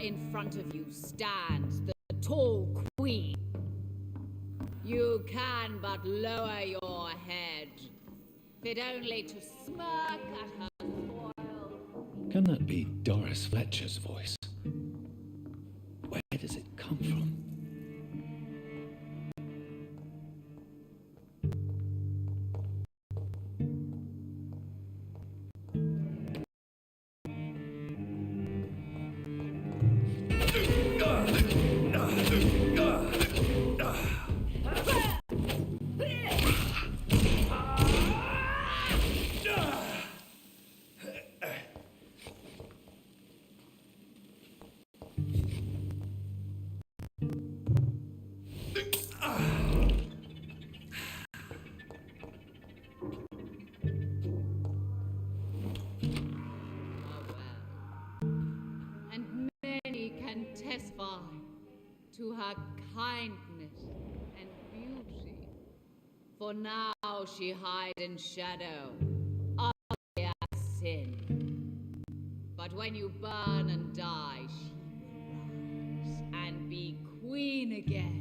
in front of you stands the tall queen. You can but lower your head, fit only to smirk at her foil. Can that be Doris Fletcher's voice? Where does it come from? And many can testify to her kindness and beauty. For now she hides in shadow, ugly as sin. But when you burn and die, she will rise and be queen again.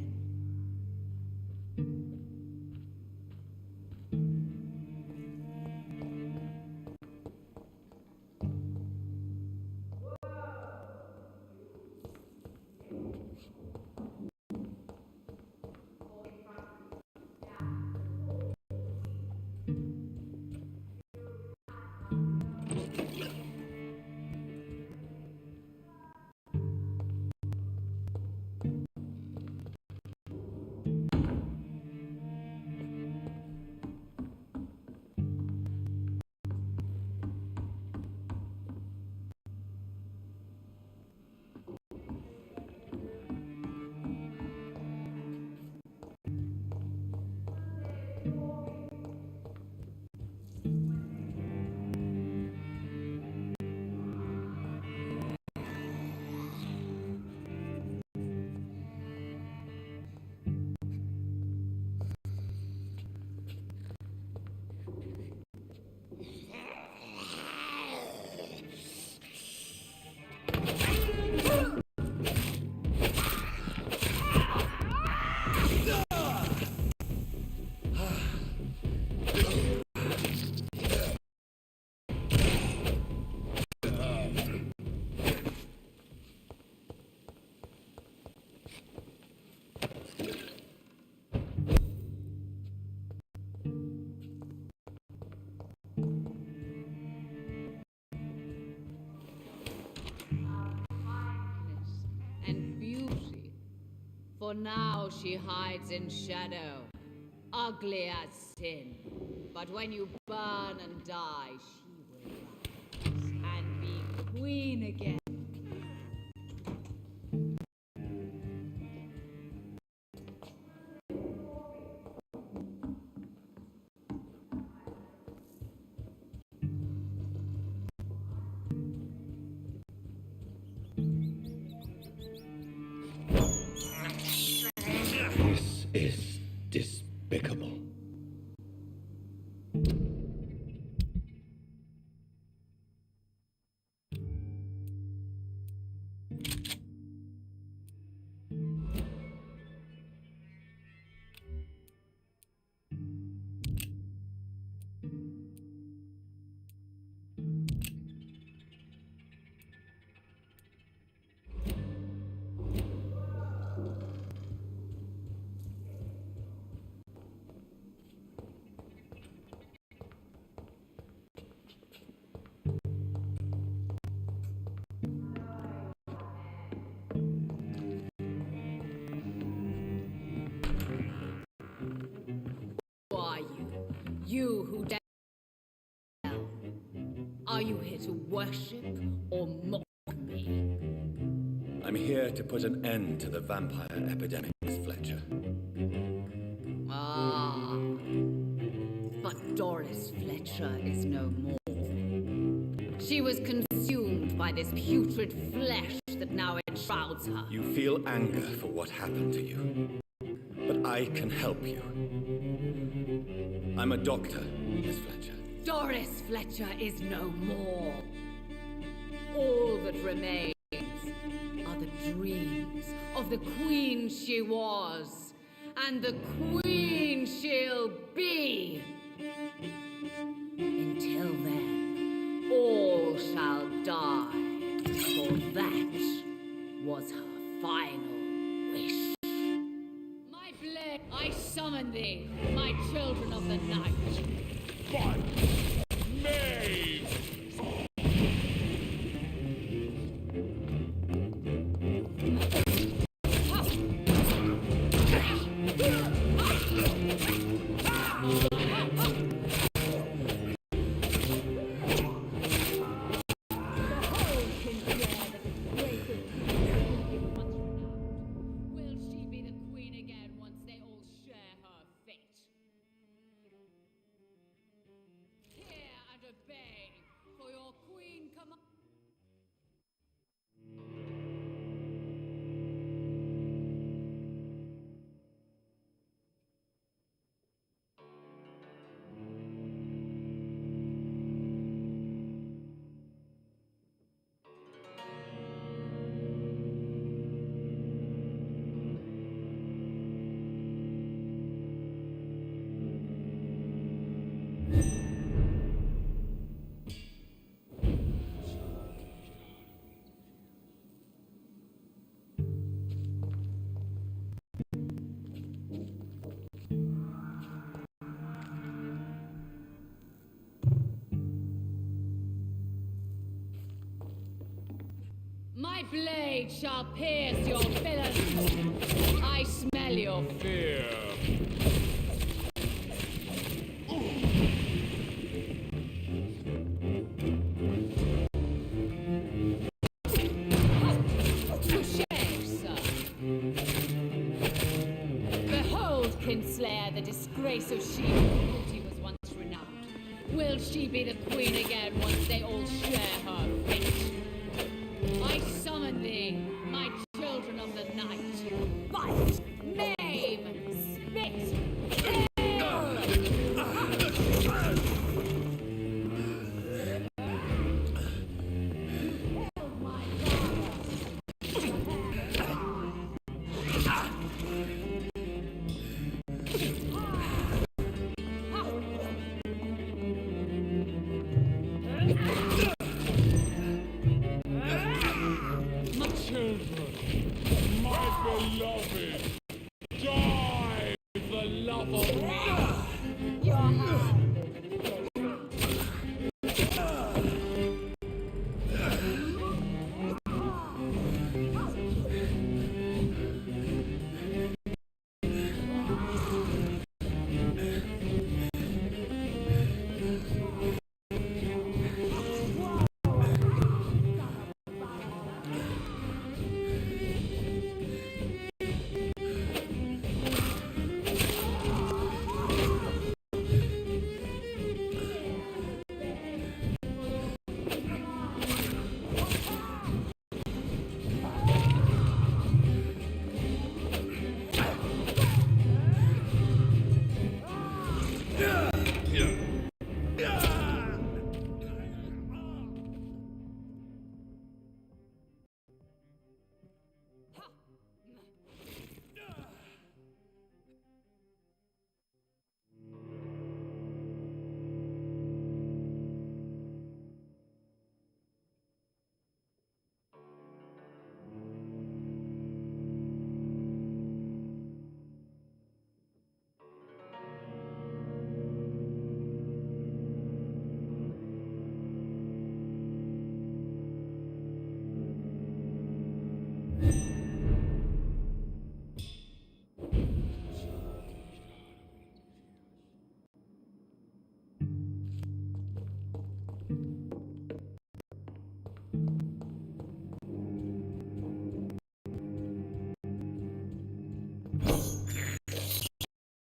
And beauty. For now she hides in shadow, ugly as sin. But when you burn and die, she will rise and be queen again. This is despicable. Who are you? You who dare? Are you here to worship or mock me? I'm here to put an end to the vampire epidemic, Miss Fletcher. Ah, but Doris Fletcher is no more. She was consumed by this putrid flesh that now enshrouds her. You feel anger for what happened to you. But I can help you. I'm a doctor, Miss Fletcher. Doris Fletcher is no more. All that remains are dreams of the queen she was, and the queen she'll be. Until then, all shall die, for that was her final wish. My blade, I summon thee, my children of the night. But, Maeve! Will she be the queen again once they all share her fate? Hear and obey, for your queen commands. My blade shall pierce your villains. I smell your fear. Touché, sir. Behold, Kinslayer, the disgrace of she who was once renowned. Will she be the queen again once they all share her fate? I summon thee, my children of the night. Bite, maim, spit, kill! My children, my beloved, die with the love of me. Your hand.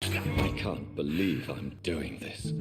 I can't believe I'm doing this.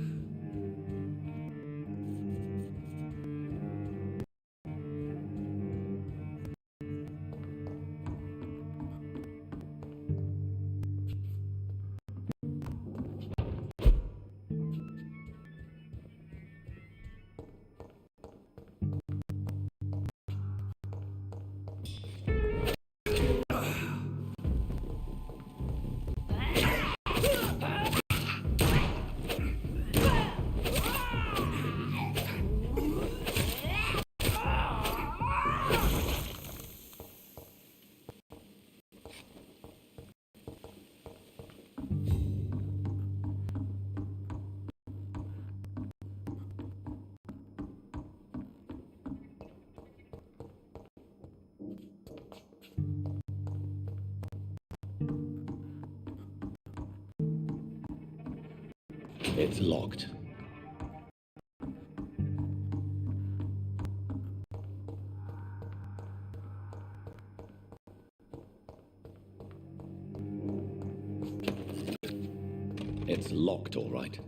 It's locked. It's locked, all right.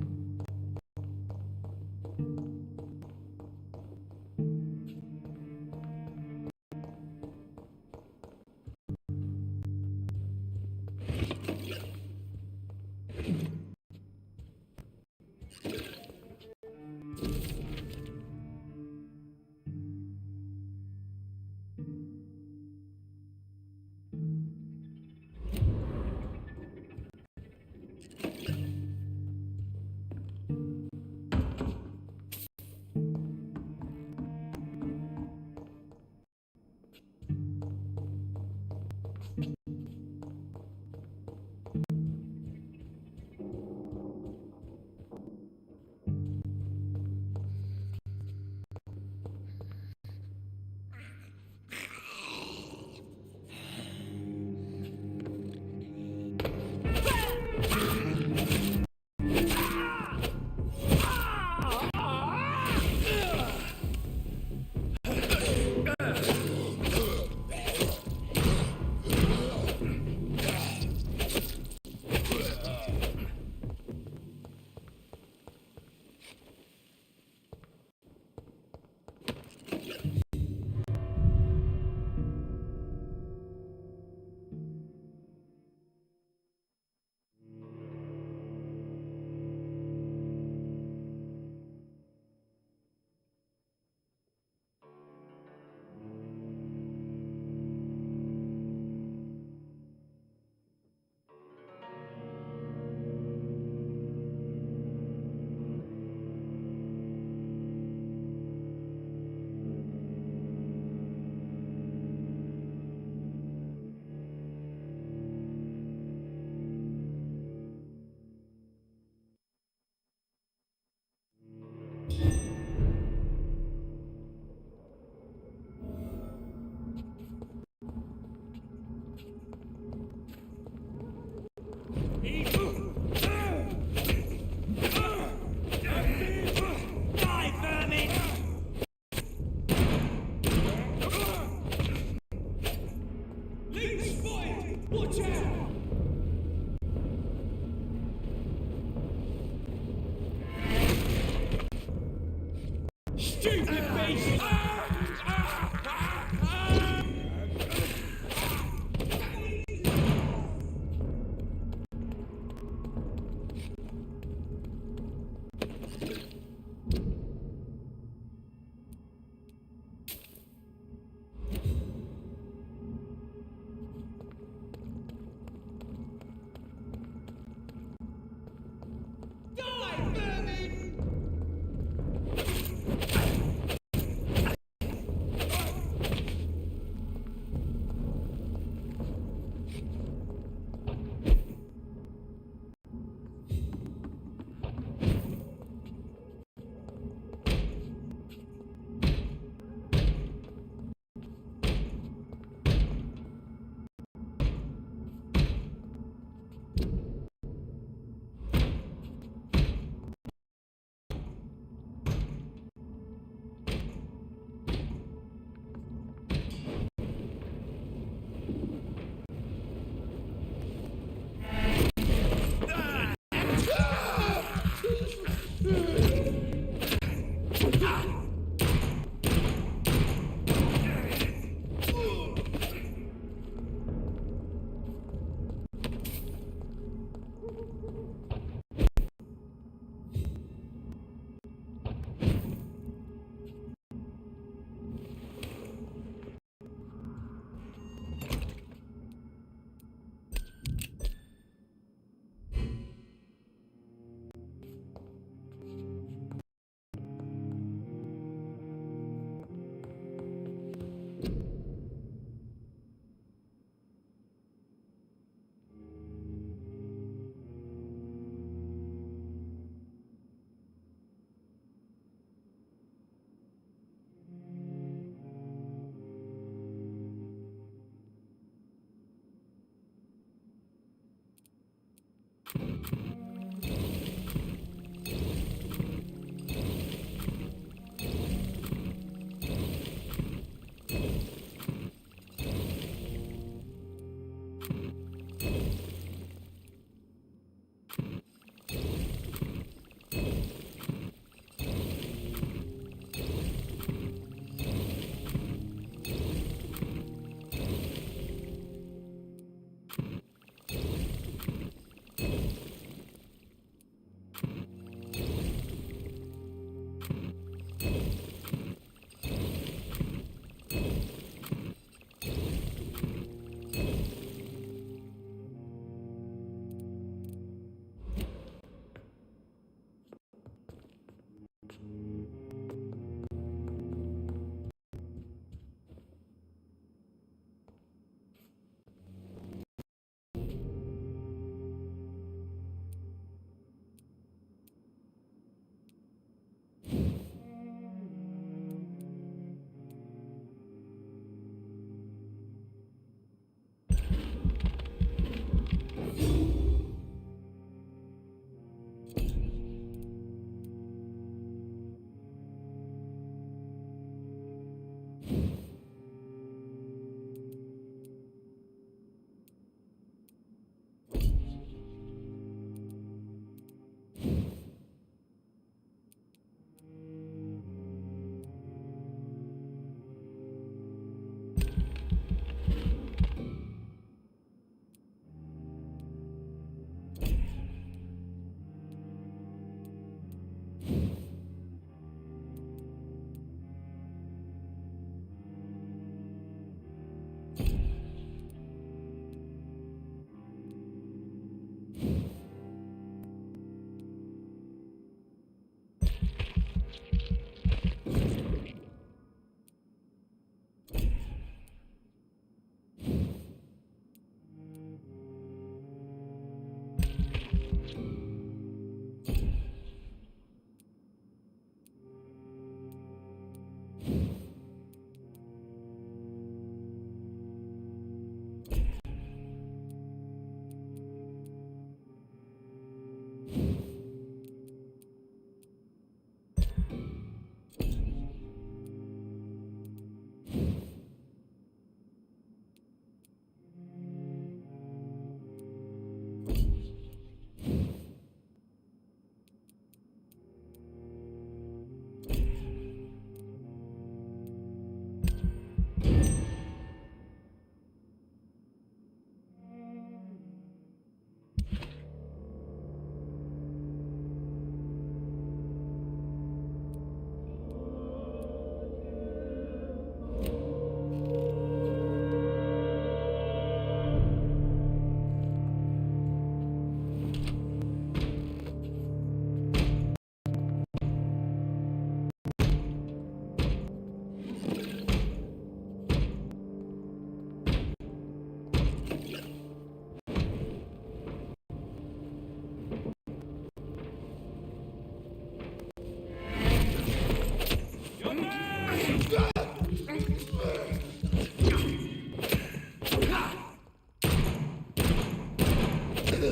Not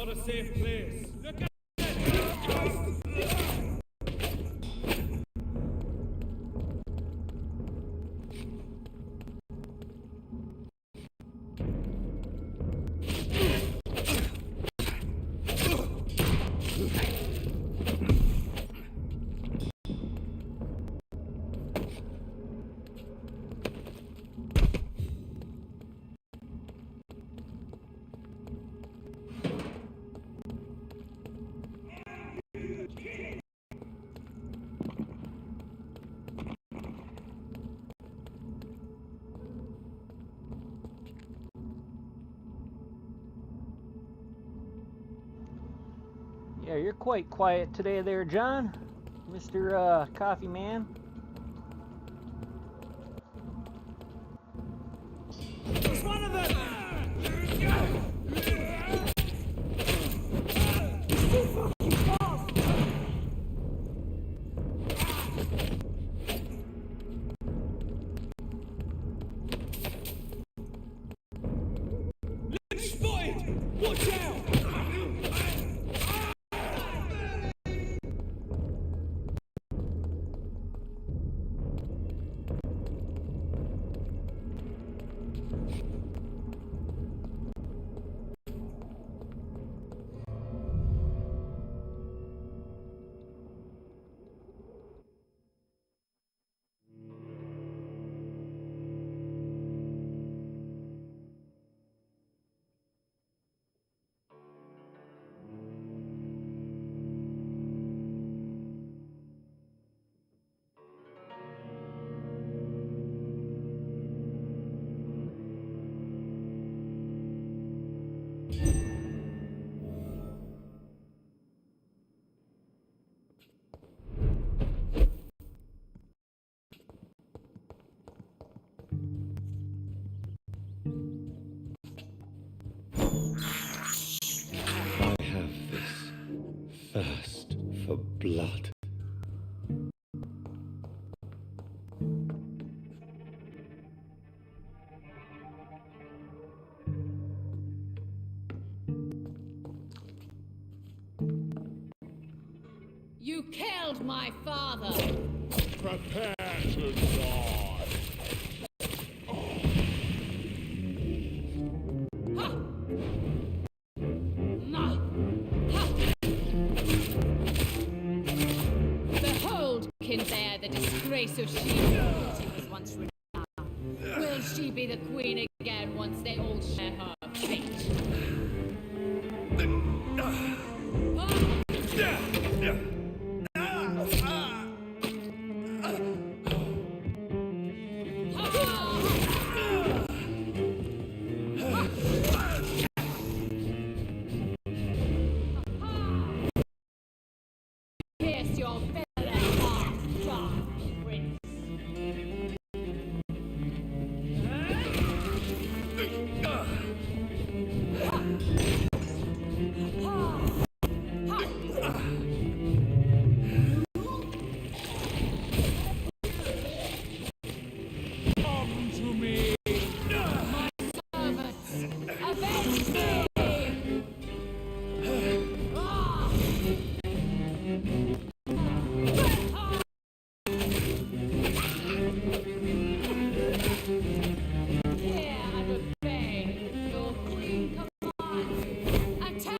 a safe place. Look out! Yeah, you're quite quiet today there, John. Mr. Coffee Man. There's one of them! He's too fucking fast! Lynch spotted! Watch out! I have this thirst for blood. You killed my father! Prepare to die. Behold, Kinbear, the disgrace of she was once renowned. Will she be the queen again once they all share her fate? Pierce your villain heart, dark prince. Come to me! My servants, avenge me! Hear and obey your queen commands. Attack!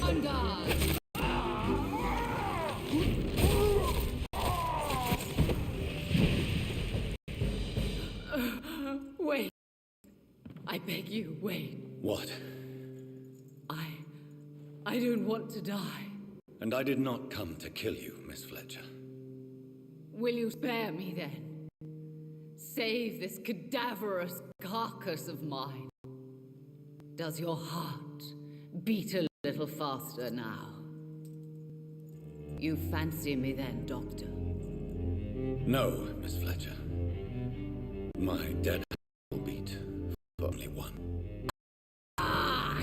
On guard! Wait. I beg you, wait. What? I don't want to die. And I did not come to kill you, Miss Fletcher. Will you spare me then? save this cadaverous carcass of mine. Does your heart beat a little faster now? You fancy me then, Doctor? No, Miss Fletcher. My dead heart will beat for only one. Ah!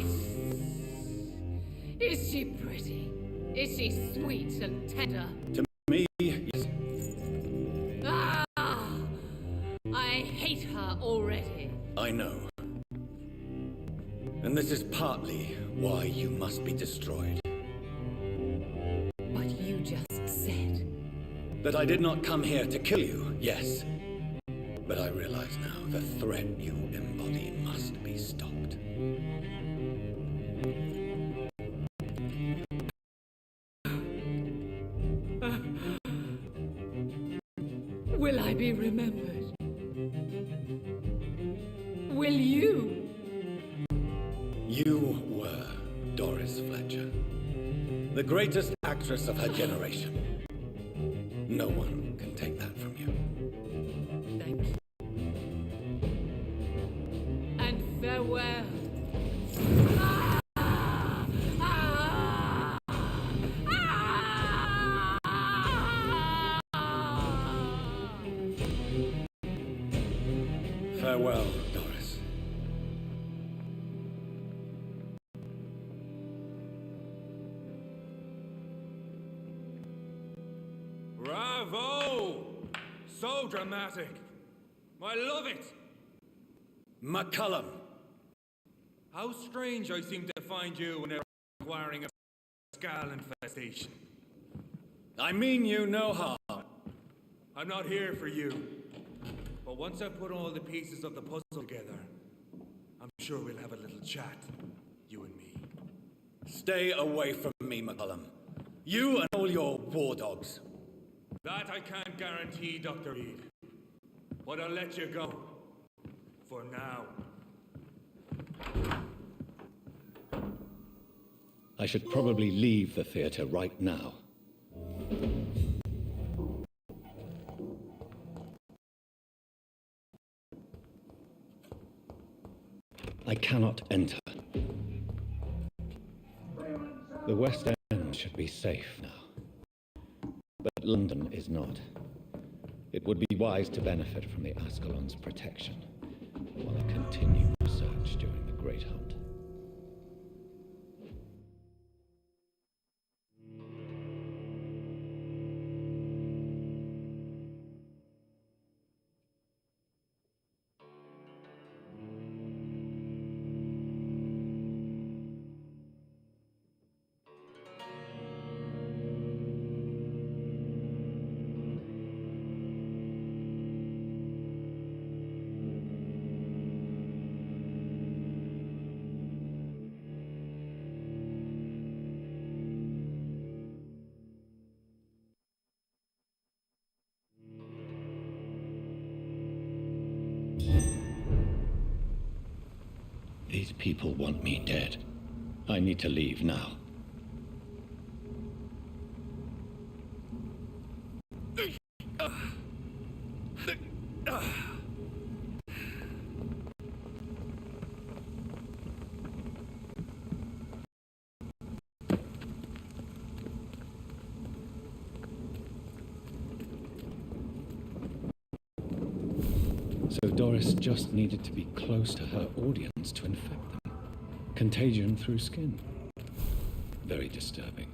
Is she pretty? Is she sweet and tender? To me, yes. Ah! I hate her already. I know. And this is partly why you must be destroyed. But you just said... That I did not come here to kill you, yes. But I realize now the threat you embody must be stopped. Will I be remembered? Will you? You were Doris Fletcher, the greatest actress of her generation. No one can take that from you. Thank you. And farewell. Farewell, Doris. Bravo! So dramatic. I love it. McCullum. How strange I seem to find you when they're acquiring a skull infestation. I mean you no harm. I'm not here for you. But once I put all the pieces of the puzzle together, I'm sure we'll have a little chat, you and me. Stay away from me, McCullum. You and all your war dogs. That I can't guarantee, Dr. Reed. But I'll let you go. For now. I should probably leave the theater right now. I cannot enter. The West End should be safe now. But London is not. It would be wise to benefit from the Ascalon's protection while I continue research during the Great Hunt. These people want me dead. I need to leave now. So Doris just needed to be close to her audience to infect them. Contagion through skin. Very disturbing.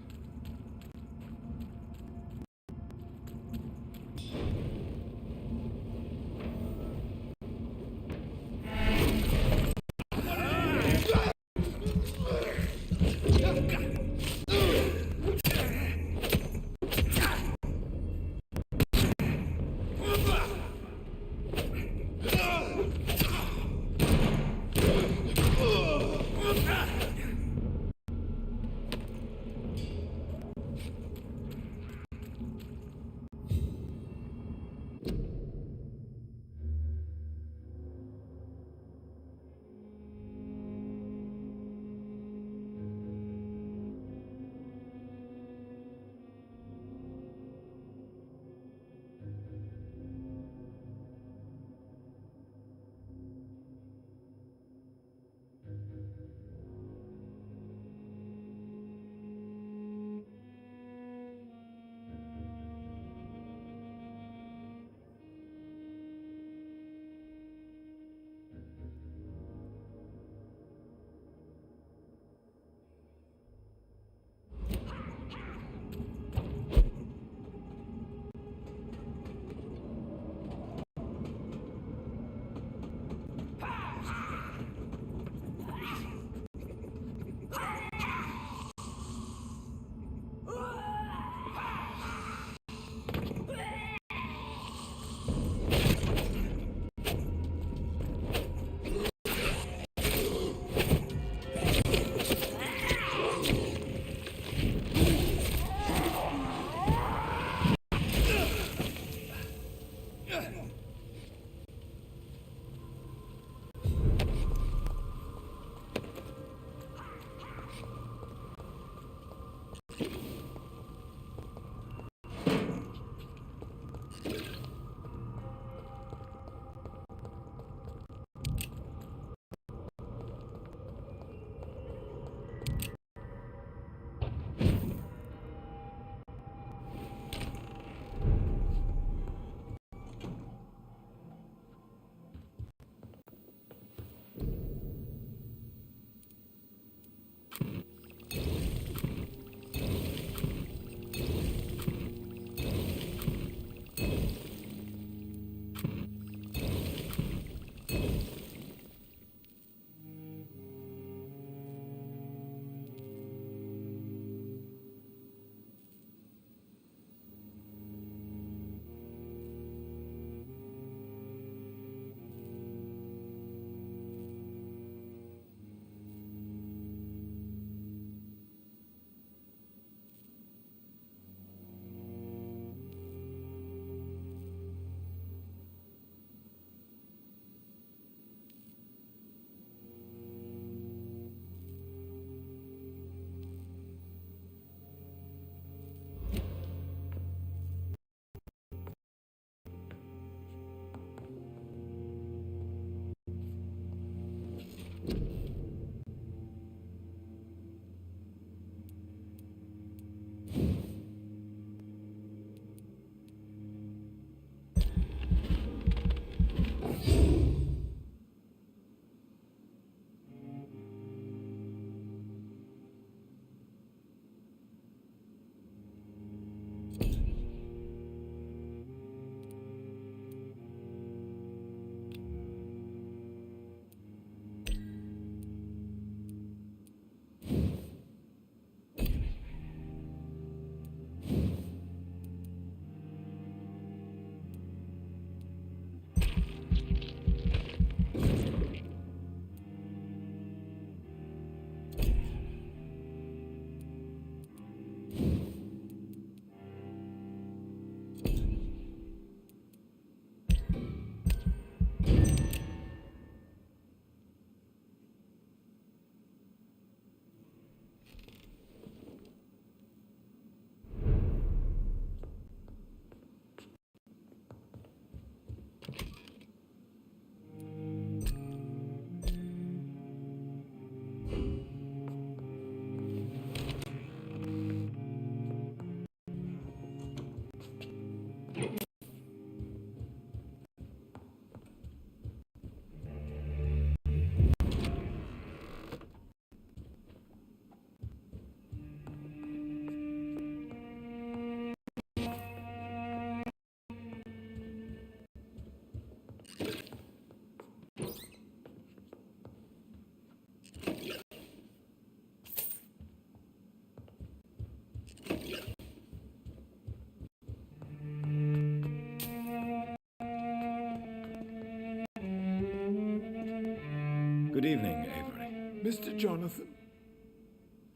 Good evening, Avery. Mr. Jonathan,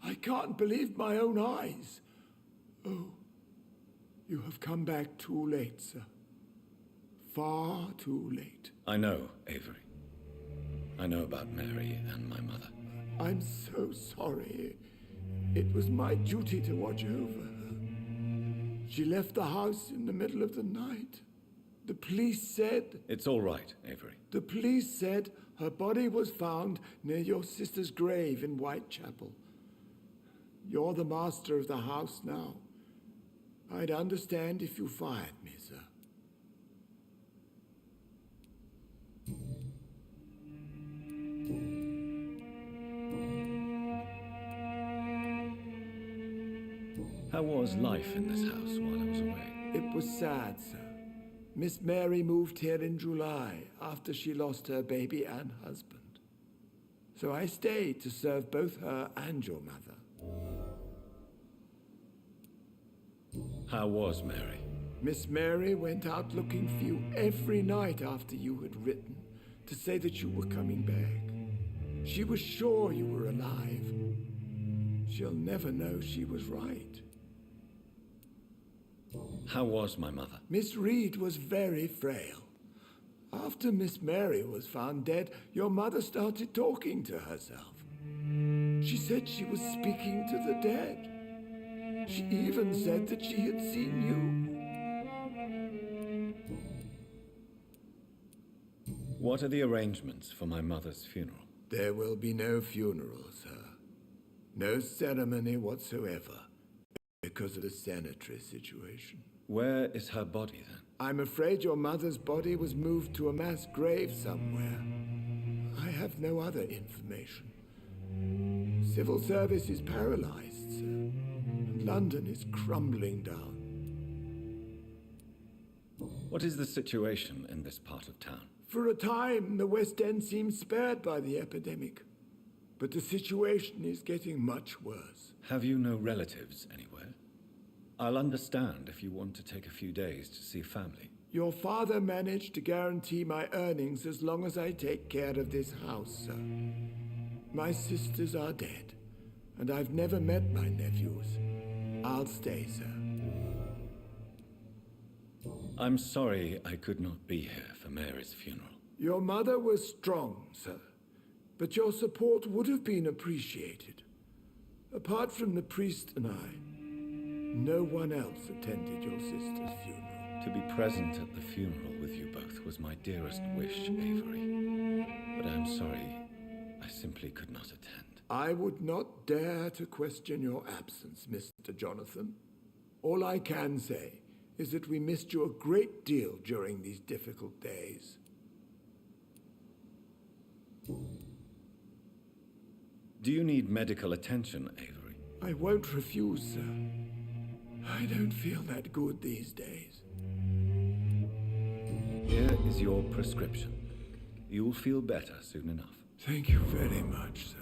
I can't believe my own eyes. Oh, you have come back too late, sir. Far too late. I know, Avery. I know about Mary and my mother. I'm so sorry. It was my duty to watch over her. She left the house in the middle of the night. The police said... It's all right, Avery. The police said her body was found near your sister's grave in Whitechapel. You're the master of the house now. I'd understand if you fired me, sir. How was life in this house while I was away? It was sad, sir. Miss Mary moved here in July after she lost her baby and husband. So I stayed to serve both her and your mother. How was Mary? Miss Mary went out looking for you every night after you had written to say that you were coming back. She was sure you were alive. She'll never know she was right. How was my mother? Miss Reed was very frail. After Miss Mary was found dead, your mother started talking to herself. She said she was speaking to the dead. She even said that she had seen you. What are the arrangements for my mother's funeral? There will be no funeral, sir. No ceremony whatsoever, because of the sanitary situation. Where is her body, then? I'm afraid your mother's body was moved to a mass grave somewhere. I have no other information. Civil service is paralyzed, sir, and London is crumbling down. What is the situation in this part of town? For a time, the West End seemed spared by the epidemic. But the situation is getting much worse. Have you no relatives anywhere? I'll understand if you want to take a few days to see family. Your father managed to guarantee my earnings as long as I take care of this house, sir. My sisters are dead, and I've never met my nephews. I'll stay, sir. I'm sorry I could not be here for Mary's funeral. Your mother was strong, sir. But your support would have been appreciated. Apart from the priest and I, no one else attended your sister's funeral. To be present at the funeral with you both was my dearest wish, Avery. But I'm sorry, I simply could not attend. I would not dare to question your absence, Mr. Jonathan. All I can say is that we missed you a great deal during these difficult days. Do you need medical attention, Avery? I won't refuse, sir. I don't feel that good these days. Here is your prescription. You'll feel better soon enough. Thank you very much, sir.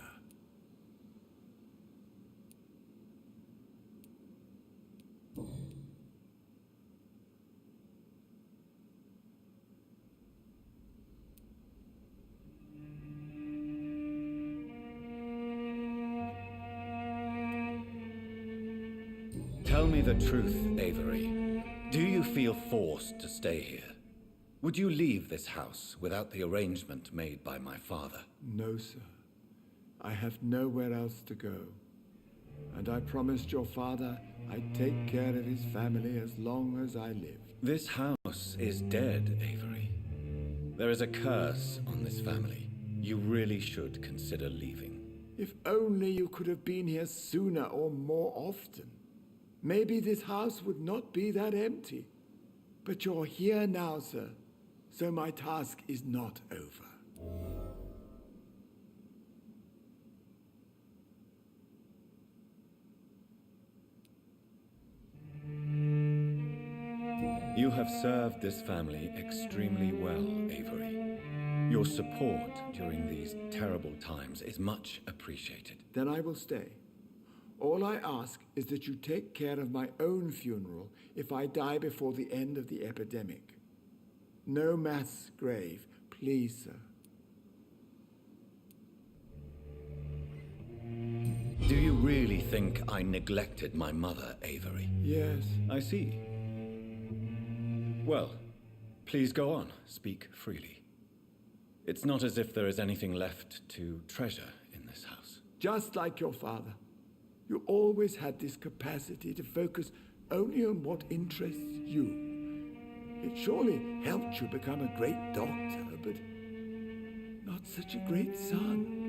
Tell me the truth, Avery. Do you feel forced to stay here? Would you leave this house without the arrangement made by my father? No, sir. I have nowhere else to go. And I promised your father I'd take care of his family as long as I lived. This house is dead, Avery. There is a curse on this family. You really should consider leaving. If only you could have been here sooner or more often. Maybe this house would not be that empty. But you're here now, sir, so my task is not over. You have served this family extremely well, Avery. Your support during these terrible times is much appreciated. Then I will stay. All I ask is that you take care of my own funeral if I die before the end of the epidemic. No mass grave, please, sir. Do you really think I neglected my mother, Avery? Yes. I see. Well, please go on. Speak freely. It's not as if there is anything left to treasure in this house. Just like your father. You always had this capacity to focus only on what interests you. It surely helped you become a great doctor, but not such a great son.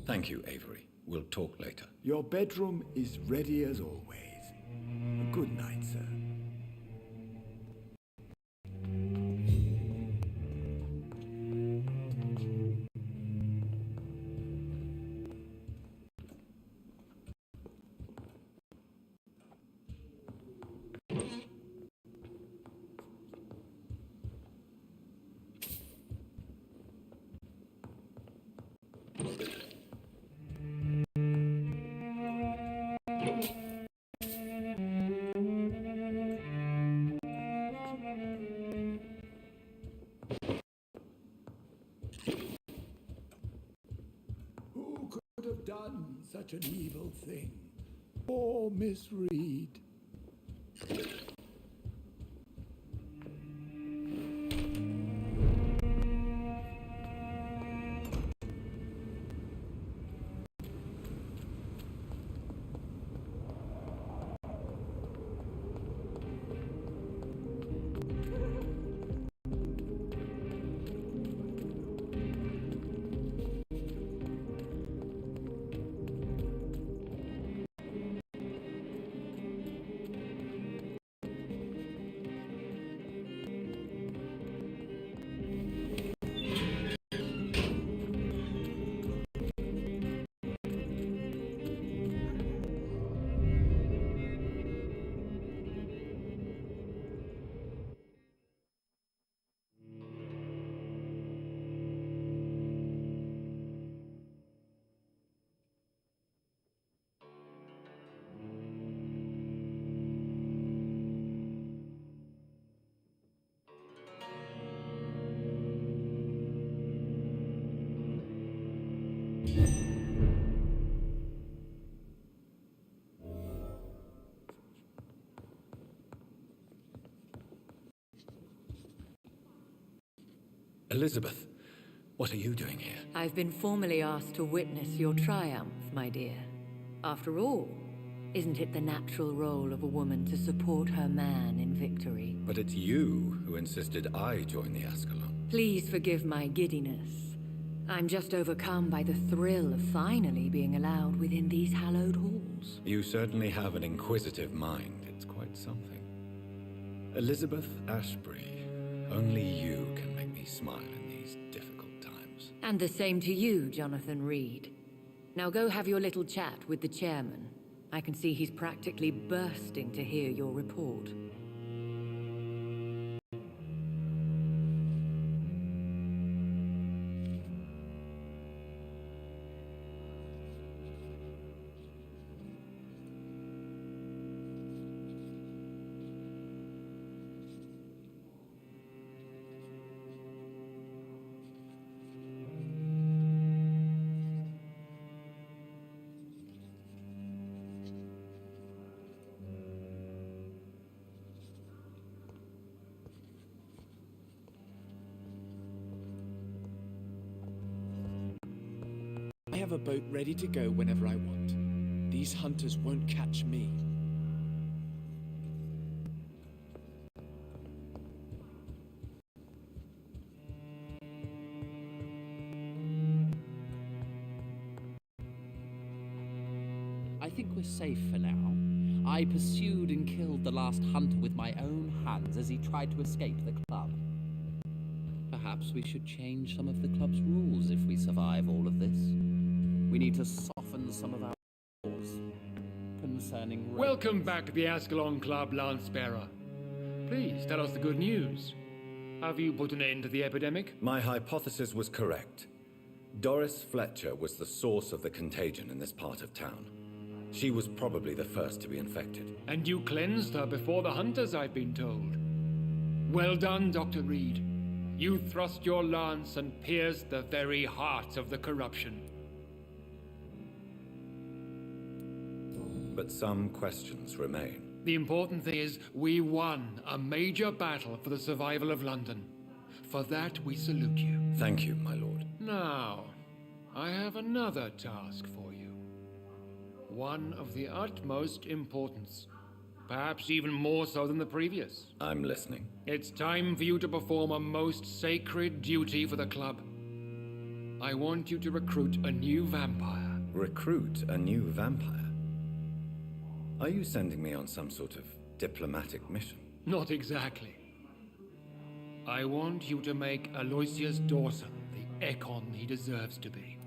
Thank you, Avery. We'll talk later. Your bedroom is ready as always. Good night, sir. Who could have done such an evil thing? Poor Miss Reed. Elizabeth, What are you doing here? I've been formally asked to witness your triumph, my dear. After all, isn't it the natural role of a woman to support her man in victory? But it's you who insisted I join the Ascalon. Please forgive my giddiness. I'm just overcome by the thrill of finally being allowed within these hallowed halls. You certainly have an inquisitive mind. It's quite something. Elizabeth Ashbury, only you can make me smile in these difficult times. And the same to you, Jonathan Reed. Now go have your little chat with the chairman. I can see he's practically bursting to hear your report. I have a boat ready to go whenever I want. These hunters won't catch me. I think we're safe for now. I pursued and killed the last hunter with my own hands as he tried to escape the club. Perhaps we should change some of the club's rules if we survive all of this. We need to soften some of our laws concerning... Welcome back to the Ascalon Club, Lance-Bearer. Please tell us the good news. Have you put an end to the epidemic? My hypothesis was correct. Doris Fletcher was the source of the contagion in this part of town. She was probably the first to be infected. And you cleansed her before the hunters, I've been told. Well done, Dr. Reed. You thrust your lance and pierced the very heart of the corruption. But some questions remain. The important thing is, we won a major battle for the survival of London. For that, we salute you. Thank you, my lord. Now, I have another task for you. One of the utmost importance. Perhaps even more so than the previous. I'm listening. It's time for you to perform a most sacred duty for the club. I want you to recruit a new vampire. Recruit a new vampire? Are you sending me on some sort of diplomatic mission? Not exactly. I want you to make Aloysius Dawson the Ekon he deserves to be.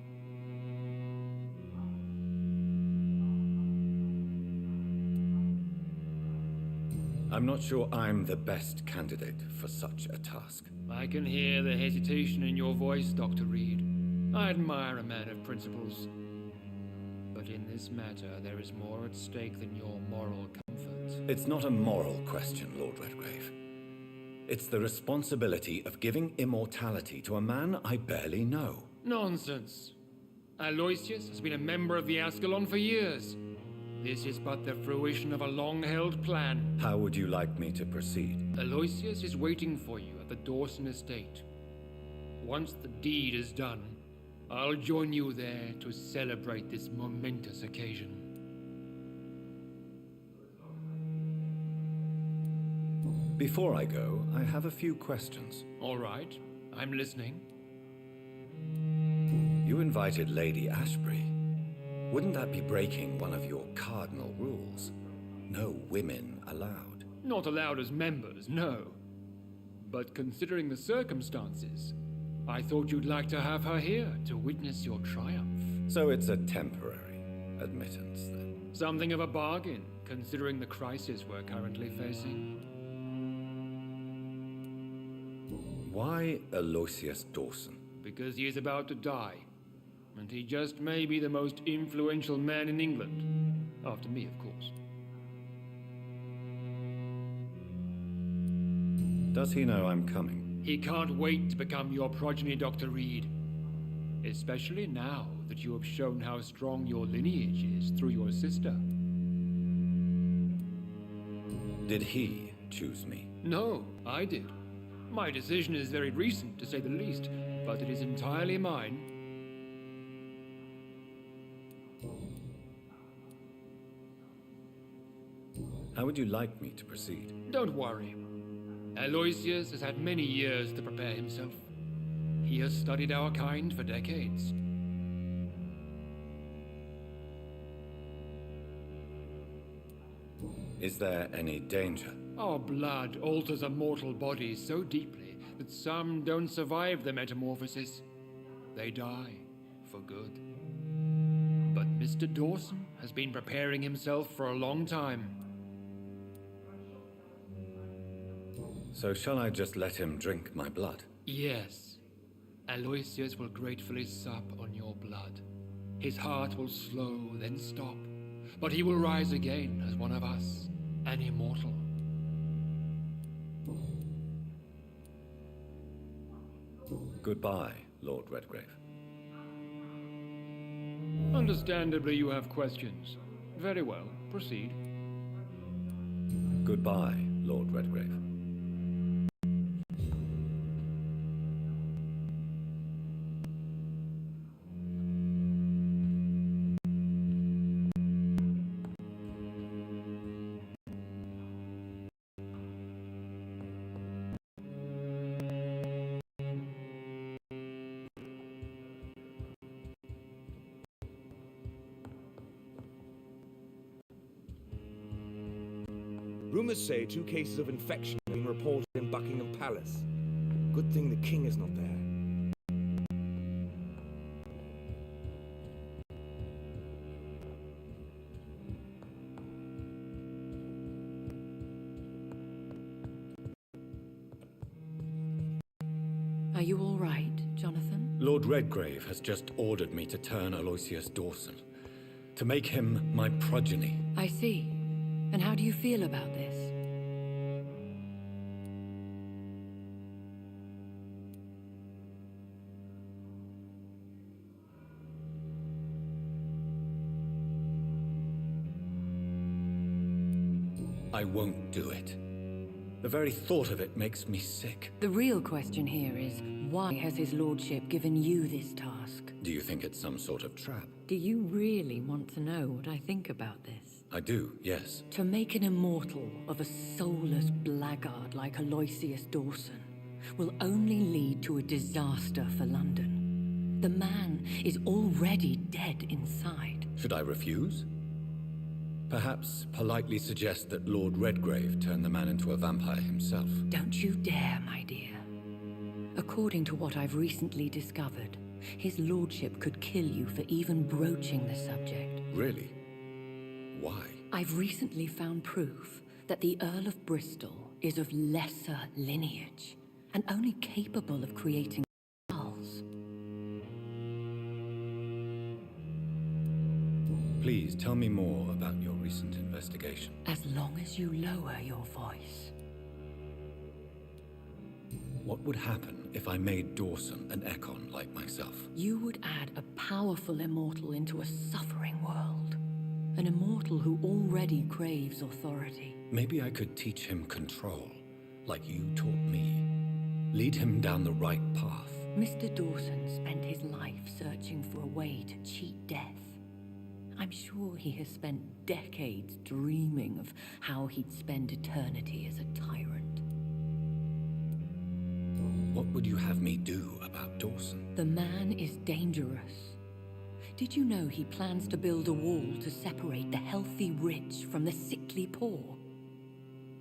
I'm not sure I'm the best candidate for such a task. I can hear the hesitation in your voice, Dr. Reed. I admire a man of principles. But in this matter, there is more at stake than your moral comfort. It's not a moral question, Lord Redgrave. It's the responsibility of giving immortality to a man I barely know. Nonsense. Aloysius has been a member of the Ascalon for years. This is but the fruition of a long-held plan. How would you like me to proceed? Aloysius is waiting for you at the Dawson estate. Once the deed is done, I'll join you there to celebrate this momentous occasion. Before I go, I have a few questions. All right, I'm listening. You invited Lady Ashbury. Wouldn't that be breaking one of your cardinal rules? No women allowed. Not allowed as members, no. But considering the circumstances, I thought you'd like to have her here to witness your triumph. So it's a temporary admittance, then? Something of a bargain, considering the crisis we're currently facing. Why Aloysius Dawson? Because he is about to die. And he just may be the most influential man in England. After me, of course. Does he know I'm coming? He can't wait to become your progeny, Dr. Reed. Especially now that you have shown how strong your lineage is through your sister. Did he choose me? No, I did. My decision is very recent, to say the least, but it is entirely mine. How would you like me to proceed? Don't worry. Aloysius has had many years to prepare himself. He has studied our kind for decades. Is there any danger? Our blood alters a mortal body so deeply that some don't survive the metamorphosis. They die for good. But Mr. Dawson has been preparing himself for a long time. So shall I just let him drink my blood? Yes. Aloysius will gratefully sup on your blood. His heart will slow, then stop. But he will rise again as one of us, an immortal. Goodbye, Lord Redgrave. Understandably, you have questions. Very well, proceed. Goodbye, Lord Redgrave. Rumors say 2 cases of infection have been reported in Buckingham Palace. Good thing the king is not there. Are you all right, Jonathan? Lord Redgrave has just ordered me to turn Aloysius Dawson, to make him my progeny. I see. And how do you feel about this? I won't do it. The very thought of it makes me sick. The real question here is, why has his lordship given you this task? Do you think it's some sort of trap? Do you really want to know what I think about this? I do, yes. To make an immortal of a soulless blackguard like Aloysius Dawson will only lead to a disaster for London. The man is already dead inside. Should I refuse? Perhaps politely suggest that Lord Redgrave turn the man into a vampire himself. Don't you dare, my dear. According to what I've recently discovered, his lordship could kill you for even broaching the subject. Really? Why? I've recently found proof that the Earl of Bristol is of lesser lineage and only capable of creating skulls. Please tell me more about your recent investigation. As long as you lower your voice. What would happen if I made Dawson an Ekon like myself? You would add a powerful immortal into a suffering world. An immortal who already craves authority. Maybe I could teach him control, like you taught me. Lead him down the right path. Mr. Dawson spent his life searching for a way to cheat death. I'm sure he has spent decades dreaming of how he'd spend eternity as a tyrant. What would you have me do about Dawson? The man is dangerous. Did you know he plans to build a wall to separate the healthy rich from the sickly poor?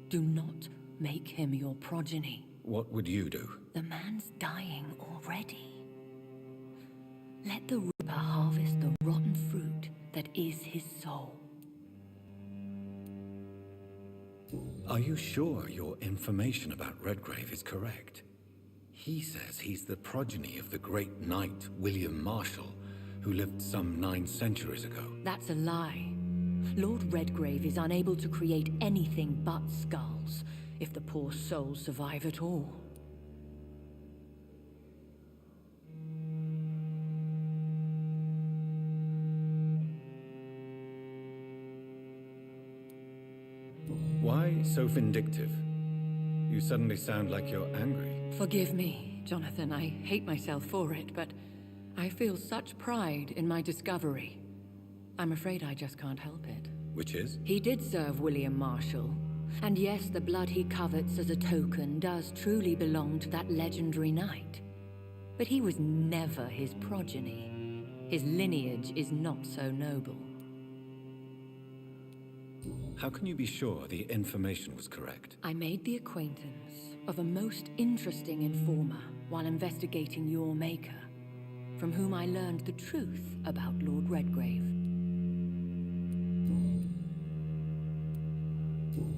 Do not make him your progeny. What would you do? The man's dying already. Let the reaper harvest the rotten fruit that is his soul. Are you sure your information about Redgrave is correct? He says he's the progeny of the great knight William Marshall, who lived some 9 centuries ago. That's a lie. Lord Redgrave is unable to create anything but skulls, if the poor souls survive at all. Why so vindictive? You You suddenly sound like you're angry. Forgive me, Jonathan. I hate myself for it, but I feel such pride in my discovery. I'm afraid I just can't help it. Which is? He did serve William Marshall. And yes, the blood he covets as a token does truly belong to that legendary knight. But he was never his progeny. His lineage is not so noble. How can you be sure the information was correct? I made the acquaintance of a most interesting informer while investigating your maker, from whom I learned the truth about Lord Redgrave.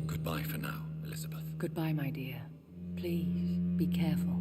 Goodbye for now, Elizabeth. Goodbye, my dear. Please, be careful.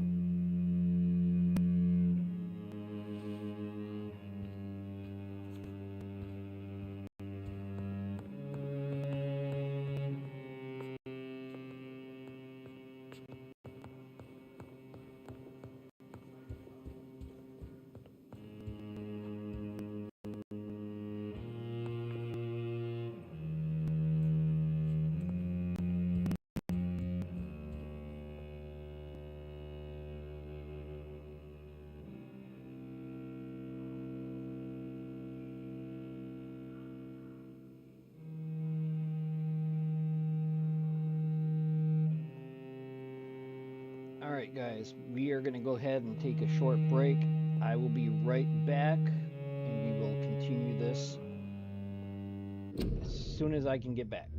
Alright guys, we are going to go ahead and take a short break. I will be right back, and we will continue this as soon as I can get back.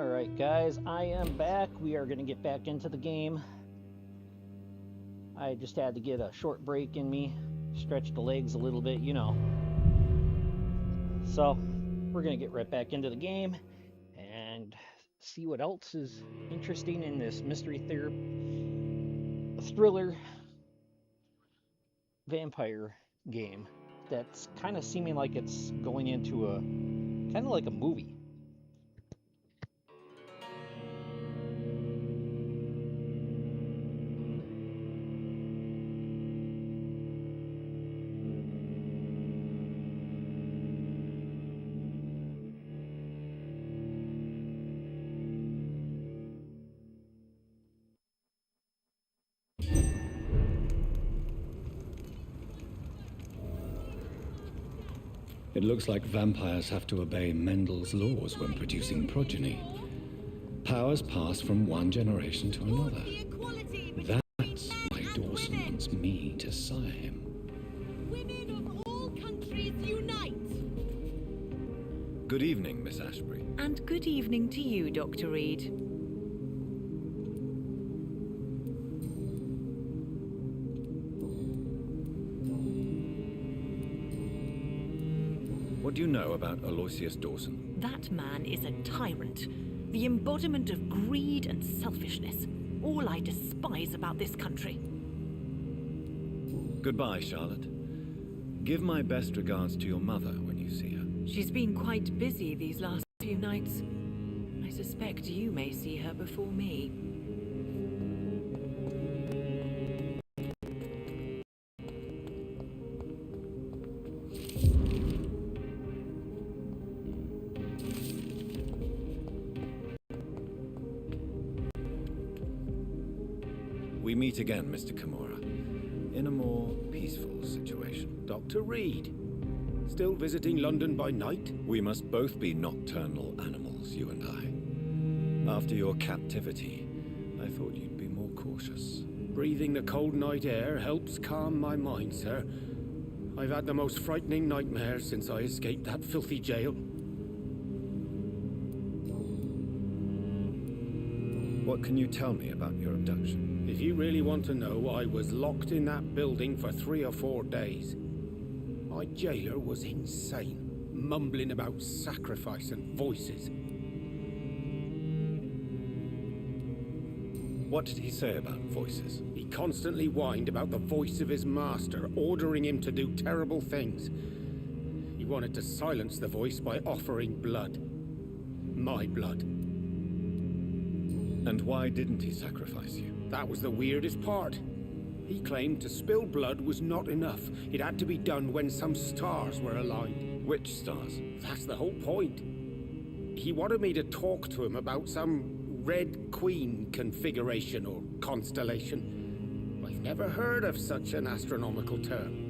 Alright guys, I am back. We are going to get back into the game. I just had to get a short break in me. Stretch the legs a little bit, you know. So, we're going to get right back into the game and see what else is interesting in this mystery thriller vampire game that's kind of seeming like it's going into a kind of like a movie. It looks like vampires have to obey Mendel's laws when producing progeny. Powers pass from one generation to another. That's why Dawson wants me to sire him. Women of all countries unite! Good evening, Miss Ashbury. And good evening to you, Dr. Reed. What do you know about Aloysius Dawson? That man is a tyrant, the embodiment of greed and selfishness. All I despise about this country. Goodbye, Charlotte. Give my best regards to your mother when you see her. She's been quite busy these last few nights. I suspect you may see her before me. We meet again, Mr. Kimura, in a more peaceful situation. Dr. Reed, still visiting London by night? We must both be nocturnal animals, you and I. After your captivity, I thought you'd be more cautious. Breathing the cold night air helps calm my mind, sir. I've had the most frightening nightmares since I escaped that filthy jail. What can you tell me about your abduction? If you really want to know, I was locked in that building for 3 or 4 days. My jailer was insane, mumbling about sacrifice and voices. What did he say about voices? He constantly whined about the voice of his master, ordering him to do terrible things. He wanted to silence the voice by offering blood. My blood. And why didn't he sacrifice you? That was the weirdest part. He claimed to spill blood was not enough. It had to be done when some stars were aligned. Which stars? That's the whole point. He wanted me to talk to him about some Red Queen configuration or constellation. I've never heard of such an astronomical term.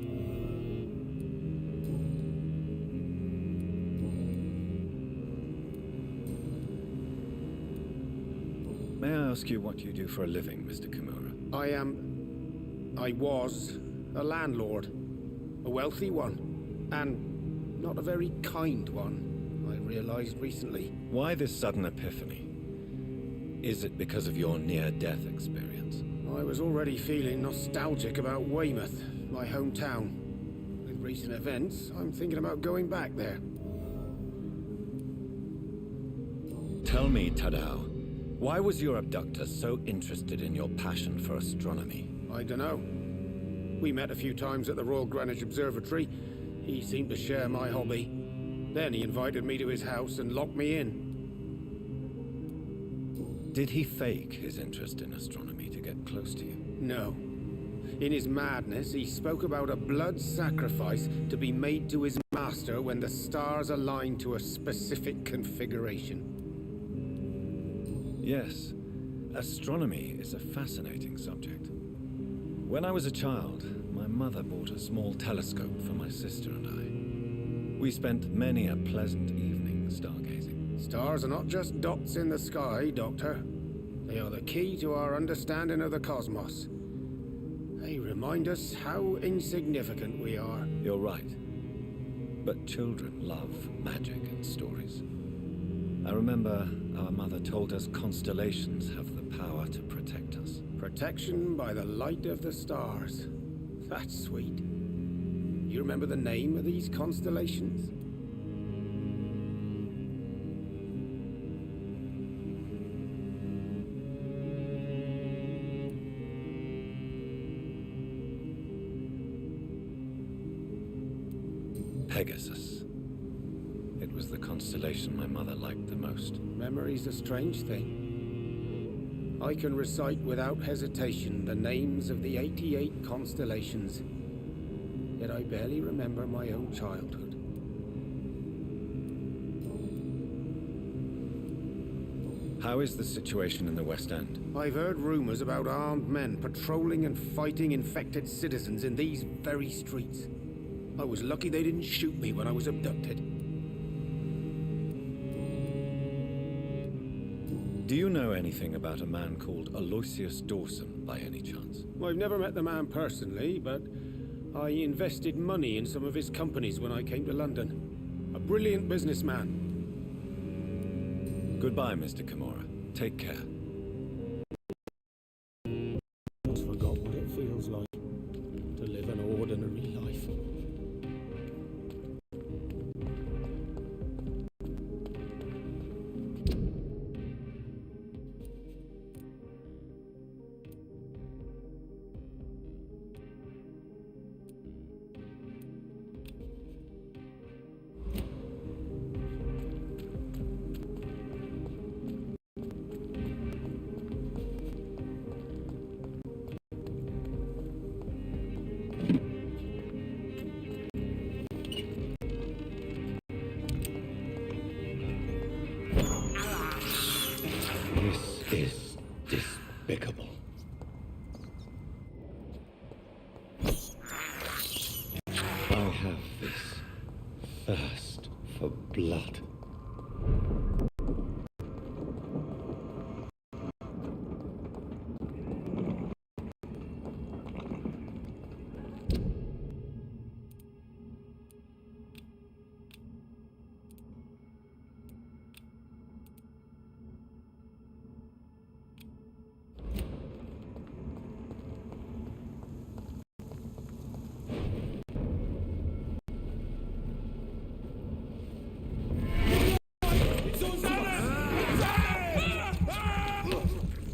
May I ask you what you do for a living, Mr. Kimura? I was a landlord. A wealthy one. And not a very kind one, I realized recently. Why this sudden epiphany? Is it because of your near-death experience? I was already feeling nostalgic about Weymouth, my hometown. With recent events, I'm thinking about going back there. Tell me, Tadao, why was your abductor so interested in your passion for astronomy? I dunno. We met a few times at the Royal Greenwich Observatory. He seemed to share my hobby. Then he invited me to his house and locked me in. Did he fake his interest in astronomy to get close to you? No. In his madness, he spoke about a blood sacrifice to be made to his master when the stars aligned to a specific configuration. Yes, astronomy is a fascinating subject. When I was a child, my mother bought a small telescope for my sister and I. We spent many a pleasant evening stargazing. Stars are not just dots in the sky, Doctor. They are the key to our understanding of the cosmos. They remind us how insignificant we are. You're right. But children love magic and stories. I remember our mother told us constellations have the power to protect us. Protection by the light of the stars. That's sweet. You remember the name of these constellations? Pegasus. It was the constellation my mother liked the most. Memory's a strange thing. I can recite without hesitation the names of the 88 constellations, yet I barely remember my own childhood. How is the situation in the West End? I've heard rumors about armed men patrolling and fighting infected citizens in these very streets. I was lucky they didn't shoot me when I was abducted. Do you know anything about a man called Aloysius Dawson, by any chance? I've never met the man personally, but I invested money in some of his companies when I came to London. A brilliant businessman. Goodbye, Mr. Kimura. Take care. I forgot what it feels like to live an ordinary life. This is despicable. I have this thirst for blood.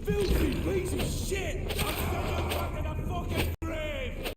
Filthy piece of shit! I'm stuck back in a fucking grave!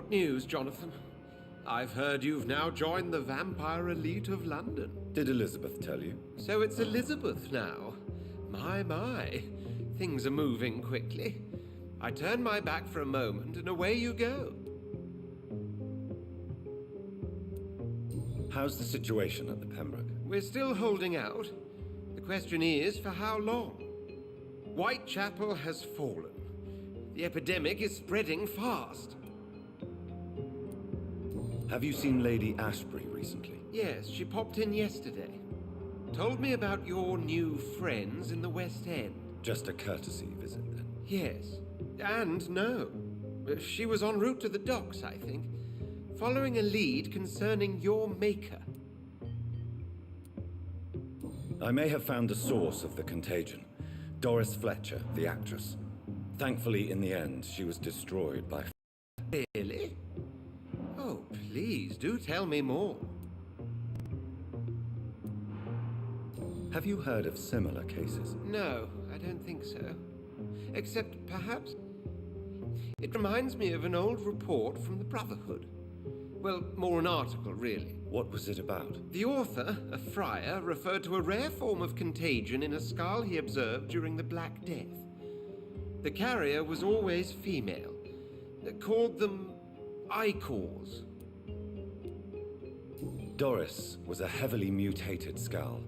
What news, Jonathan? I've heard you've now joined the vampire elite of London. Did Elizabeth tell you? So it's Elizabeth now. My. Things are moving quickly. I turn my back for a moment and away you go. How's the situation at the Pembroke? We're still holding out. The question is, for how long? Whitechapel has fallen. The epidemic is spreading fast. Have you seen Lady Ashbury recently? Yes, she popped in yesterday. Told me about your new friends in the West End. Just a courtesy visit, then? Yes. And no. She was en route to the docks, I think, following a lead concerning your maker. I may have found the source of the contagion. Doris Fletcher, the actress. Thankfully, in the end, she was destroyed by... Really? Oh, please, do tell me more. Have you heard of similar cases? No, I don't think so. Except, perhaps, it reminds me of an old report from the Brotherhood. Well, more an article, really. What was it about? The author, a friar, referred to a rare form of contagion in a skull he observed during the Black Death. The carrier was always female. They called them Icors. Doris was a heavily mutated skull.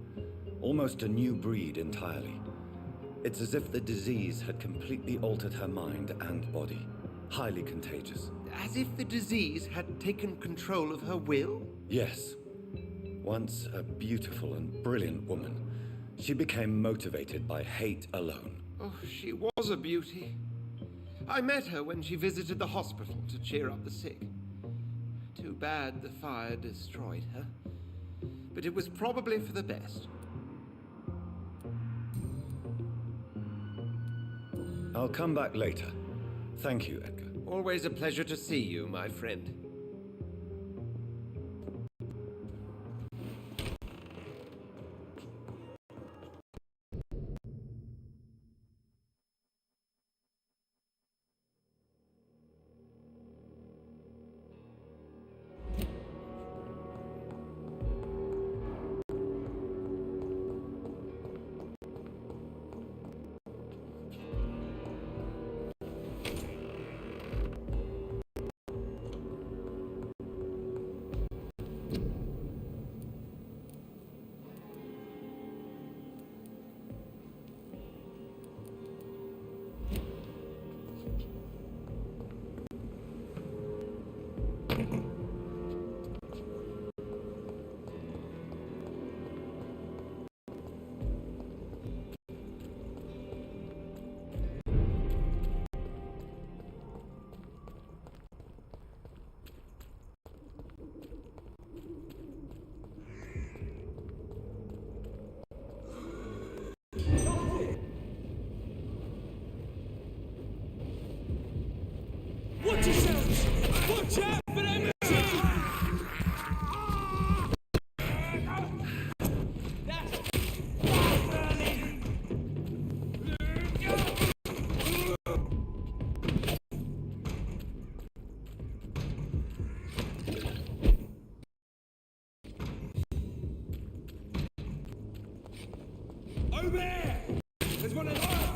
Almost a new breed entirely. It's as if the disease had completely altered her mind and body. Highly contagious. As if the disease had taken control of her will? Yes. Once a beautiful and brilliant woman, she became motivated by hate alone. Oh, she was a beauty. I met her when she visited the hospital to cheer up the sick. Too bad the fire destroyed her. But it was probably for the best. I'll come back later. Thank you, Edgar. Always a pleasure to see you, my friend. Watch yourselves! Watch out for them machines! Over there! There's one of them!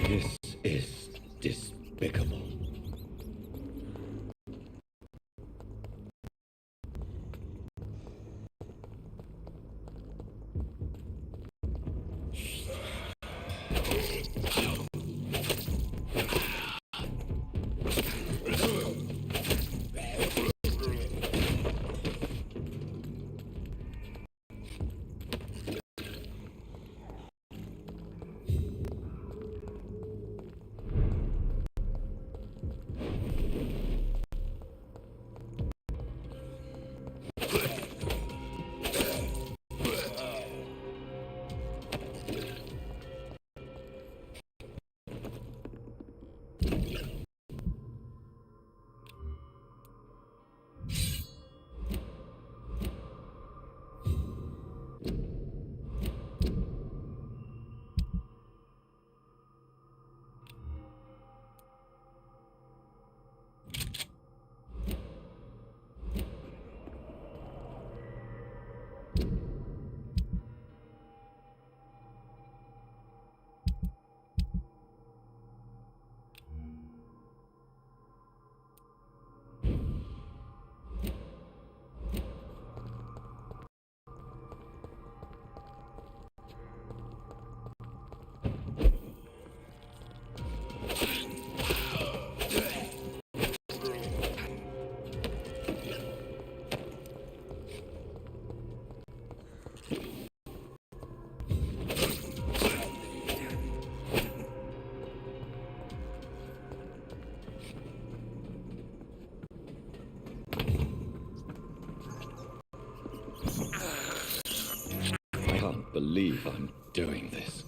This is despicable. believe I'm doing this.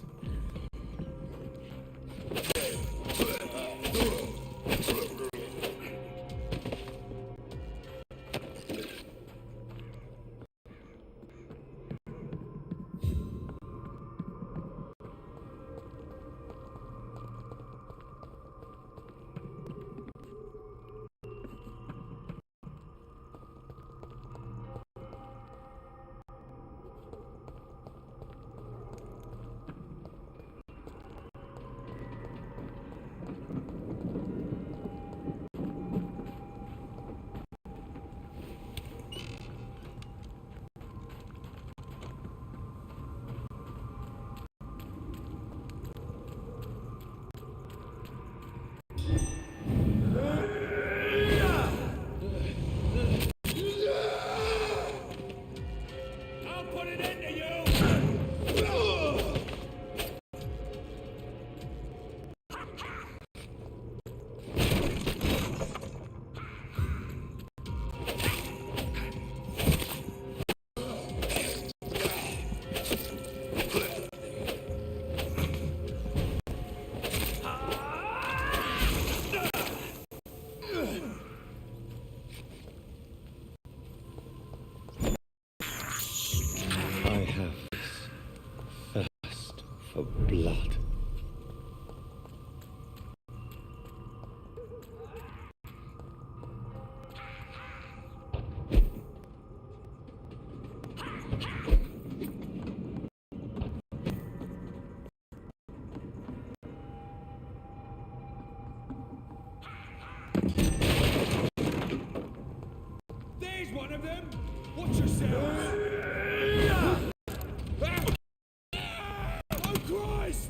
I'll put an end to you! I have this thirst for blood. There's one of them! Watch yourselves! Oh, Christ!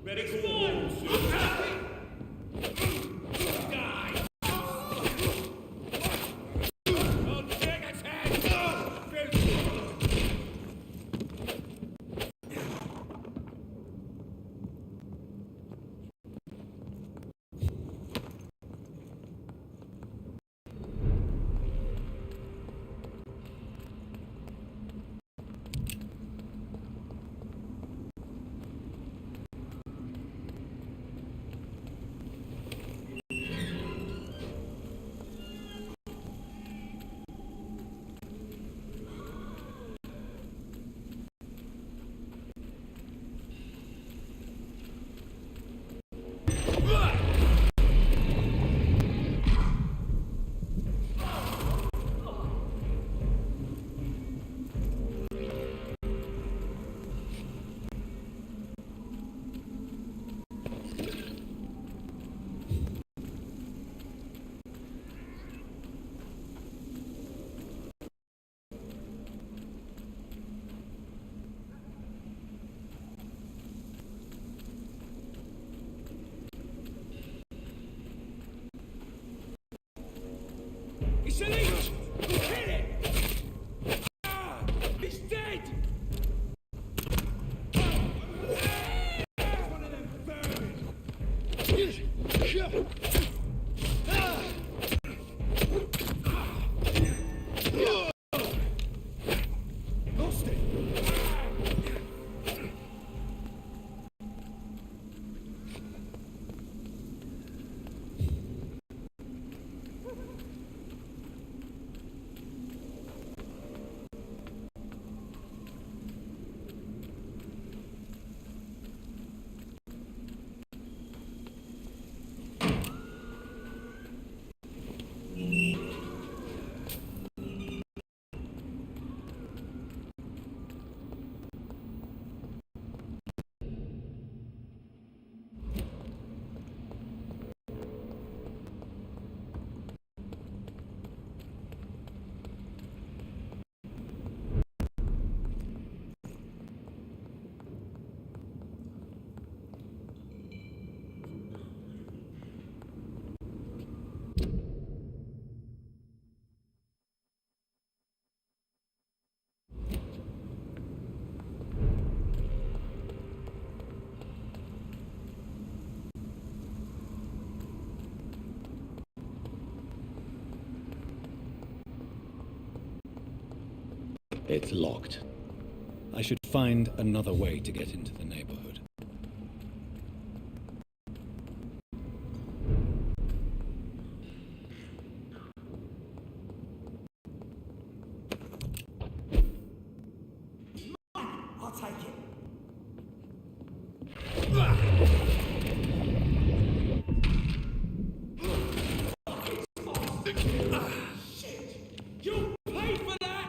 Ready to war! Die! I'll take its head! It's a leech! Hit it! Ah! He's dead! One of them vermin! Lost it! It's locked. I should find another way to get into the neighborhood. I'll take it. You paid for that!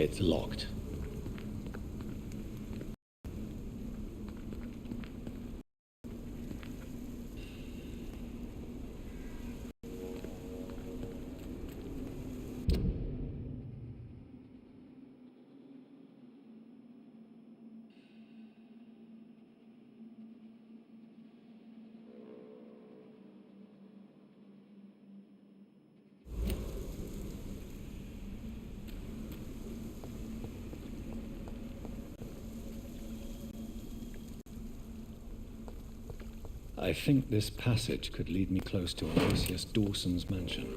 It's locked. I think this passage could lead me close to Aloysius Dawson's mansion.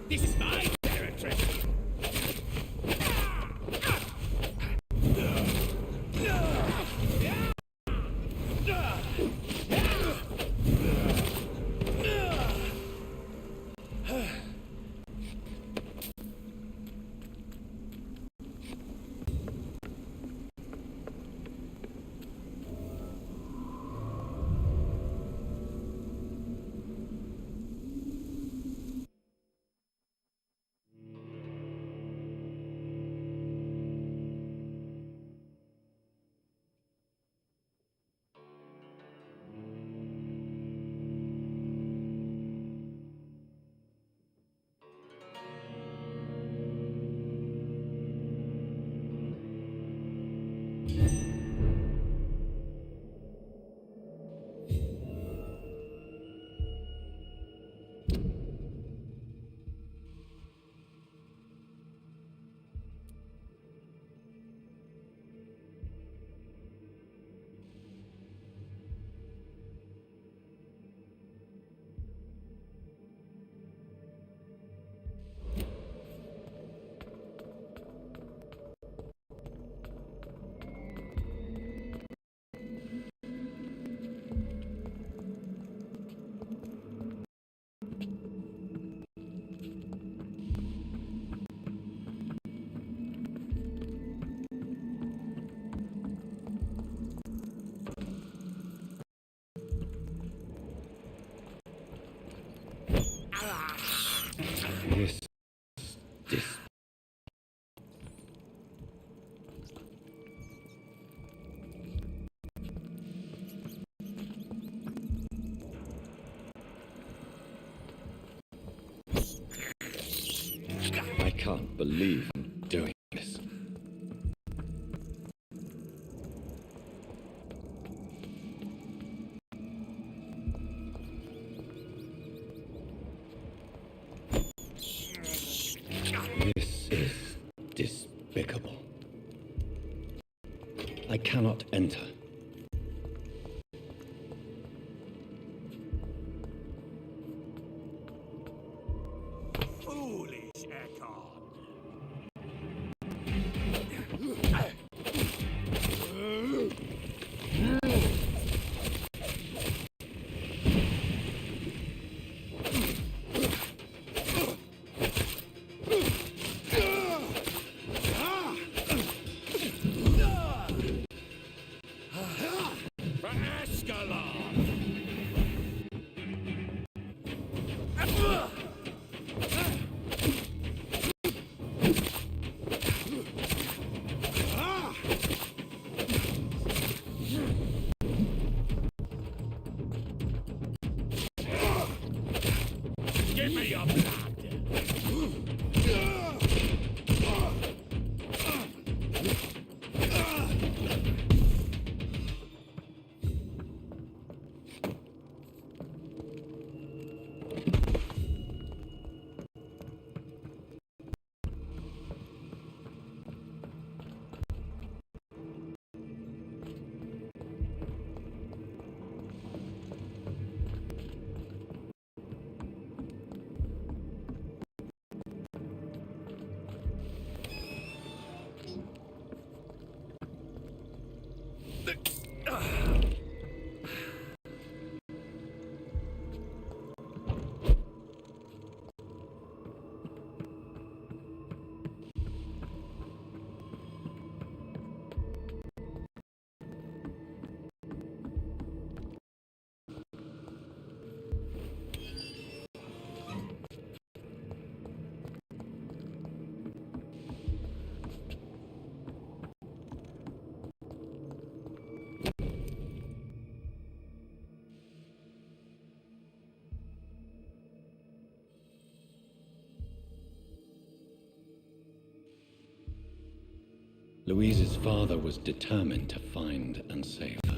This is my territory. I can't believe I'm doing this. This is despicable. I cannot enter. foolish, Ekon. Give me your blood! Louise's father was determined to find and save her.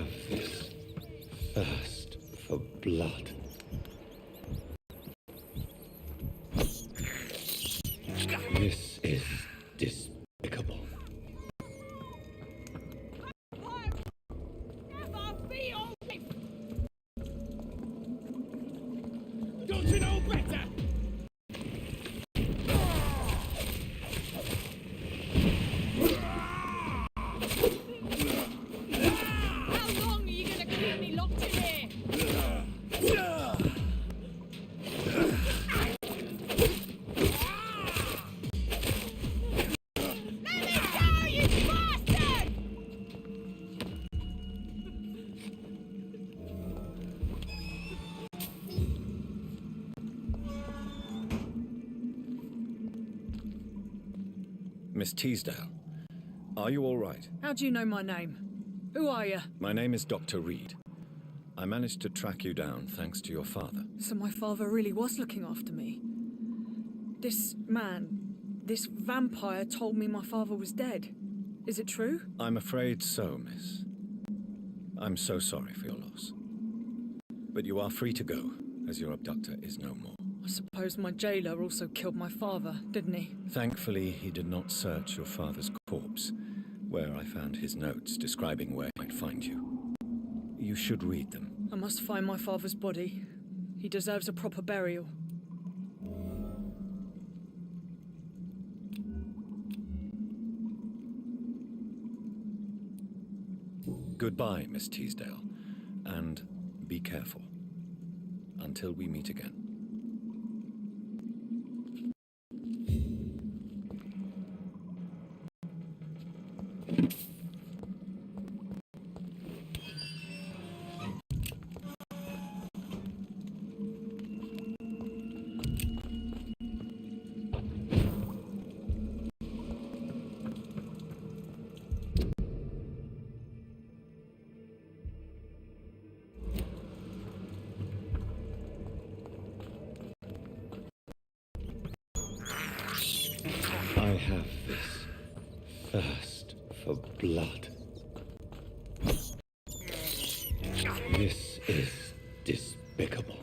have this thirst for blood. This is despicable. Never be all right. Don't you know better? How long are you gonna keep me locked in here? Let me go, you bastard! Miss Teasdale, are you all right? How do you know my name? Who are you? My name is Dr. Reed. I managed to track you down thanks to your father. So my father really was looking after me. This man, this vampire told me my father was dead. Is it true? I'm afraid so, miss. I'm so sorry for your loss. But you are free to go, as your abductor is no more. I suppose my jailer also killed my father, didn't he? Thankfully, he did not search your father's corpse, where I found his notes describing where I might find you. You should read them. I must find my father's body. He deserves a proper burial. Goodbye, Miss Teasdale, and be careful. Until we meet again. I have this thirst for blood. This is despicable.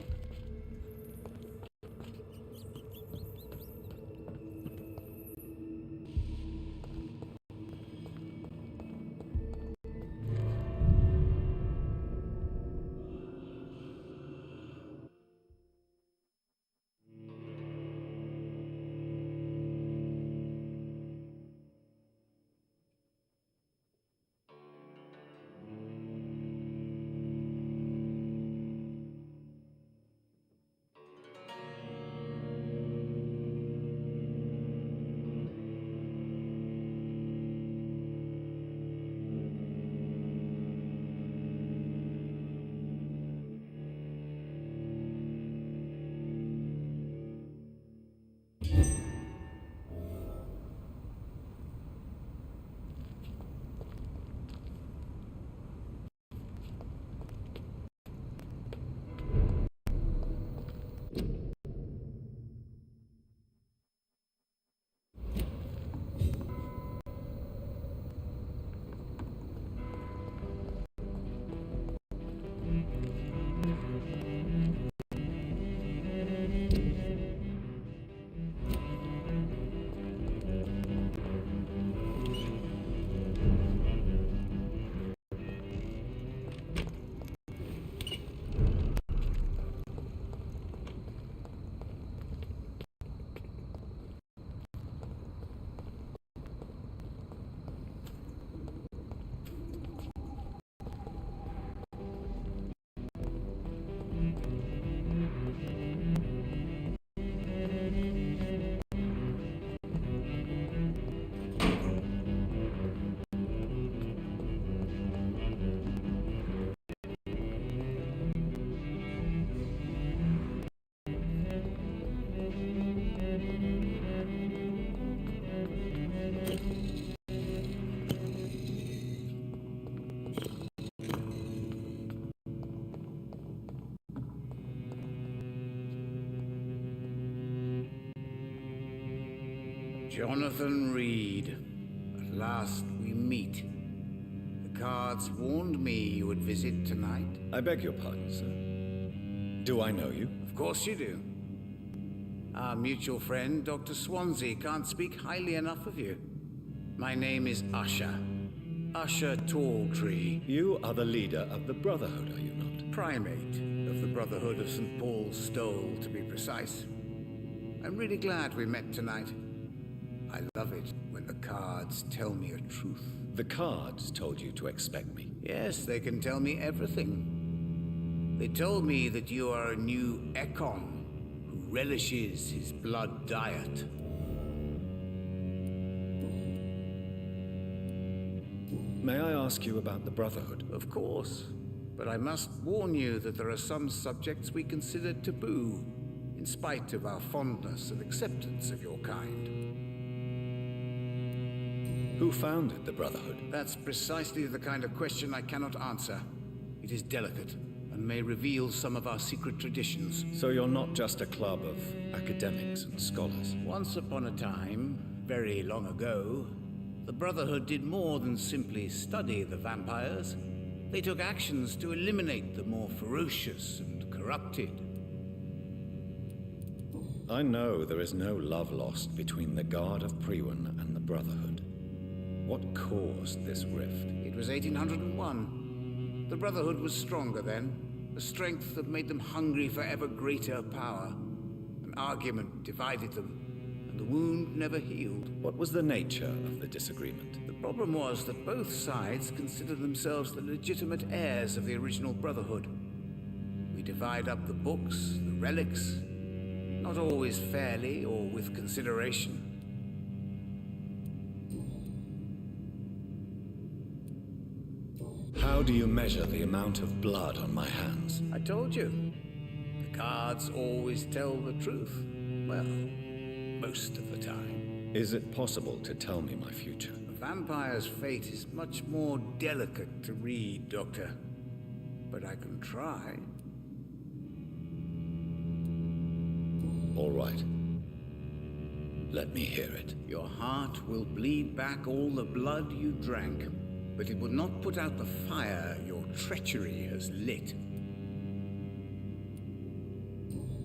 Jonathan Reed. At last we meet. The cards warned me you would visit tonight. I beg your pardon, sir. Do I know you? Of course you do. Our mutual friend, Dr. Swansea, can't speak highly enough of you. My name is Usher. Usher Talltree. You are the leader of the Brotherhood, are you not? Primate of the Brotherhood of St. Paul's Stole, to be precise. I'm really glad we met tonight. I love it when the cards tell me a truth. The cards told you to expect me? Yes, they can tell me everything. They told me that you are a new Ekon who relishes his blood diet. May I ask you about the Brotherhood? Of course. But I must warn you that there are some subjects we consider taboo, in spite of our fondness and acceptance of your kind. Who founded the Brotherhood? That's precisely the kind of question I cannot answer. It is delicate, and may reveal some of our secret traditions. So you're not just a club of academics and scholars? Once upon a time, very long ago, the Brotherhood did more than simply study the vampires. They took actions to eliminate the more ferocious and corrupted. I know there is no love lost between the Guard of Priwen and the Brotherhood. What caused this rift? It was 1801. The Brotherhood was stronger then, a strength that made them hungry for ever greater power. An argument divided them, and the wound never healed. What was the nature of the disagreement? The problem was that both sides considered themselves the legitimate heirs of the original Brotherhood. We divide up the books, the relics, not always fairly or with consideration. How do you measure the amount of blood on my hands? I told you. The cards always tell the truth. Well, most of the time. Is it possible to tell me my future? A vampire's fate is much more delicate to read, Doctor. But I can try. All right. Let me hear it. Your heart will bleed back all the blood you drank, but it will not put out the fire your treachery has lit.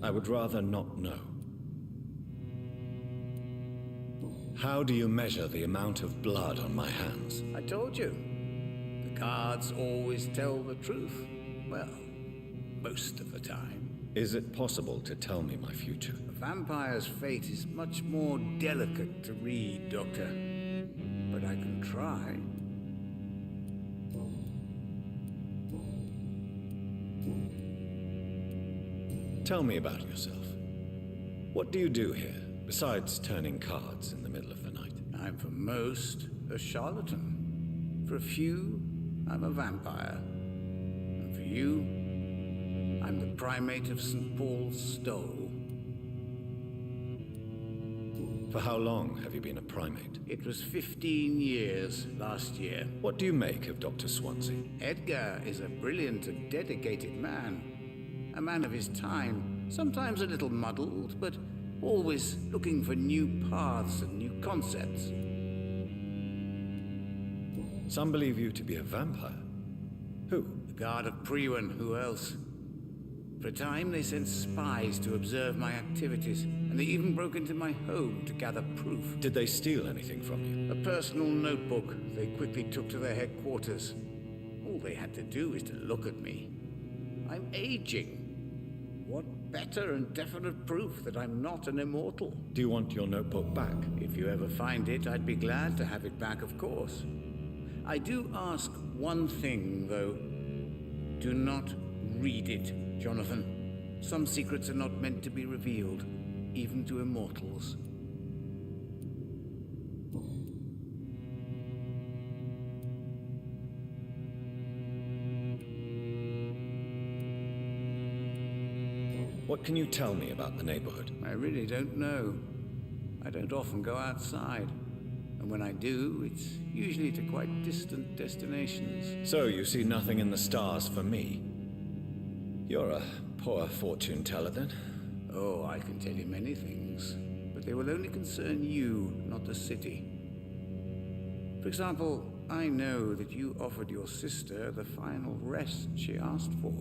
I would rather not know. How do you measure the amount of blood on my hands? I told you. The cards always tell the truth. Well, most of the time. Is it possible to tell me my future? A vampire's fate is much more delicate to read, Doctor. But I can try. Tell me about yourself. What do you do here, besides turning cards in the middle of the night? I'm for most a charlatan. For a few, I'm a vampire. And for you, I'm the primate of St. Paul's Stole. For how long have you been a primate? It was 15 years last year. What do you make of Dr. Swansea? Edgar is a brilliant and dedicated man. A man of his time, sometimes a little muddled, but always looking for new paths and new concepts. Some believe you to be a vampire. Who? The Guard of Priwen, who else? For a time they sent spies to observe my activities, and they even broke into my home to gather proof. Did they steal anything from you? A personal notebook they quickly took to their headquarters. All they had to do is to look at me. I'm aging. What better and definite proof that I'm not an immortal? Do you want your notebook back? If you ever find it, I'd be glad to have it back, of course. I do ask one thing, though. Do not read it, Jonathan. Some secrets are not meant to be revealed, even to immortals. What can you tell me about the neighborhood? I really don't know. I don't often go outside. And when I do, it's usually to quite distant destinations. So you see nothing in the stars for me? You're a poor fortune teller, then? Oh, I can tell you many things. But they will only concern you, not the city. For example, I know that you offered your sister the final rest she asked for.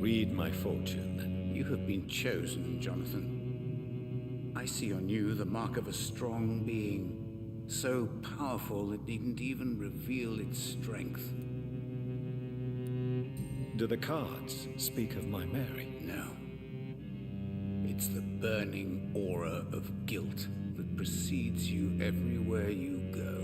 Read my fortune, then. You have been chosen, Jonathan. I see on you the mark of a strong being, so powerful it needn't even reveal its strength. Do the cards speak of my Mary? No. It's the burning aura of guilt that precedes you everywhere you go.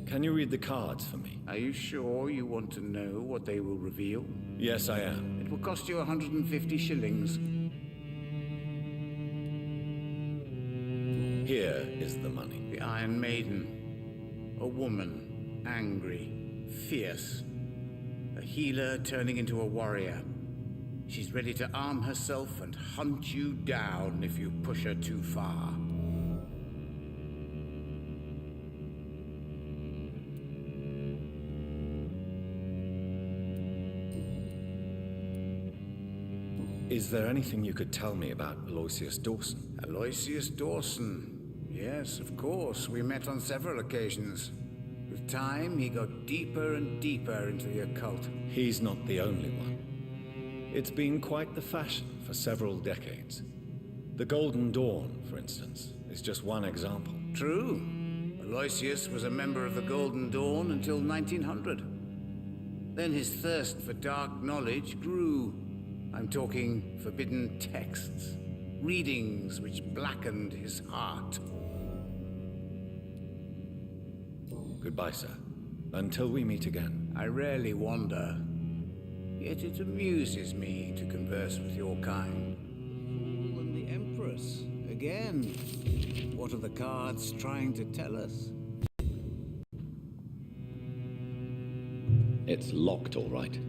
Can you read the cards for me? Are you sure you want to know what they will reveal? Yes, I am. It will cost you 150 shillings. Here is the money. The Iron Maiden. A woman, angry, fierce. A healer turning into a warrior. She's ready to arm herself and hunt you down if you push her too far. Is there anything you could tell me about Aloysius Dawson? Aloysius Dawson? Yes, of course. We met on several occasions. With time, he got deeper and deeper into the occult. He's not the only one. It's been quite the fashion for several decades. The Golden Dawn, for instance, is just one example. True. Aloysius was a member of the Golden Dawn until 1900. Then his thirst for dark knowledge grew. I'm talking forbidden texts, readings which blackened his heart. Goodbye, sir. Until we meet again. I rarely wander, yet it amuses me to converse with your kind. Fool and the Empress. Again. What are the cards trying to tell us? It's locked, all right.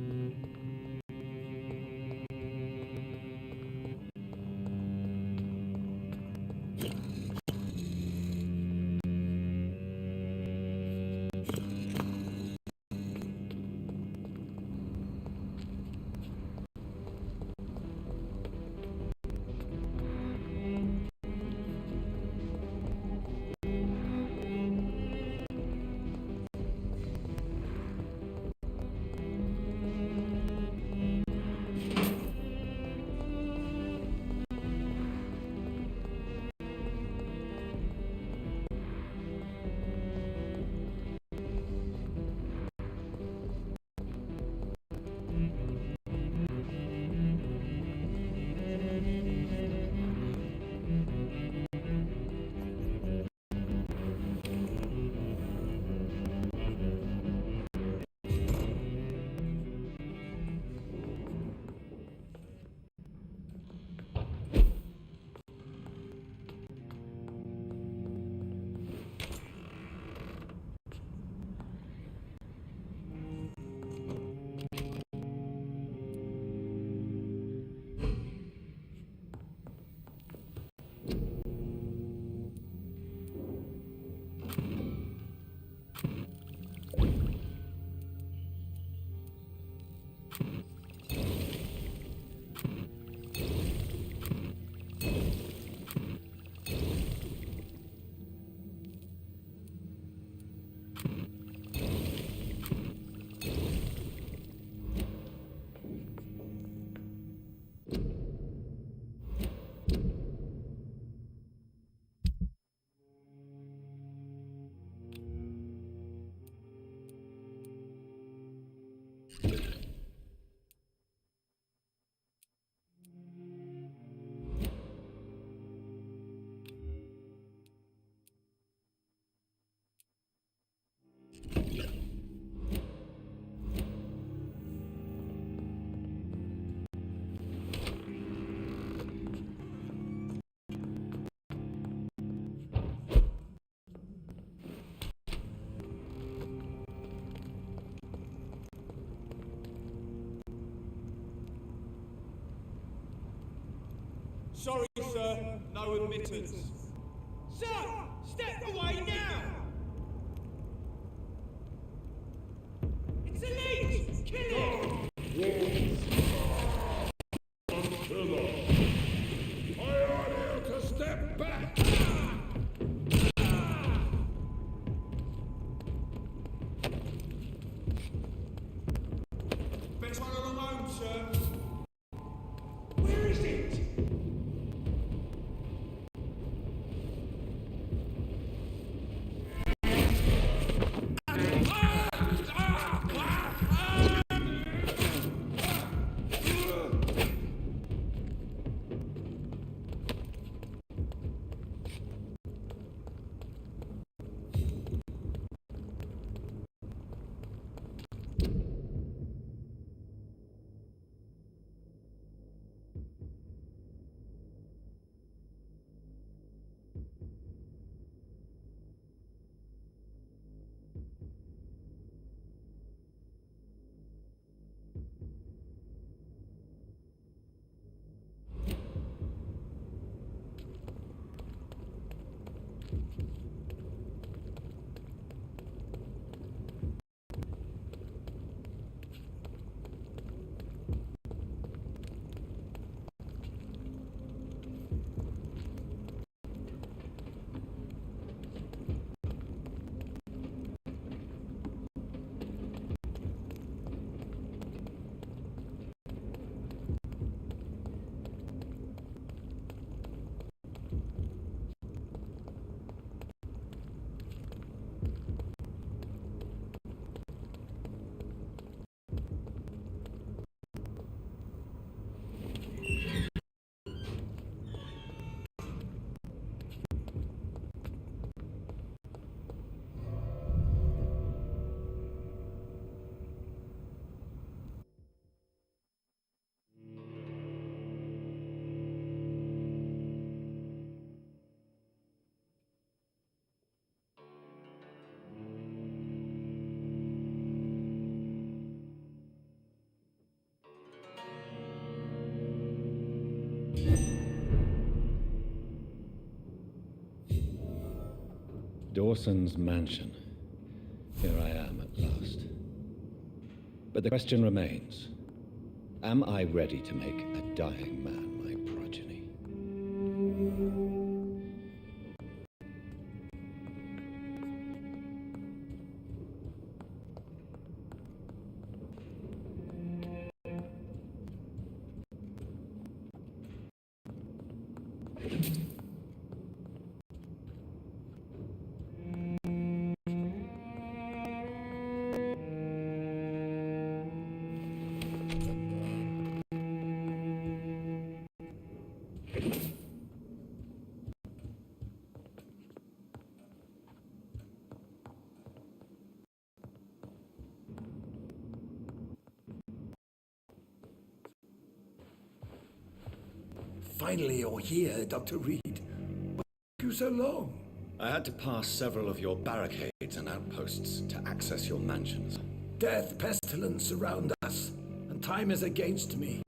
Sorry, sir. No admittance. Sir! Step away now! It's a leech! Kill it! Killer! I am on our own, sir. Where is it? Dawson's mansion. Here I am at last. But the question remains, am I ready to make a dying man my progeny? Finally, you're here, Dr. Reed. Why took you so long? I had to pass several of your barricades and outposts to access your mansions. Death, pestilence surround us, and time is against me.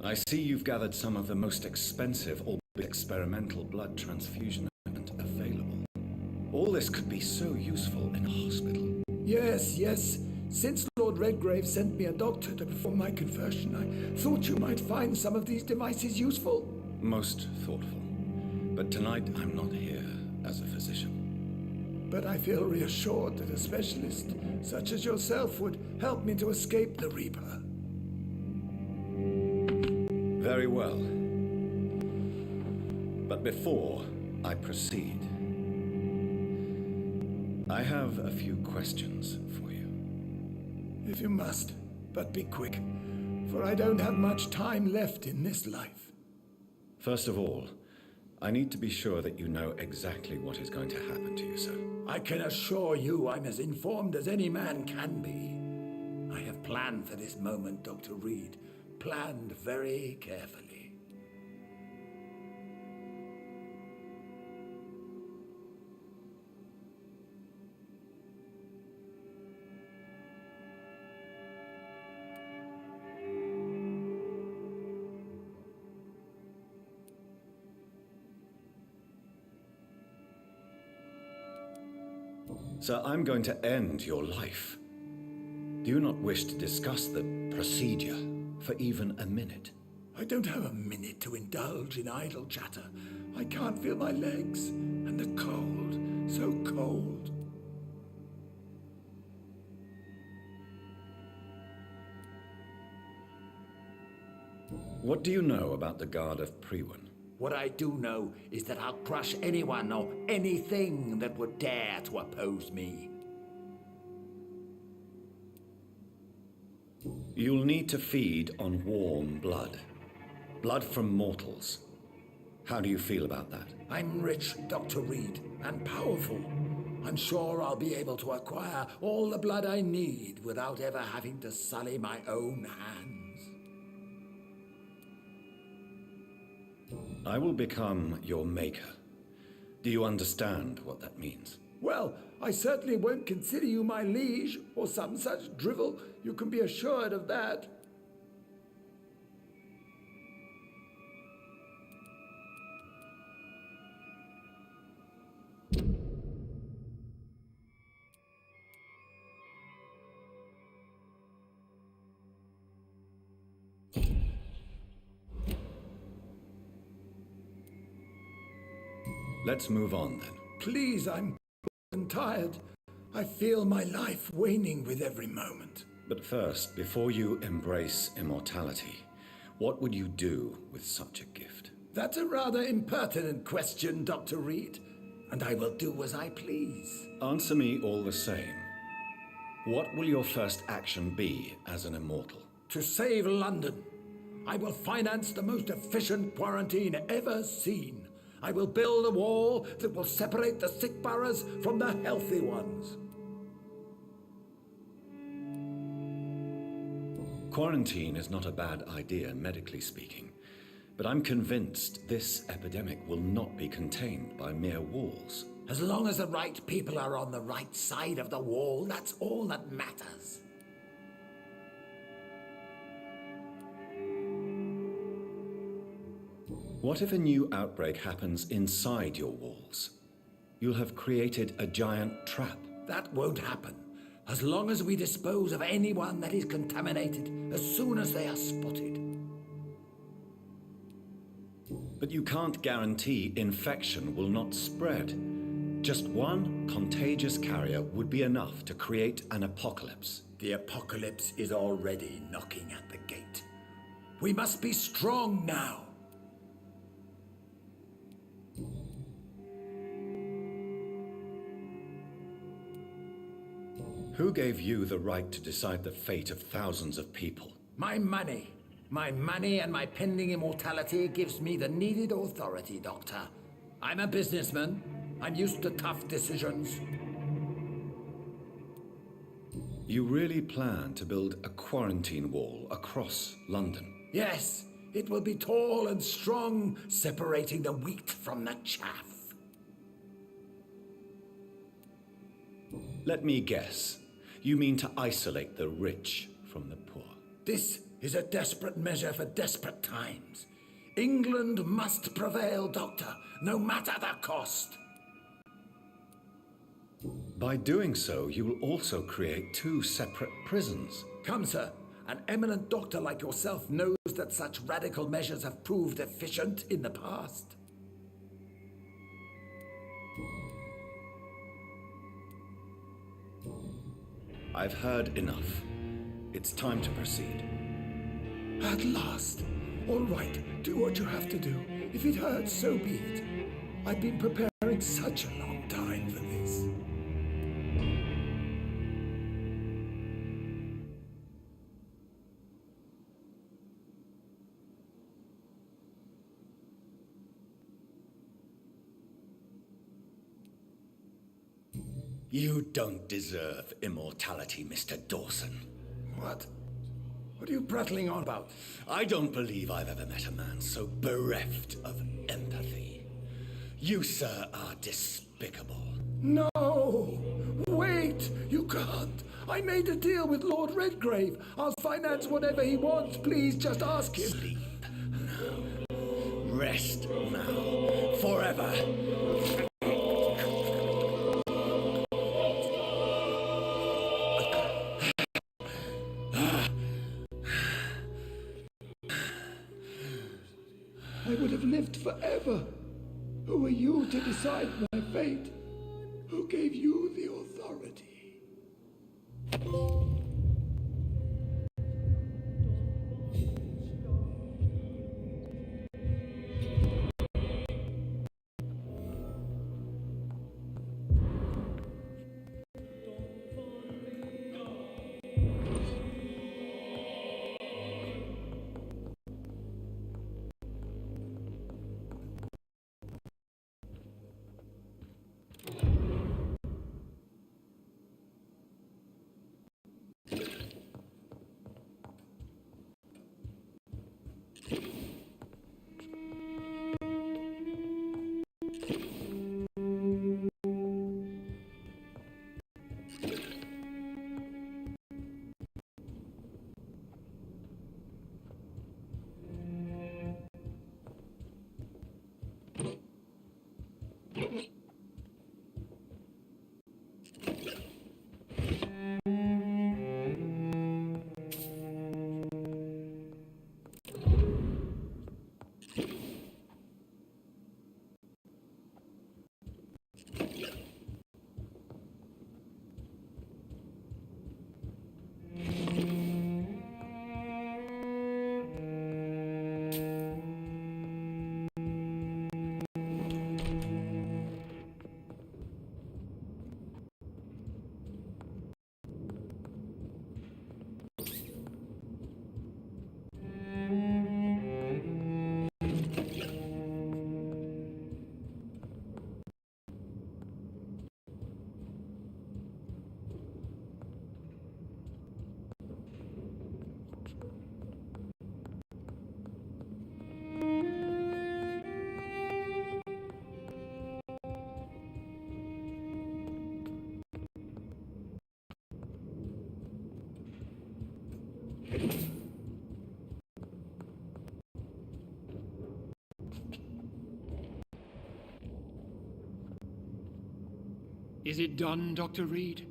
I see you've gathered some of the most expensive, albeit experimental blood transfusion equipment available. All this could be so useful in a hospital. Yes. Since Lord Redgrave sent me a doctor to perform my conversion, I thought you might find some of these devices useful. Most thoughtful. But tonight I'm not here as a physician. But I feel reassured that a specialist such as yourself would help me to escape the Reaper. Very well. But before I proceed, I have a few questions for you. If you must, but be quick, for I don't have much time left in this life. First of all, I need to be sure that you know exactly what is going to happen to you, sir. I can assure you I'm as informed as any man can be. I have planned for this moment, Dr. Reed. Planned very carefully. Sir, I'm going to end your life. Do you not wish to discuss the procedure for even a minute? I don't have a minute to indulge in idle chatter. I can't feel my legs, and the cold, so cold. What do you know about the Guard of Priwen? What I do know is that I'll crush anyone or anything that would dare to oppose me. You'll need to feed on warm blood. Blood from mortals. How do you feel about that? I'm rich, Dr. Reed, and powerful. I'm sure I'll be able to acquire all the blood I need without ever having to sully my own hands. I will become your maker. Do you understand what that means? Well, I certainly won't consider you my liege or some such drivel. You can be assured of that. Let's move on then. Please, I'm tired. I feel my life waning with every moment. But first, before you embrace immortality, what would you do with such a gift? That's a rather impertinent question, Dr. Reed, and I will do as I please. Answer me all the same. What will your first action be as an immortal? To save London, I will finance the most efficient quarantine ever seen. I will build a wall that will separate the sick boroughs from the healthy ones. Quarantine is not a bad idea, medically speaking, but I'm convinced this epidemic will not be contained by mere walls. As long as the right people are on the right side of the wall, that's all that matters. What if a new outbreak happens inside your walls? You'll have created a giant trap. That won't happen, as long as we dispose of anyone that is contaminated as soon as they are spotted. But you can't guarantee infection will not spread. Just one contagious carrier would be enough to create an apocalypse. The apocalypse is already knocking at the gate. We must be strong now. Who gave you the right to decide the fate of thousands of people? My money. My money and my pending immortality gives me the needed authority, Doctor. I'm a businessman. I'm used to tough decisions. You really plan to build a quarantine wall across London? Yes, it will be tall and strong, separating the wheat from the chaff. Let me guess. You mean to isolate the rich from the poor? This is a desperate measure for desperate times. England must prevail, Doctor, no matter the cost. By doing so, you will also create two separate prisons. Come, sir. An eminent doctor like yourself knows that such radical measures have proved efficient in the past. I've heard enough. It's time to proceed. At last. All right, do what you have to do. If it hurts, so be it. I've been preparing such a long time for this. You don't deserve immortality, Mr. Dawson. What? What are you prattling on about? I don't believe I've ever met a man so bereft of empathy. You, sir, are despicable. No! Wait! You can't! I made a deal with Lord Redgrave. I'll finance whatever he wants. Please, just ask him. Sleep now. Rest now. Forever. I would have lived forever. Who are you to decide my fate? Who gave you the authority? Is it done, Dr. Reed?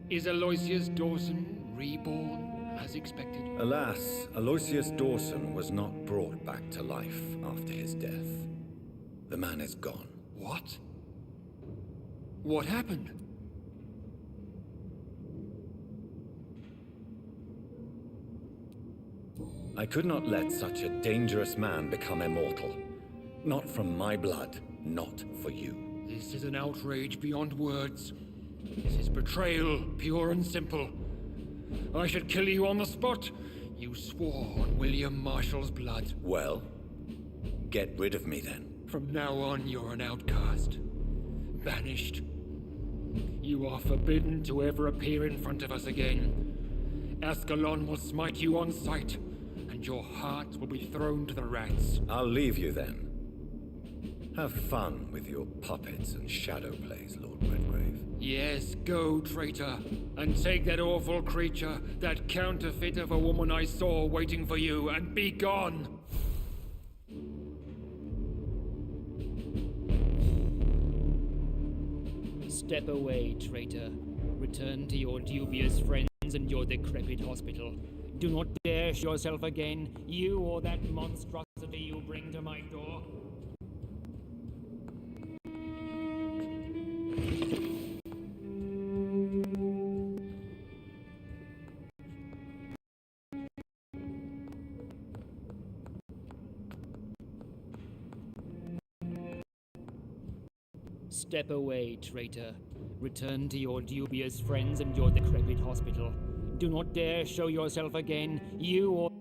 Is Aloysius Dawson reborn as expected? Alas, Aloysius Dawson was not brought back to life after his death. The man is gone. What? What happened? I could not let such a dangerous man become immortal. Not from my blood, not for you. This is an outrage beyond words. This is betrayal, pure and simple. I should kill you on the spot. You swore on William Marshall's blood. Well, get rid of me then. From now on, you're an outcast. Banished. You are forbidden to ever appear in front of us again. Ascalon will smite you on sight, and your heart will be thrown to the rats. I'll leave you then. Have fun with your puppets and shadow plays, Lord Redgrave. Yes, go, traitor, and take that awful creature, that counterfeit of a woman I saw waiting for you, and be gone! Step away, traitor. Return to your dubious friends and your decrepit hospital. Do not dare show yourself again, you or that monstrosity you bring to my door. Step away, traitor. Return to your dubious friends and your decrepit hospital. Do not dare show yourself again, you or...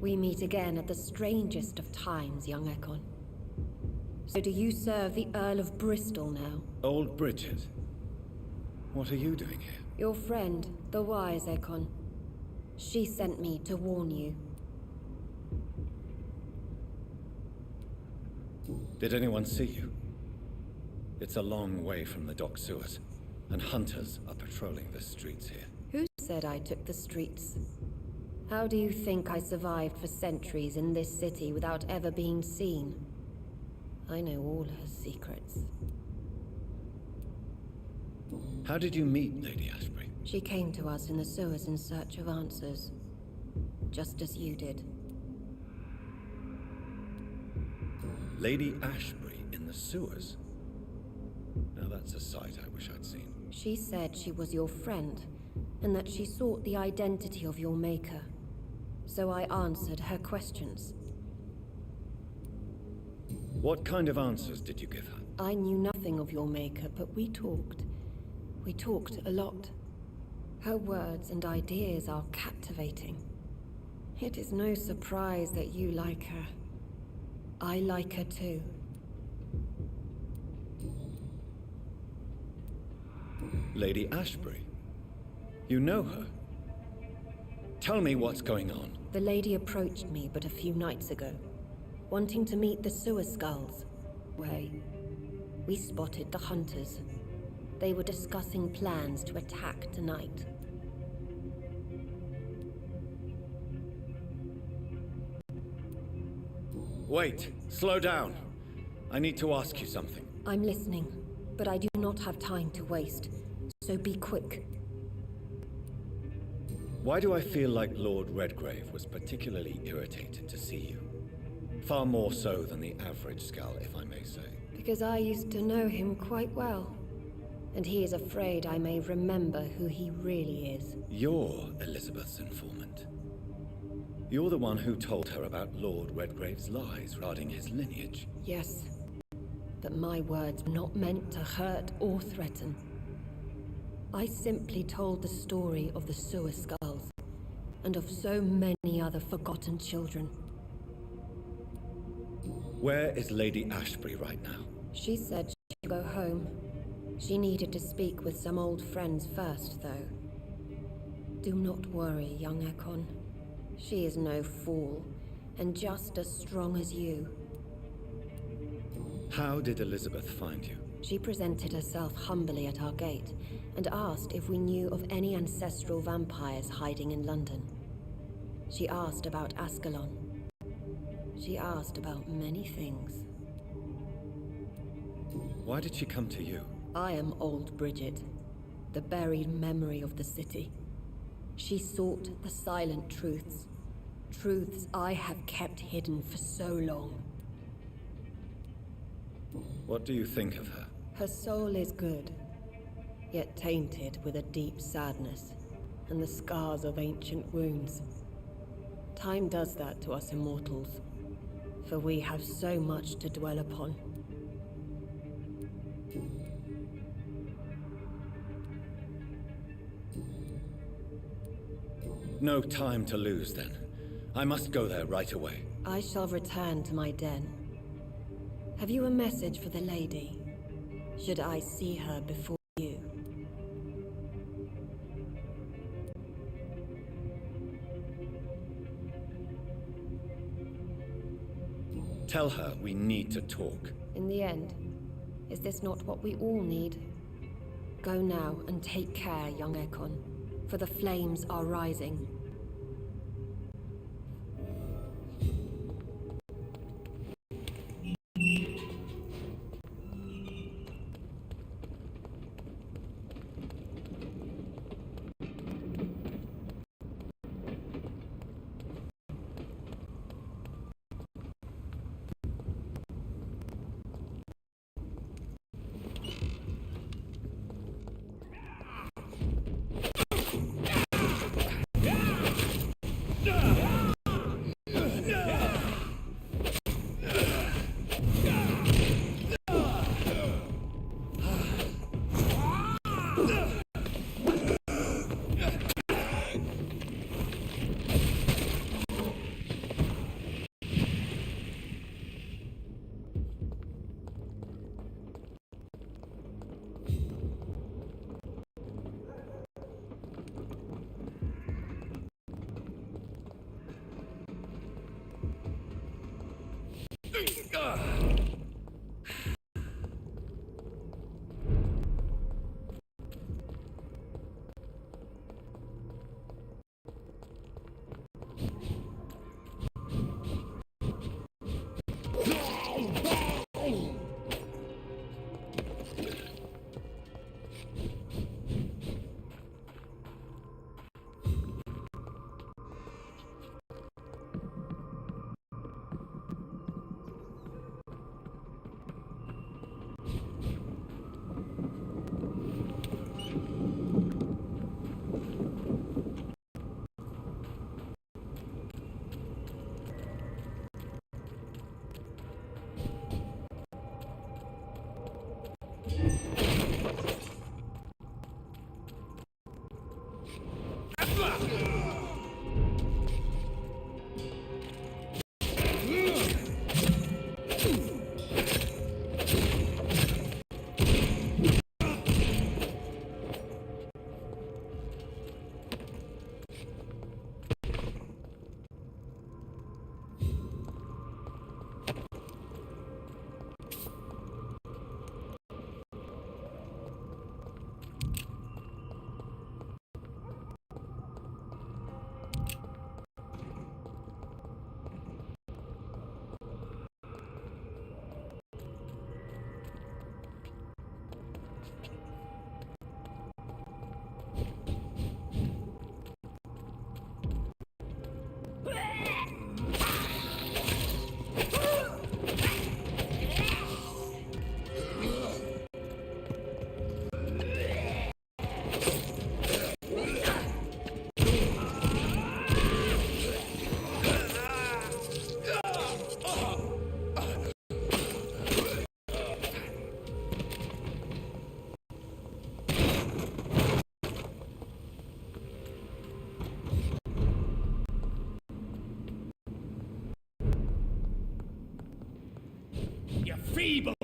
We meet again at the strangest of times, young Ekon. So do you serve the Earl of Bristol now? Old Bridget, what are you doing here? Your friend, the wise Ekon. She sent me to warn you. Did anyone see you? It's a long way from the dock sewers, and hunters are patrolling the streets here. Who said I took the streets? How do you think I survived for centuries in this city without ever being seen? I know all her secrets. How did you meet Lady Ashbury? She came to us in the sewers in search of answers, just as you did. Lady Ashbury in the sewers? Now that's a sight I wish I'd seen. She said she was your friend, and that she sought the identity of your maker. So I answered her questions. What kind of answers did you give her? I knew nothing of your maker, but we talked. We talked a lot. Her words and ideas are captivating. It is no surprise that you like her. I like her too. Lady Ashbury? You know her? Tell me what's going on. The lady approached me but a few nights ago, wanting to meet the sewer skulls. We spotted the hunters. They were discussing plans to attack tonight. Wait, slow down. I need to ask you something. I'm listening, but I do not have time to waste, so be quick. Why do I feel like Lord Redgrave was particularly irritated to see you? Far more so than the average Skull, if I may say. Because I used to know him quite well, and he is afraid I may remember who he really is. You're Elizabeth's informant. You're the one who told her about Lord Redgrave's lies regarding his lineage. Yes, but my words were not meant to hurt or threaten. I simply told the story of the sewer skulls, and of so many other forgotten children. Where is Lady Ashbury right now? She said she'd go home. She needed to speak with some old friends first, though. Do not worry, young Ekon. She is no fool, and just as strong as you. How did Elizabeth find you? She presented herself humbly at our gate, and asked if we knew of any ancestral vampires hiding in London. She asked about Ascalon. She asked about many things. Why did she come to you? I am old Bridget, the buried memory of the city. She sought the silent truths. Truths I have kept hidden for so long. What do you think of her? Her soul is good, yet tainted with a deep sadness and the scars of ancient wounds. Time does that to us immortals, for we have so much to dwell upon. No time to lose, then. I must go there right away. I shall return to my den. Have you a message for the lady? Should I see her before you? Tell her we need to talk. In the end, is this not what we all need? Go now and take care, young Ekon, for the flames are rising. feeble.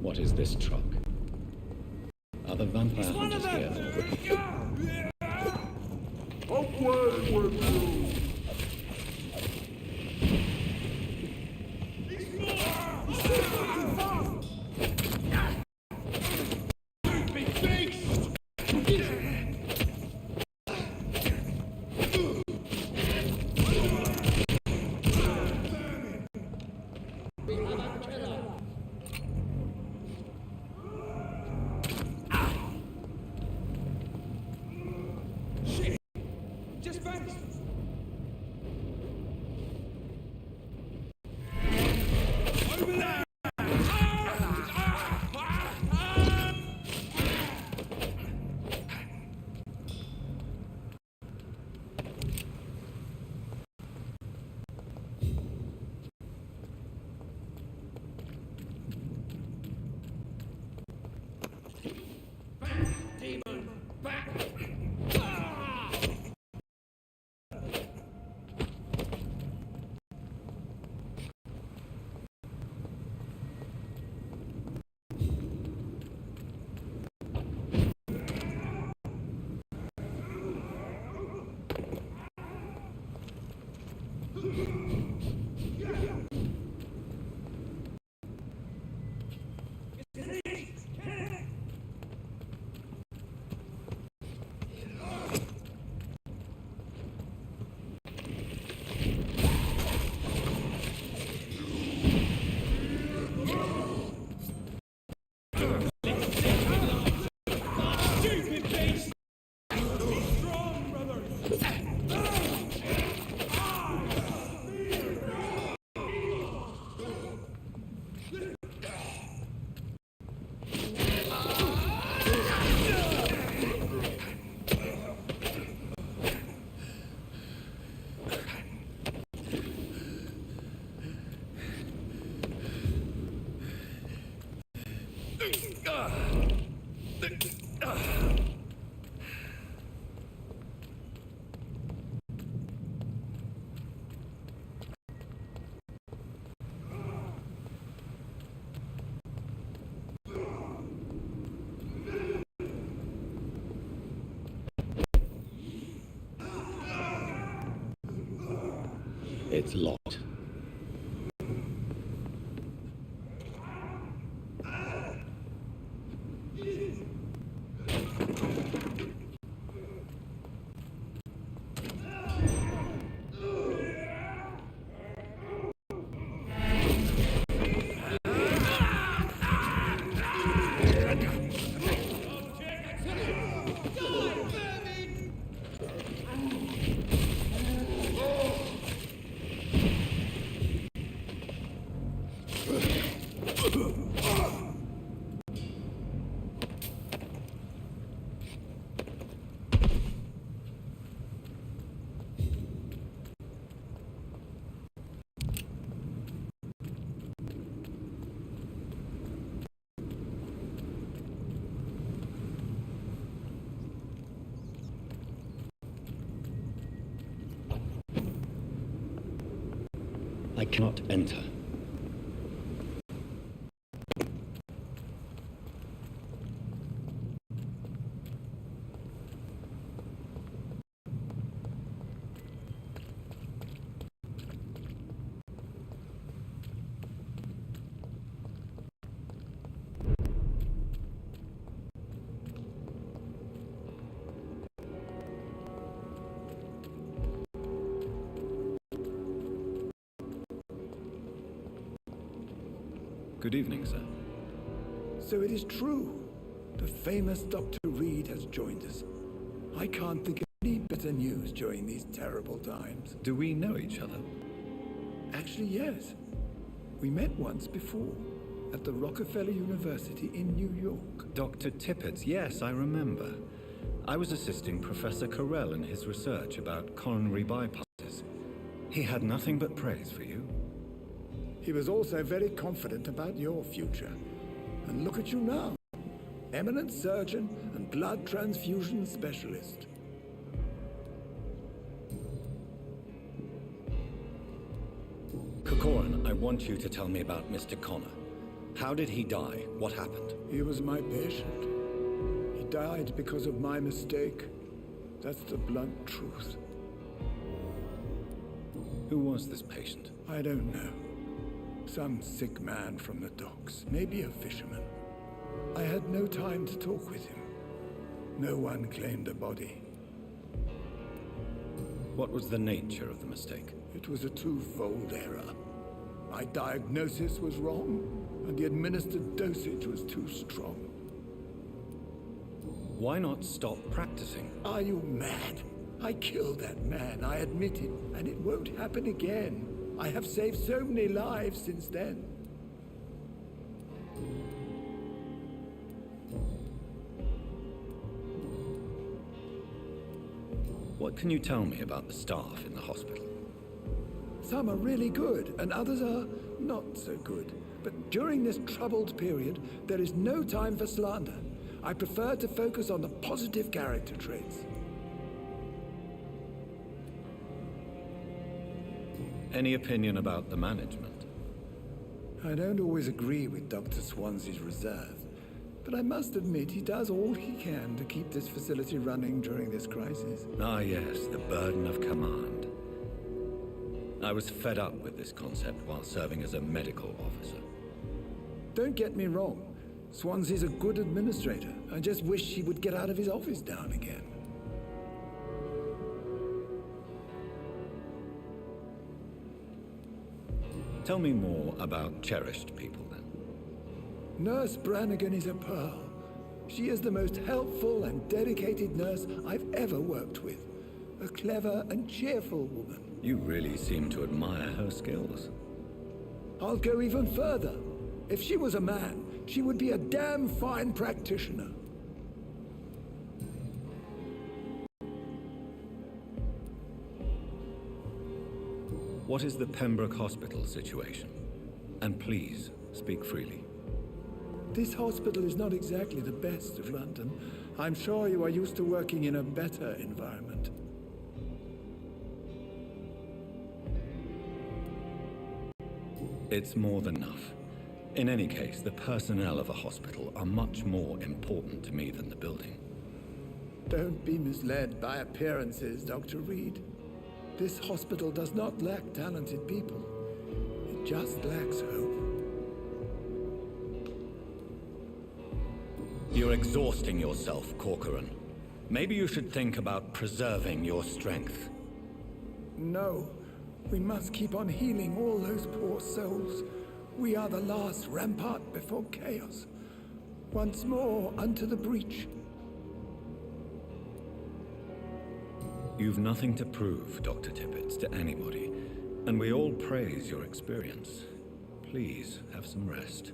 What is this truck? Are the vampire hunters here already? burn with you! Just vanished. Over there! Demon! Back! It's locked. I cannot enter. Good evening, sir. So it is true. The famous Dr. Reed has joined us. I can't think of any better news during these terrible times. Do we know each other? Actually, yes. We met once before, at the Rockefeller University in New York. Dr. Tippett, yes, I remember. I was assisting Professor Carell in his research about coronary bypasses. He had nothing but praise for you. He was also very confident about your future. And look at you now. Eminent surgeon and blood transfusion specialist. Corcoran, I want you to tell me about Mr. Connor. How did he die? What happened? He was my patient. He died because of my mistake. That's the blunt truth. Who was this patient? I don't know. Some sick man from the docks, maybe a fisherman. I had no time to talk with him. No one claimed a body. What was the nature of the mistake? It was a twofold error. My diagnosis was wrong, and the administered dosage was too strong. Why not stop practicing? Are you mad? I killed that man, I admit it, and it won't happen again. I have saved so many lives since then. What can you tell me about the staff in the hospital? Some are really good, and others are not so good. But during this troubled period, there is no time for slander. I prefer to focus on the positive character traits. Any opinion about the management? I don't always agree with Dr. Swansea's reserve, but I must admit he does all he can to keep this facility running during this crisis. Ah yes, the burden of command. I was fed up with this concept while serving as a medical officer. Don't get me wrong. Swansea's a good administrator. I just wish he would get out of his office down again. Tell me more about cherished people, then. Nurse Brannigan is a pearl. She is the most helpful and dedicated nurse I've ever worked with. A clever and cheerful woman. You really seem to admire her skills. I'll go even further. If she was a man, she would be a damn fine practitioner. What is the Pembroke Hospital situation? And please, speak freely. This hospital is not exactly the best of London. I'm sure you are used to working in a better environment. It's more than enough. In any case, the personnel of a hospital are much more important to me than the building. Don't be misled by appearances, Dr. Reed. This hospital does not lack talented people. It just lacks hope. You're exhausting yourself, Corcoran. Maybe you should think about preserving your strength. No. We must keep on healing all those poor souls. We are the last rampart before chaos. Once more unto the breach. You've nothing to prove, Dr. Tippett, to anybody, and we all praise your experience. Please, have some rest.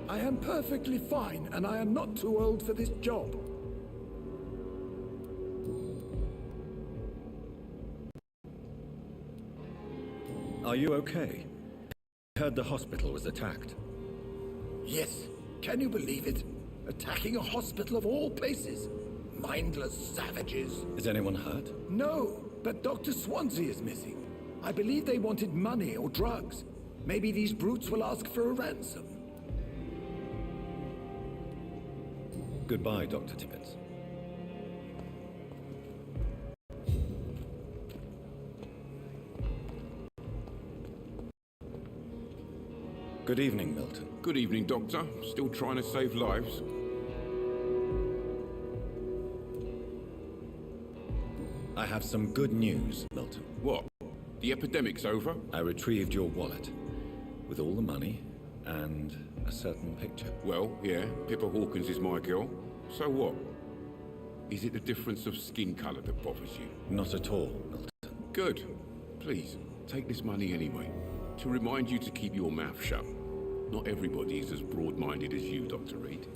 I am perfectly fine, and I am not too old for this job. Are you okay? I heard the hospital was attacked. Yes. Can you believe it? Attacking a hospital of all places. Mindless savages. Is anyone hurt? No, but Dr. Swansea is missing. I believe they wanted money or drugs. Maybe these brutes will ask for a ransom. Goodbye, Dr. Tippett. Good evening, Milton. Good evening, Doctor. Still trying to save lives? I have some good news, Milton. What? The epidemic's over? I retrieved your wallet, with all the money, and a certain picture. Well, yeah, Pippa Hawkins is my girl. So what? Is it the difference of skin colour that bothers you? Not at all, Milton. Good. Please, take this money anyway. To remind you to keep your mouth shut. Not everybody is as broad-minded as you, Dr. Reed.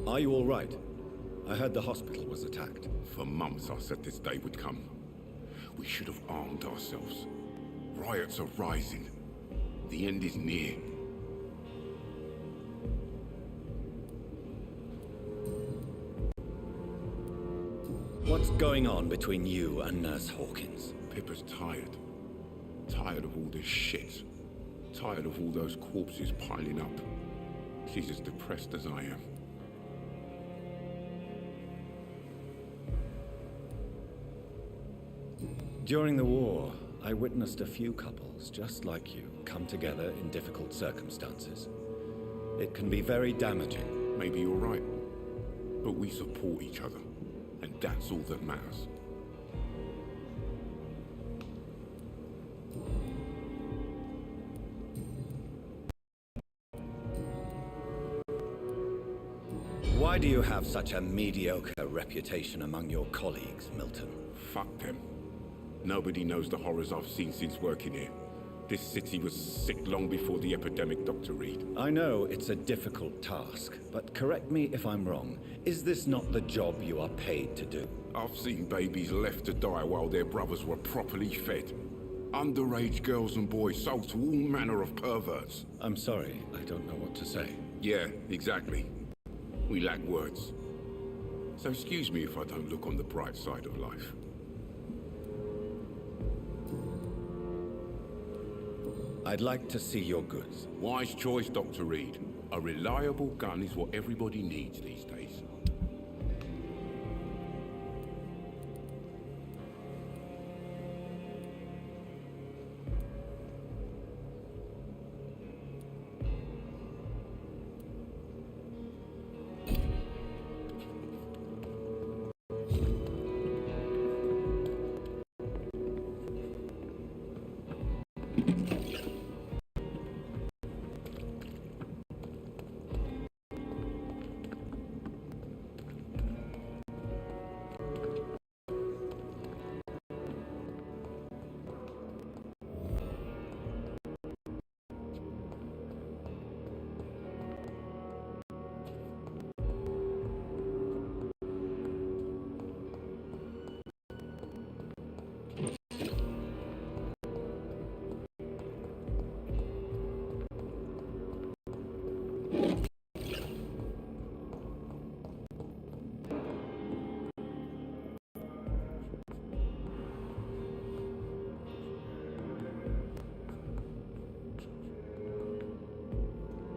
Are you all right? I heard the hospital was attacked. For months I said this day would come. We should have armed ourselves. Riots are rising. The end is near. What's going on between you and Nurse Hawkins? Pippa's tired. Tired of all this shit. Tired of all those corpses piling up. She's as depressed as I am. During the war, I witnessed a few couples just like you come together in difficult circumstances. It can be very damaging. Maybe you're right. But we support each other, and that's all that matters. Why do you have such a mediocre reputation among your colleagues, Milton? Fuck them. Nobody knows the horrors I've seen since working here. This city was sick long before the epidemic, Dr. Reed. I know it's a difficult task, but correct me if I'm wrong. Is this not the job you are paid to do? I've seen babies left to die while their brothers were properly fed. Underage girls and boys sold to all manner of perverts. I'm sorry, I don't know what to say. Yeah, exactly. We lack words. So excuse me if I don't look on the bright side of life. I'd like to see your goods. Wise choice, Dr. Reed. A reliable gun is what everybody needs these days.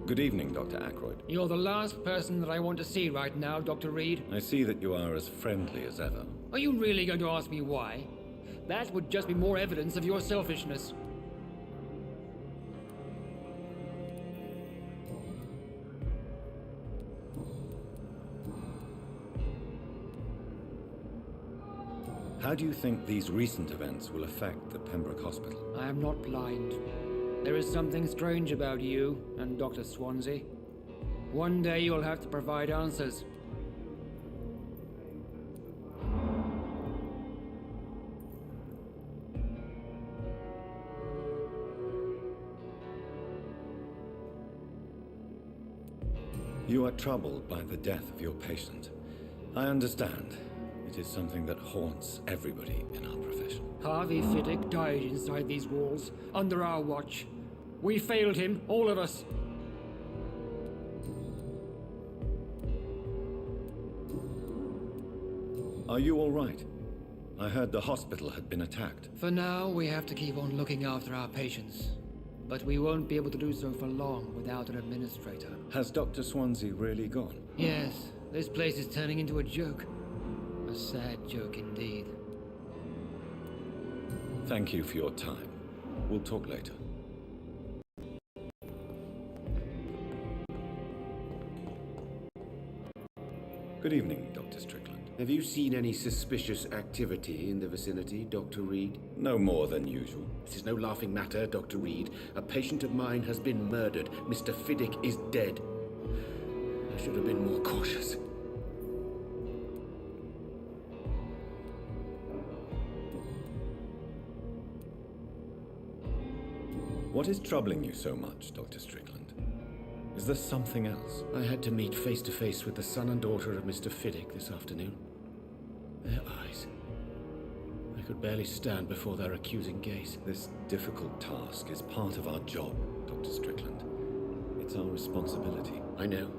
Good evening, Dr. Ackroyd. You're the last person that I want to see right now, Dr. Reed. I see that you are as friendly as ever. Are you really going to ask me why? That would just be more evidence of your selfishness. How do you think these recent events will affect the Pembroke Hospital? I am not blind. There is something strange about you and Dr. Swansea. One day you'll have to provide answers. You are troubled by the death of your patient. I understand. It is something that haunts everybody in our profession. Harvey Fiddick died inside these walls, under our watch. We failed him, all of us. Are you all right? I heard the hospital had been attacked. For now, we have to keep on looking after our patients. But we won't be able to do so for long without an administrator. Has Dr. Swansea really gone? Yes, this place is turning into a joke. A sad joke indeed. Thank you for your time. We'll talk later. Good evening, Dr. Strickland. Have you seen any suspicious activity in the vicinity, Dr. Reed? No more than usual. This is no laughing matter, Dr. Reed. A patient of mine has been murdered. Mr. Fiddick is dead. I should have been more cautious. What is troubling you so much, Dr. Strickland? Is there something else? I had to meet face to face with the son and daughter of Mr. Fiddick this afternoon. Their eyes. I could barely stand before their accusing gaze. This difficult task is part of our job, Dr. Strickland. It's our responsibility. I know.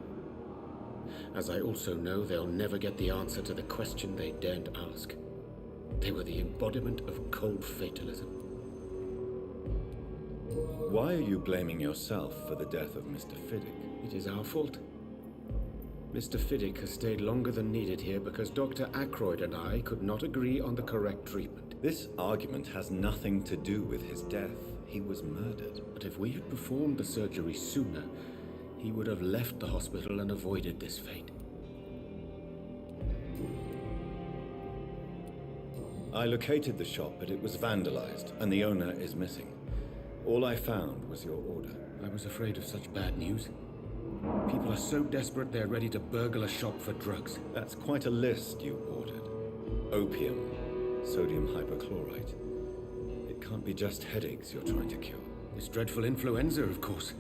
As I also know they'll never get the answer to the question they daren't ask. They were the embodiment of cold fatalism. Why are you blaming yourself for the death of Mr. Fiddick? It is our fault. Mr. Fiddick has stayed longer than needed here because Dr. Ackroyd and I could not agree on the correct treatment. This argument has nothing to do with his death. He was murdered. But if we had performed the surgery sooner, he would have left the hospital and avoided this fate. I located the shop, but it was vandalized, and the owner is missing. All I found was your order. I was afraid of such bad news. People are so desperate they're ready to burgle a shop for drugs. That's quite a list you ordered. Opium, sodium hypochlorite. It can't be just headaches you're trying to cure. This dreadful influenza, of course.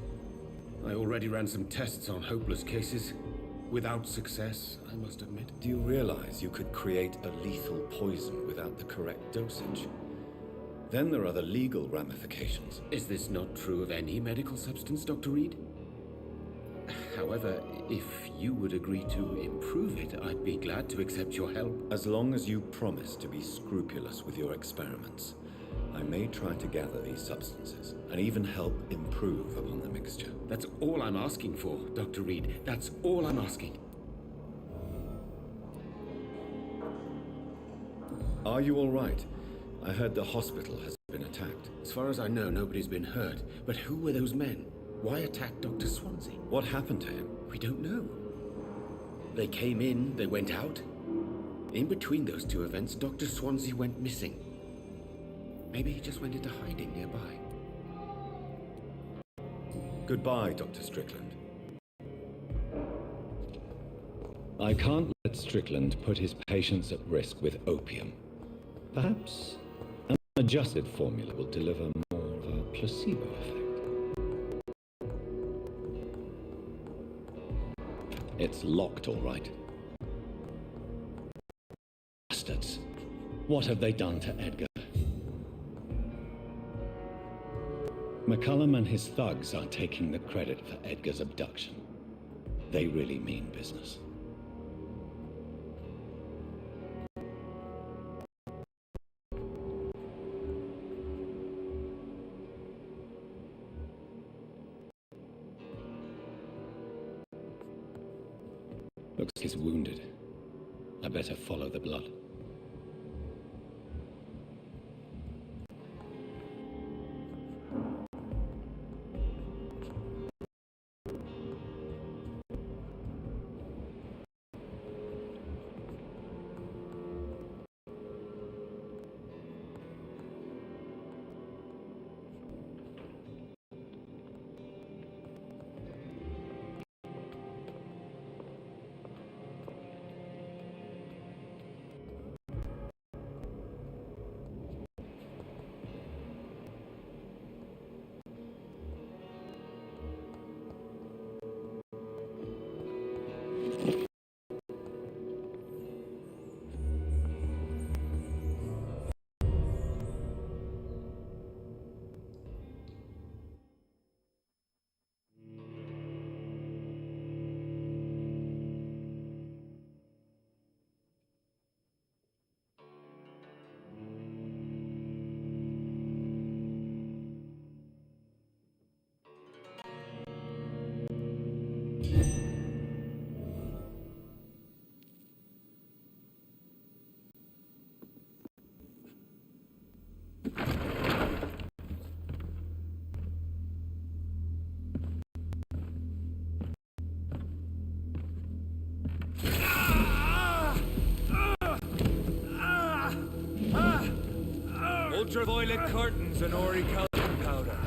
I already ran some tests on hopeless cases. Without success, I must admit. Do you realize you could create a lethal poison without the correct dosage? Then there are the legal ramifications. Is this not true of any medical substance, Dr. Reed? However, if you would agree to improve it, I'd be glad to accept your help. As long as you promise to be scrupulous with your experiments, I may try to gather these substances and even help improve upon the mixture. That's all I'm asking for, Dr. Reed. That's all I'm asking. Are you all right? I heard the hospital has been attacked. As far as I know, nobody's been hurt. But who were those men? Why attack Dr. Swansea? What happened to him? We don't know. They came in, they went out. In between those two events, Dr. Swansea went missing. Maybe he just went into hiding nearby. Goodbye, Dr. Strickland. I can't let Strickland put his patients at risk with opium. Perhaps an adjusted formula will deliver more of a placebo effect. It's locked, all right. Bastards. What have they done to Edgar? McCullum and his thugs are taking the credit for Edgar's abduction. They really mean business. Looks like he's wounded. I better follow the blood. Ultraviolet curtains and Ori calcium powder.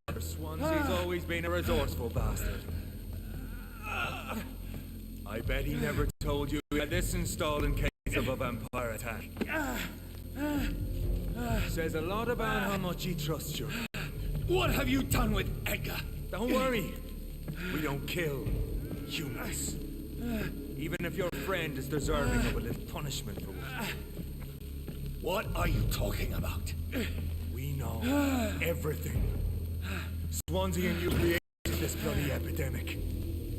Dr. Swansea's always been a resourceful bastard. I bet he never told you he had this installed in case of a vampire attack. Says a lot about how much he trusts you. What have you done with Edgar? Don't worry. We don't kill humans. Even if your friend is deserving of a little punishment for what. What are you talking about? We know everything. Swansea and you created this bloody epidemic.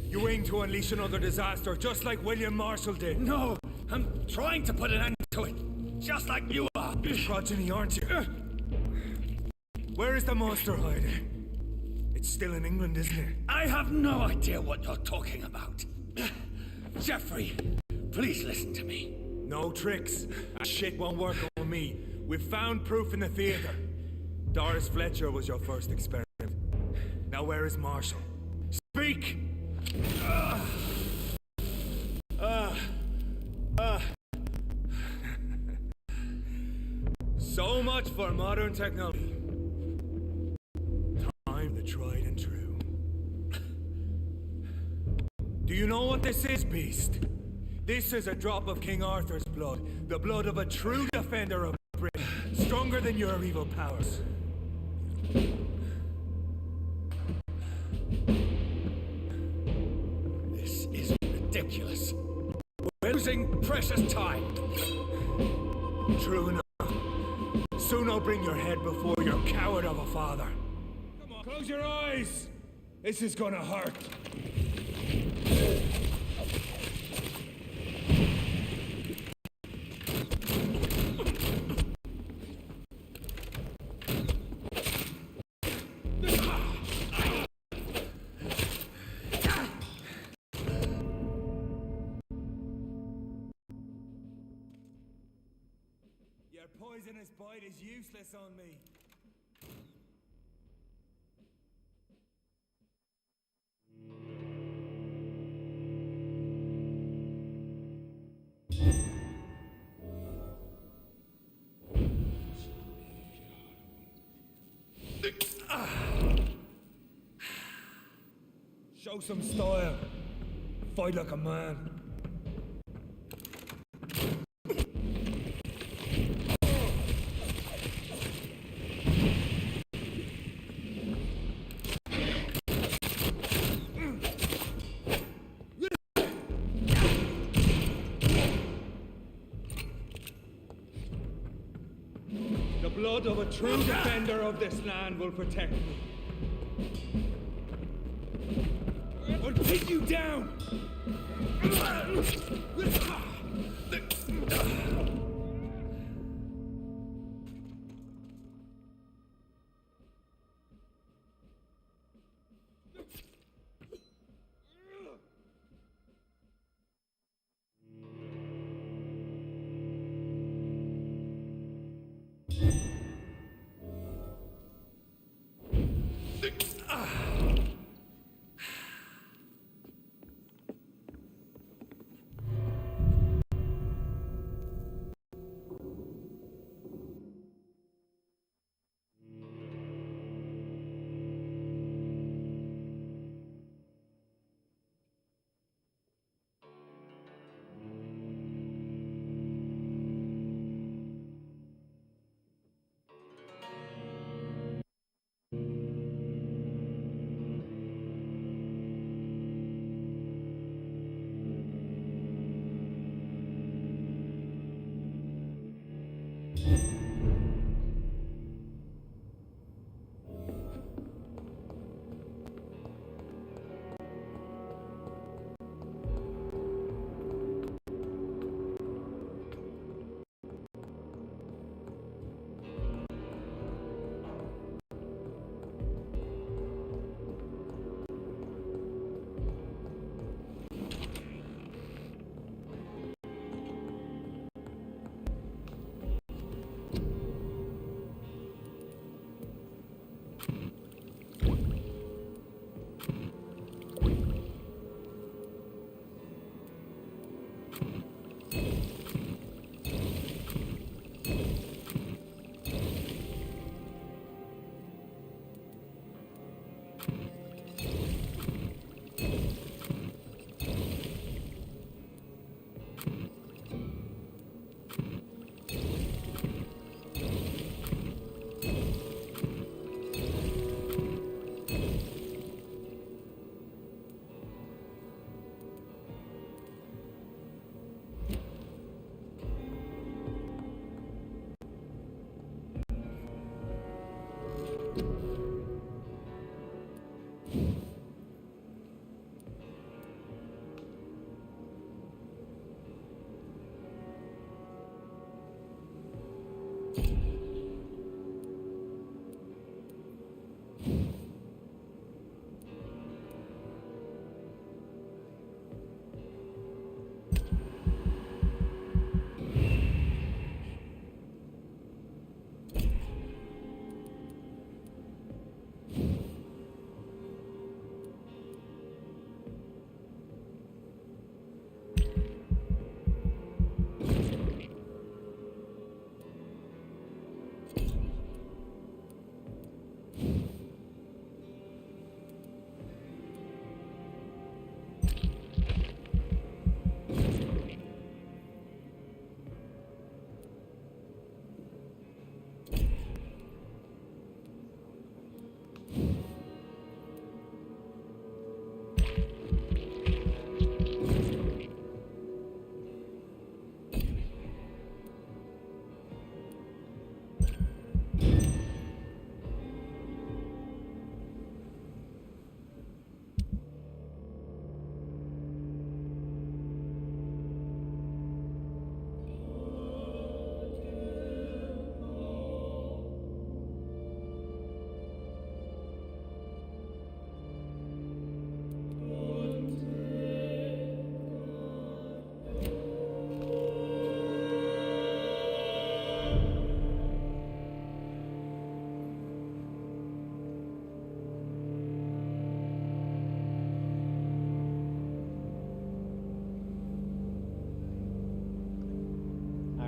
You aim to unleash another disaster just like William Marshall did. No, I'm trying to put an end to it. Just like you are. His progeny, aren't you? Where is the monster hiding? It's still in England, isn't it? I have no idea what you're talking about. Jeffrey, please listen to me. No tricks. That shit won't work on me. We've found proof in the theater. Doris Fletcher was your first experiment. Now where is Marshall? Speak! So much for modern technology. Time the tried and true. Do you know what this is, Beast? This is a drop of King Arthur's blood. The blood of a true defender of Britain. Stronger than your evil powers. This is ridiculous. We're losing precious time. True enough. Soon I'll bring your head before your coward of a father. Come on, close your eyes! This is gonna hurt. Your poisonous bite is useless on me. Show some style. Fight like a man. The blood of a true defender of this land will protect me. I'll take you down!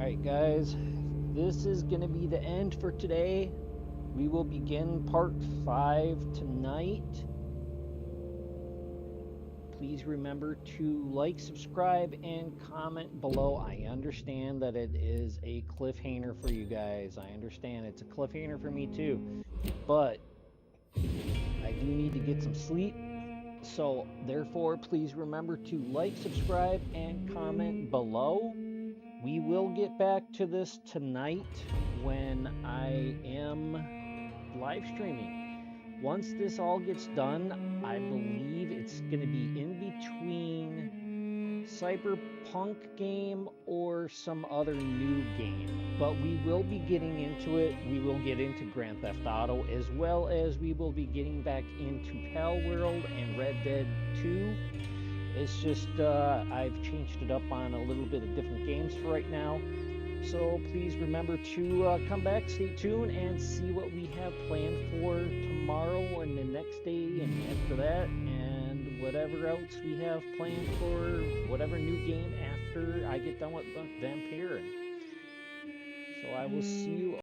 Alright guys, this is going to be the end for today. We will begin part 5 tonight. Please remember to like, subscribe, and comment below. I understand that it is a cliffhanger for you guys. I understand it's a cliffhanger for me too. But I do need to get some sleep. So therefore, please remember to like, subscribe, and comment below. We will get back to this tonight when I am live streaming. Once this all gets done, I believe it's going to be in between Cyberpunk game or some other new game. But we will be getting into it. We will get into Grand Theft Auto, as well as we will be getting back into Pal World and Red Dead 2. It's just I've changed it up on a little bit of different games for right now. So please remember to come back, stay tuned, and see what we have planned for tomorrow and the next day and after that, and whatever else we have planned for whatever new game after I get done with VAMPYR. So I will see you